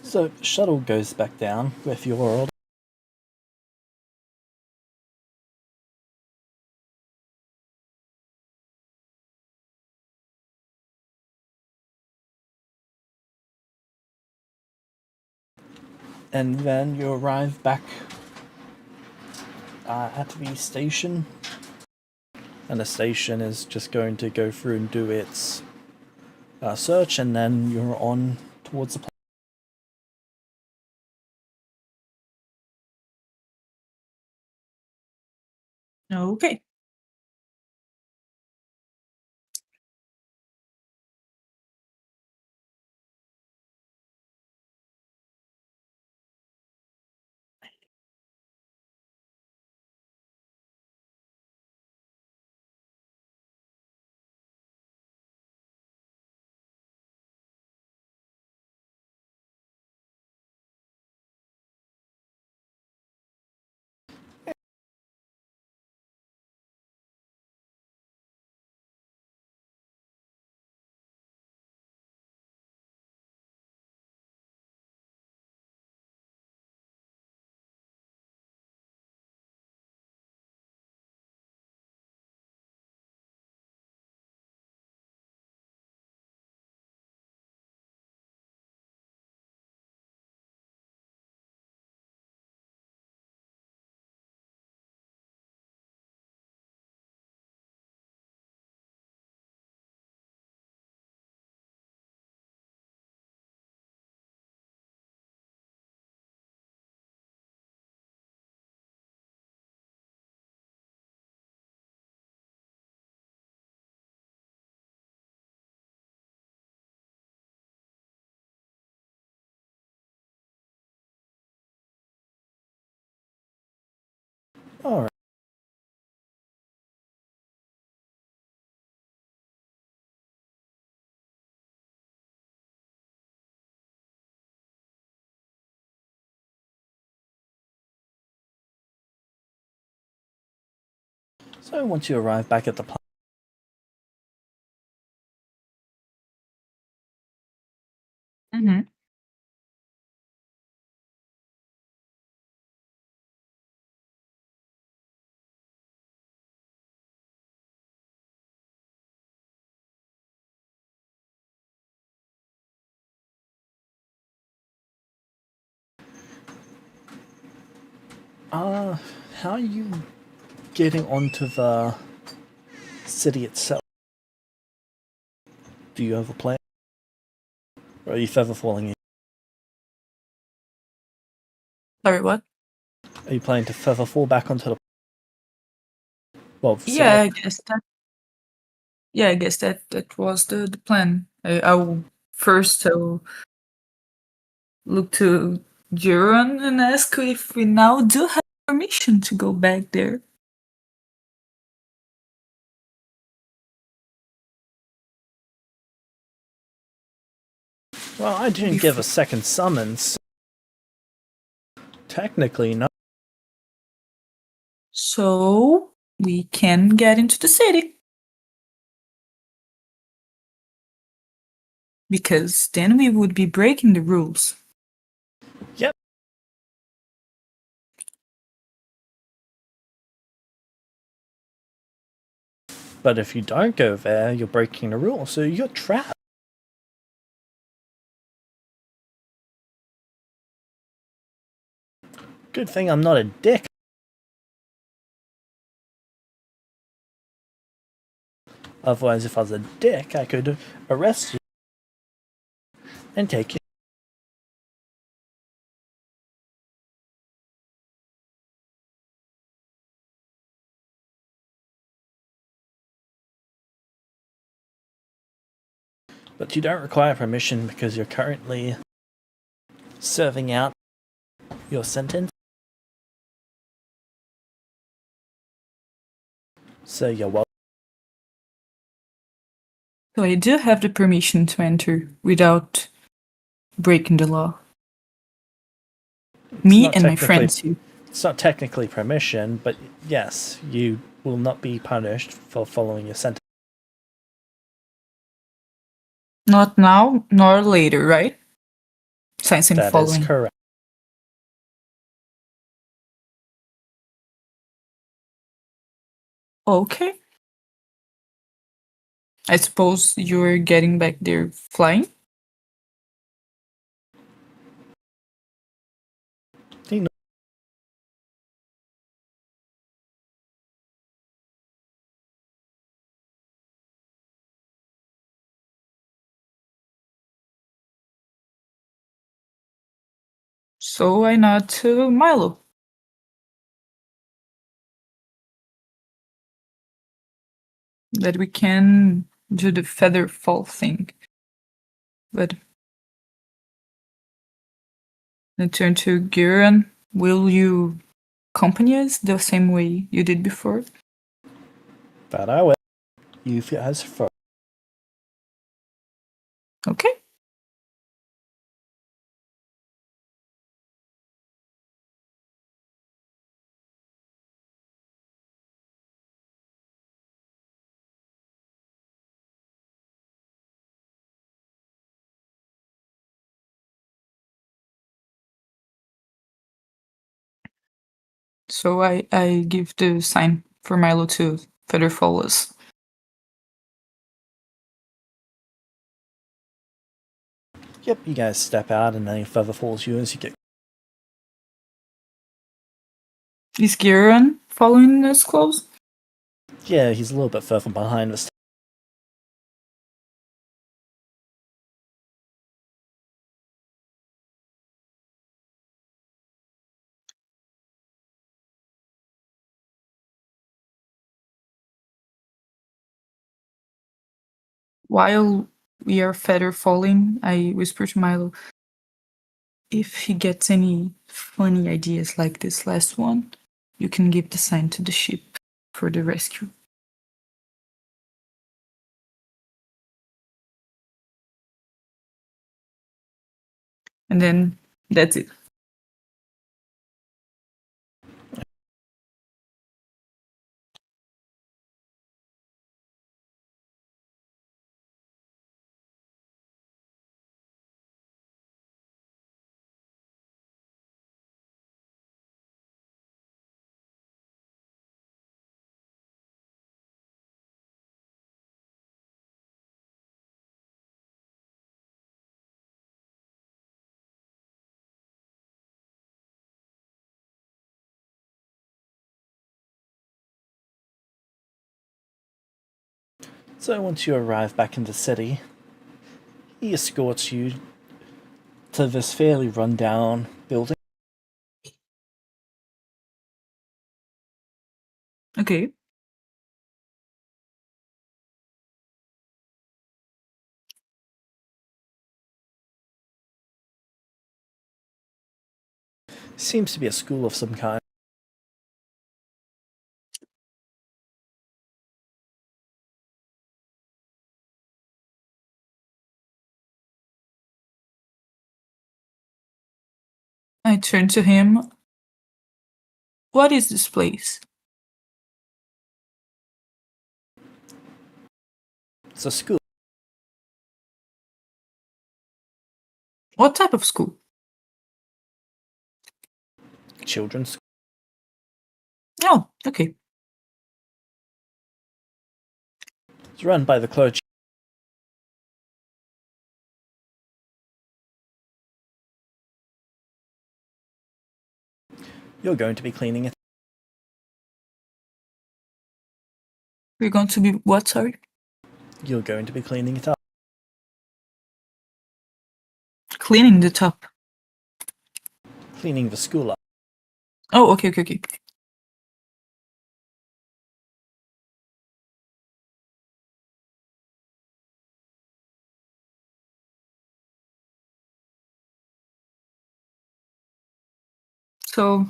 So shuttle goes back down with your order. And then you arrive back at the station. And the station is just going to go through and do its search, and then you're on towards the Okay. Alright. So once you arrive back at the Mm-hmm. how are you getting onto the city itself? Do you have a plan? Or are you feather falling in? Sorry, what? Are you planning to feather fall back onto the city? Yeah, I guess that. Yeah, I guess that was the plan. I will first look to Jiron and ask if we now do have permission to go back there. Well, I didn't give a second summons. Technically, no. So we can get into the city. Because then we would be breaking the rules. Yep. But if you don't go there, you're breaking the rules, so you're trapped. Good thing I'm not a dick. Otherwise, if I was a dick, I could arrest you and take you. But you don't require permission because you're currently serving out your sentence. So you're welcome. So I do have the permission to enter without breaking the law. Me and my friends too. It's not technically permission, but yes, you will not be punished for following your sentence. Not now, nor later, right? Since I'm That is following. correct. Okay. I suppose you're getting back there flying? So I nod to Milo. That we can do the feather fall thing. But I turn to Giran. Will you accompany us the same way you did before? That I will. You guys first. Okay. So I give the sign for Milo to feather fall us. Yep, you guys step out and any further falls you as you get. Is Giran following us close? Yeah, he's a little bit further behind us. While we are feather falling, I whisper to Milo, if he gets any funny ideas like this last one, you can give the sign to the ship for the rescue. And then that's it. So once you arrive back in the city, he escorts you to this fairly rundown building. Okay. Seems to be a school of some kind. I turn to him. What is this place? It's a school. What type of school? Children's school. Oh, okay. It's run by the clergy. You're going to be cleaning it. We're going to be what, sorry? You're going to be cleaning it up. Cleaning the top. Cleaning the school up. Oh, okay. So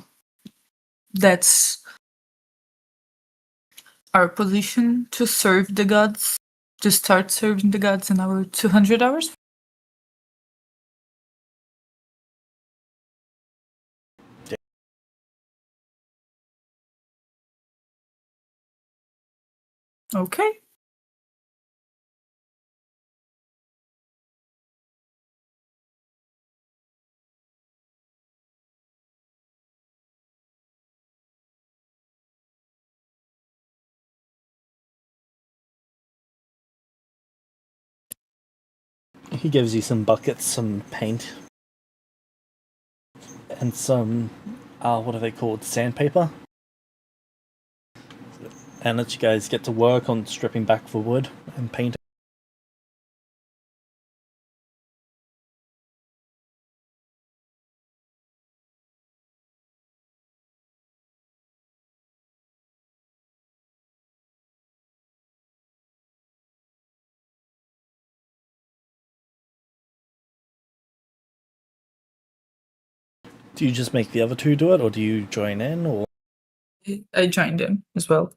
that's our position to serve the gods, to start serving the gods in our 200 hours? Yeah. Okay. He gives you some buckets, some paint, and some, what are they called? Sandpaper? And lets you guys get to work on stripping back the wood and painting. Do you just make the other two do it, or do you join in, or? I joined them as well.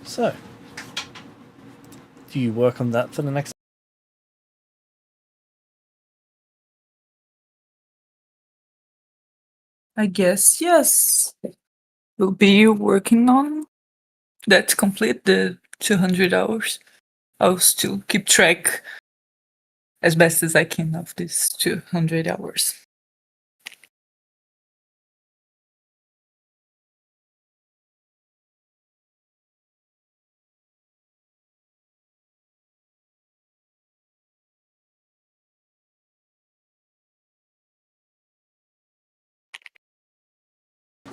So, do you work on that for the next? I guess, yes. We'll be working on that to complete the 200 hours. I'll still keep track as best as I can of these 200 hours.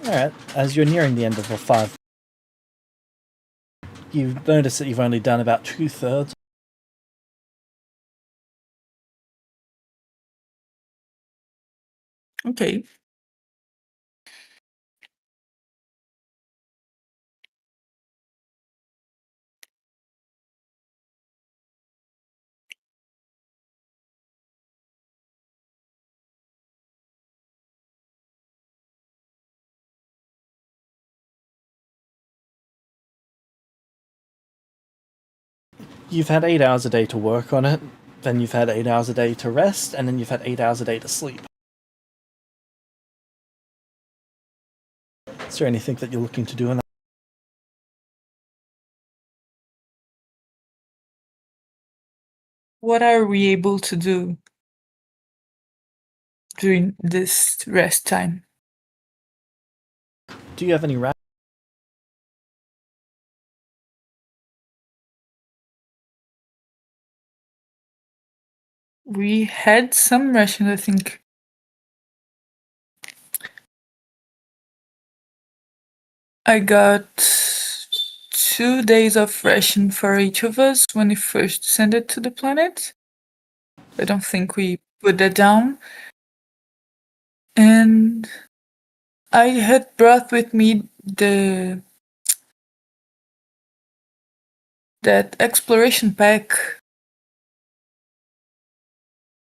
Alright, as you're nearing the end of the 5, you've noticed that you've only done about 2/3. Okay. You've had 8 hours a day to work on it, then you've had 8 hours a day to rest, and then you've had 8 hours a day to sleep. Is there anything that you're looking to do in that? What are we able to do during this rest time? Do you have any We had some ration, I think. I got 2 days of ration for each of us when we first descended to the planet. I don't think we put that down. And I had brought with me that exploration pack.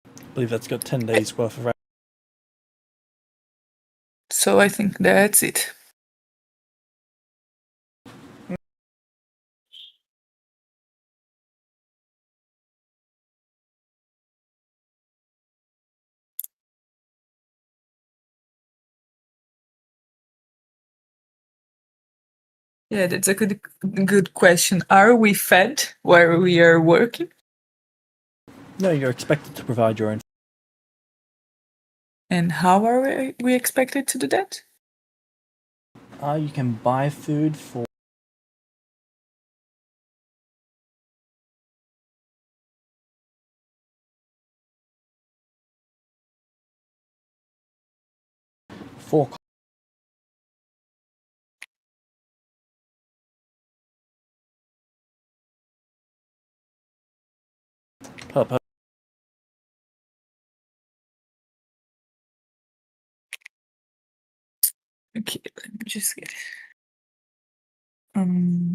I believe that's got 10 days worth of. So I think that's it. Yeah, that's a good question. Are we fed while we are working? No, you're expected to provide your own. And how are we expected to do that? You can buy food for four per person. Okay, let me just get it. Um,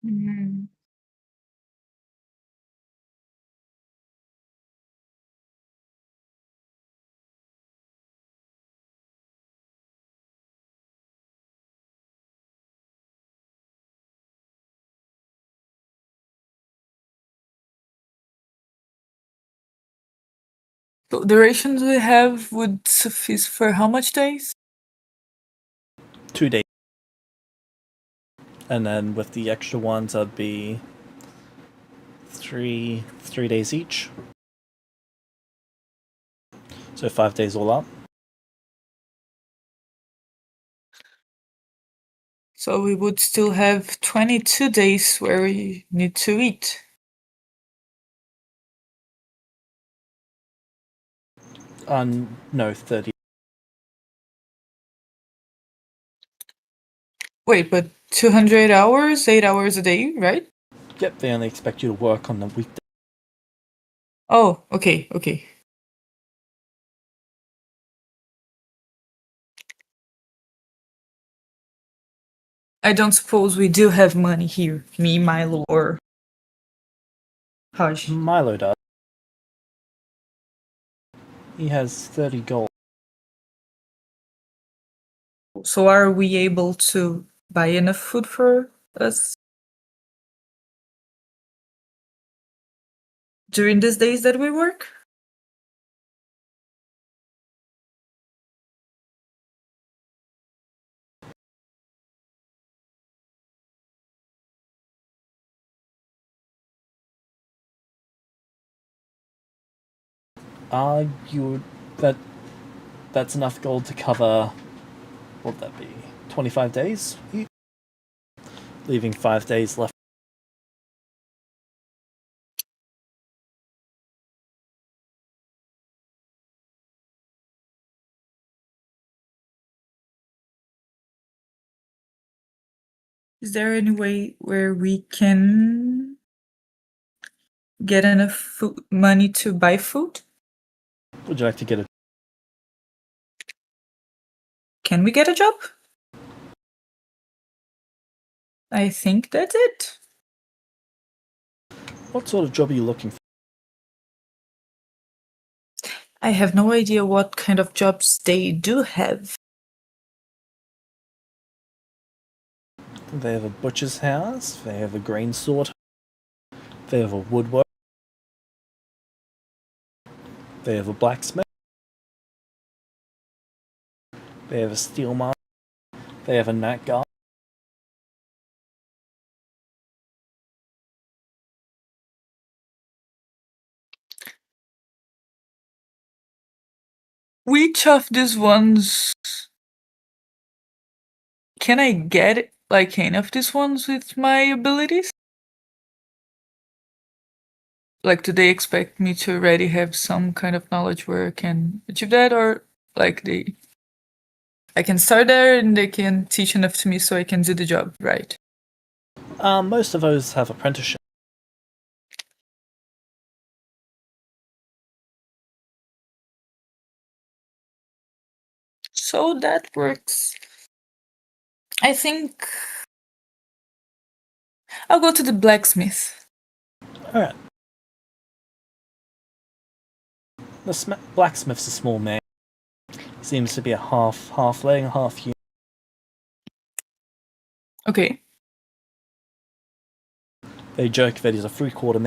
mm, so the rations we have would suffice for how much days? 2 days. And then with the extra ones, that'd be three days each. So 5 days all up. So we would still have 22 days where we need to eat. No, 30. Wait, but 200 hours, 8 hours a day, right? Yep, they only expect you to work on the weekday. Oh, okay. I don't suppose we do have money here, me, Milo, or Hush. Milo does. He has 30 gold. So are we able to buy enough food for us during these days that we work? You that's enough gold to cover. What'd that be? 25 days, leaving 5 days left. Is there any way where we can get enough money to buy food? Would you like to get a? Can we get a job? I think that's it. What sort of job are you looking for? I have no idea what kind of jobs they do have. They have a butcher's house. They have a grain sort. They have a woodwork. They have a blacksmith. They have a steel master. They have a knight guard. which of these ones can I get, like, any of these ones with my abilities? Like, do they expect me to already have some kind of knowledge where I can achieve that, or like I can start there and they can teach enough to me so I can do the job, right? Most of those have apprenticeship. So that works. I think I'll go to the blacksmith. Alright. The blacksmith's a small man. He seems to be a halfling, half human. Okay. They joke that he's a 3/4 man.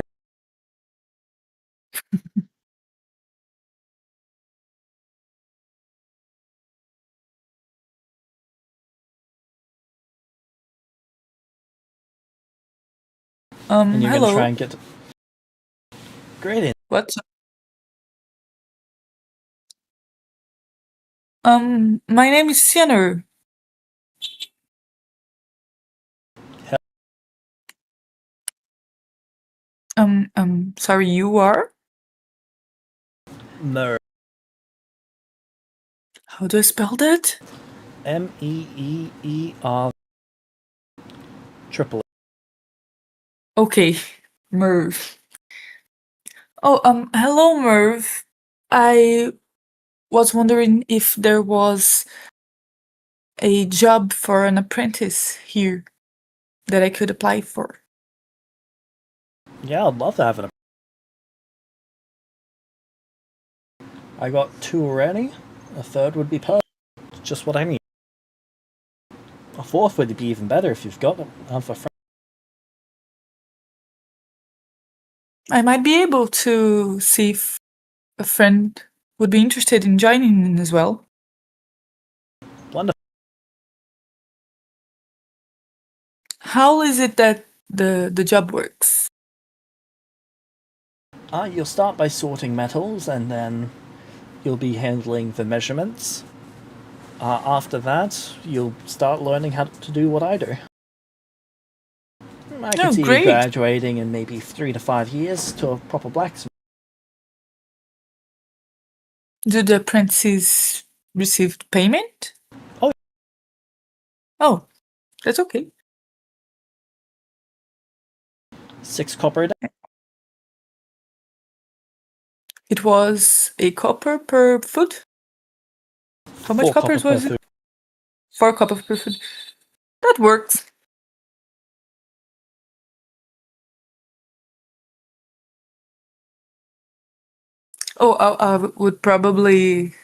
And you're Hello. gonna try and get great in. What's my name is Sienna. Sorry, you are? No. How do I spell that? Meeer triple. Okay, Merv. Oh, hello, Merv. I was wondering if there was a job for an apprentice here that I could apply for. Yeah, I'd love to have an. I got 2 already. A third would be perfect. Just what I need. A fourth would be even better if you've got other friends. I might be able to see if a friend would be interested in joining in as well. Wonderful. How is it that the job works? You'll start by sorting metals, and then you'll be handling the measurements. After that, you'll start learning how to do what I do. I can Oh, see you great. graduating in maybe 3 to 5 years to a proper blacksmith. Do the apprentices receive payment? Oh. Oh, that's okay. 6 copper a day. It was a copper per foot? How much 4 copper coppers per was it? foot. 4 coppers per foot. That works. Oh, I would probably.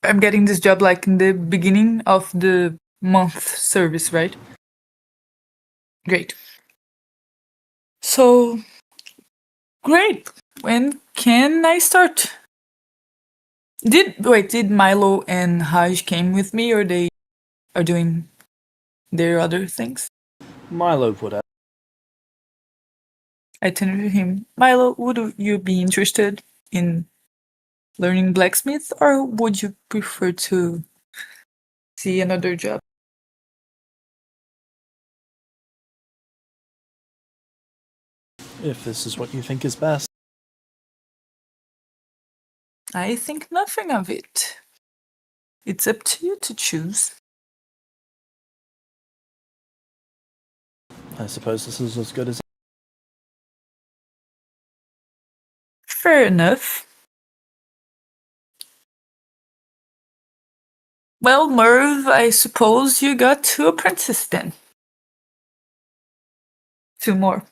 I'm getting this job like in the beginning of the month service, right? Great. So, great. When can I start? Did Milo and Haj came with me, or they are doing their other things? Milo would have. I turned to him. Milo, would you be interested in learning blacksmith, or would you prefer to see another job? If this is what you think is best. I think nothing of it. It's up to you to choose. I suppose this is as good as. Fair enough. Well, Merv, I suppose you got 2 apprentices then. 2 more.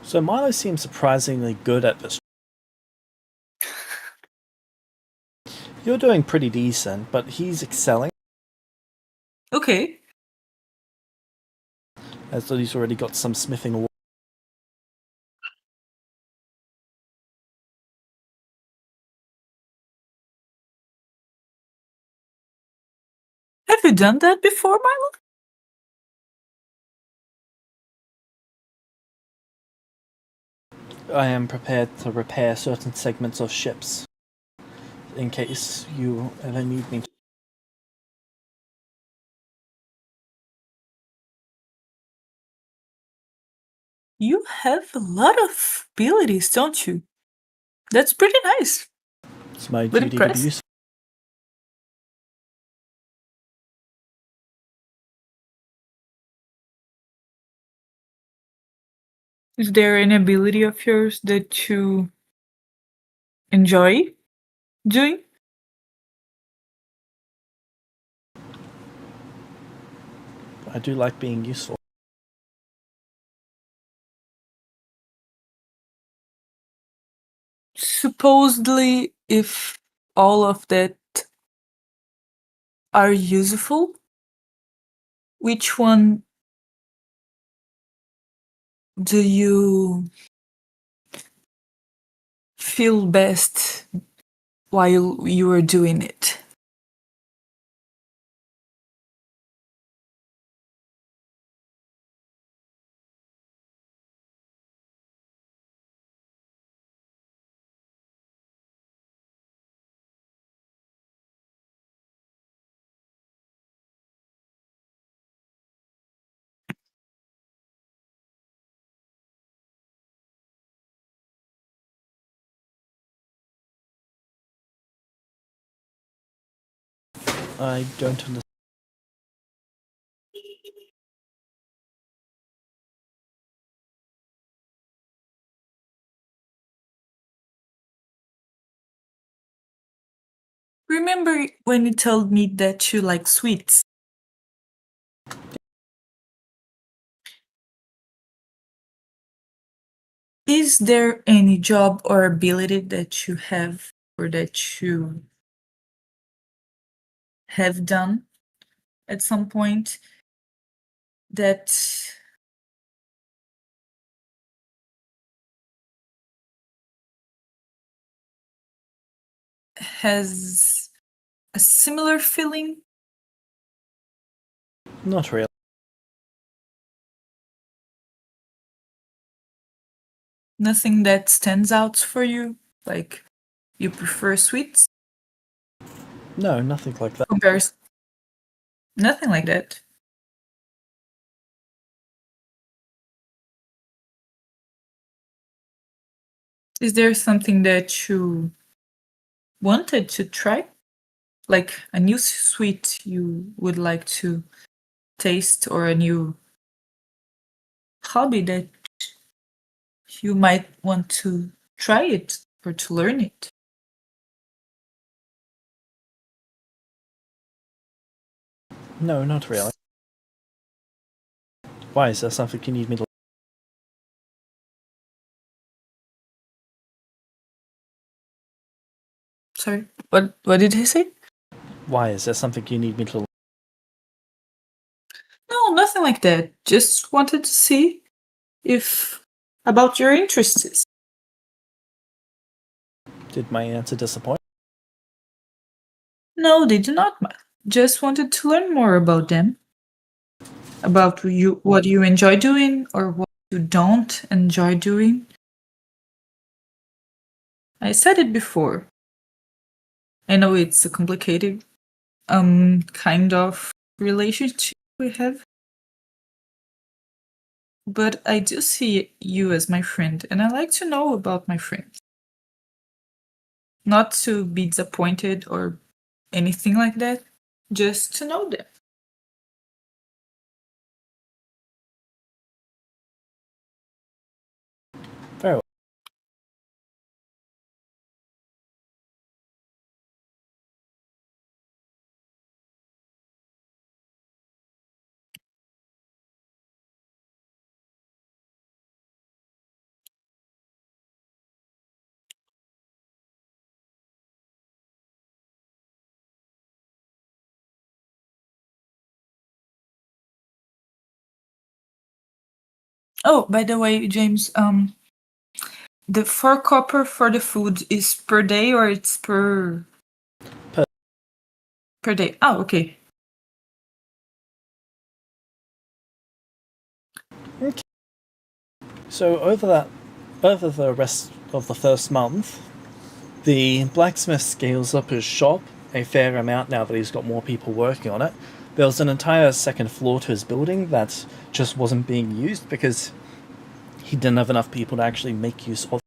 So Milo seems surprisingly good at this. You're doing pretty decent, but he's excelling, Okay. as though he's already got some smithing awards. you done that before, Milo? I am prepared to repair certain segments of ships in case you ever need me to. You have a lot of abilities, don't you? That's pretty nice. It's my But duty to be impressed. useful. Is there an ability of yours that you enjoy doing? I do like being useful. Supposedly, if all of that are useful, which one do you feel best while you are doing it? I don't understand. Remember when you told me that you like sweets? Is there any job or ability that you have or that you have done at some point that has a similar feeling? Not really. Nothing that stands out for you? Like you prefer sweets? No, nothing like that. Compares nothing like that. Is there something that you wanted to try? Like a new sweet you would like to taste or a new hobby that you might want to try it or to learn it? No, not really. Why, is there something you need me to... Sorry, what did he say? Why, is there something you need me to... No, nothing like that. Just wanted to see if about your interests. Did my answer disappoint? No, they do not. Just wanted to learn more about them. About you, what you enjoy doing or what you don't enjoy doing. I said it before. I know it's a complicated kind of relationship we have. But I do see you as my friend, and I like to know about my friends. Not to be disappointed or anything like that, just to know them. Very well. Oh, by the way, James, the 4 copper for the food is per day or it's per Per- per day? Oh, okay. So over the rest of the first month, the blacksmith scales up his shop a fair amount now that he's got more people working on it. There was an entire second floor to his building that just wasn't being used because he didn't have enough people to actually make use of.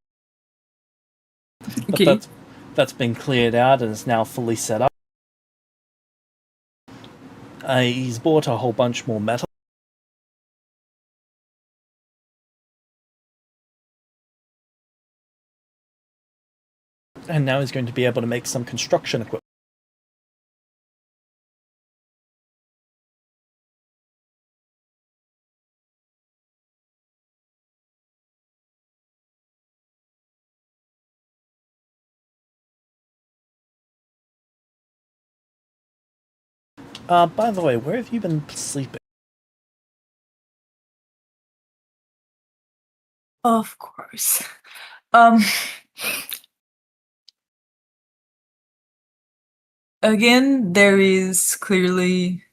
But Okay. that's been cleared out and is now fully set up. He's bought a whole bunch more metal. And now he's going to be able to make some construction equipment. By the way, where have you been sleeping? Of course. Um. Again, there is clearly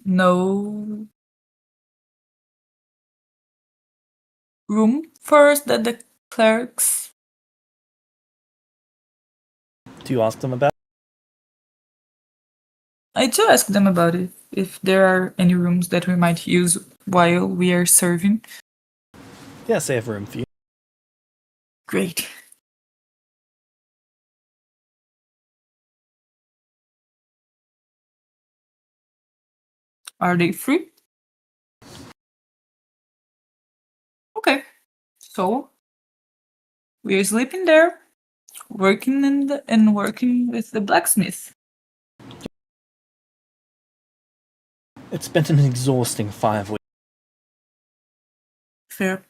no room for us that the clerics. Do you ask them about? I do ask them about it, if there are any rooms that we might use while we are serving. Yes, they have room for you. Great. Are they free? Okay. So we are sleeping there, working and working with the blacksmith. It's been an exhausting 5 weeks. Fair.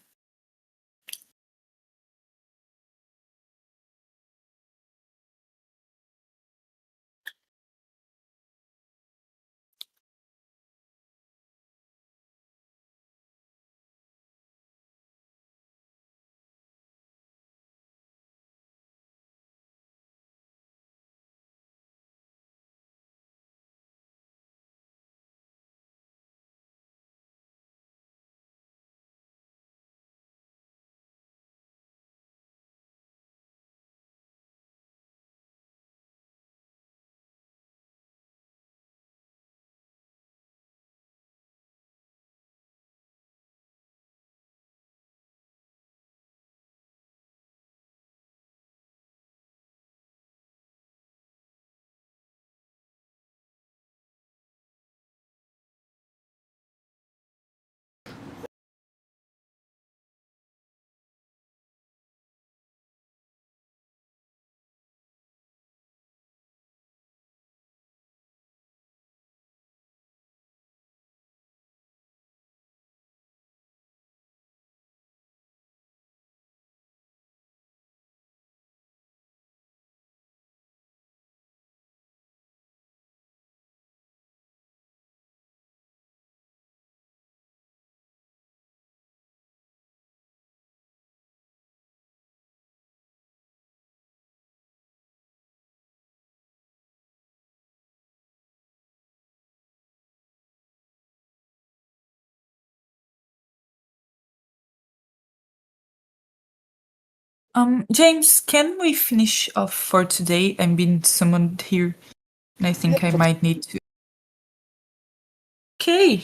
James, can we finish off for today? I'm being summoned here, and I think Yep, I might need to. Okay.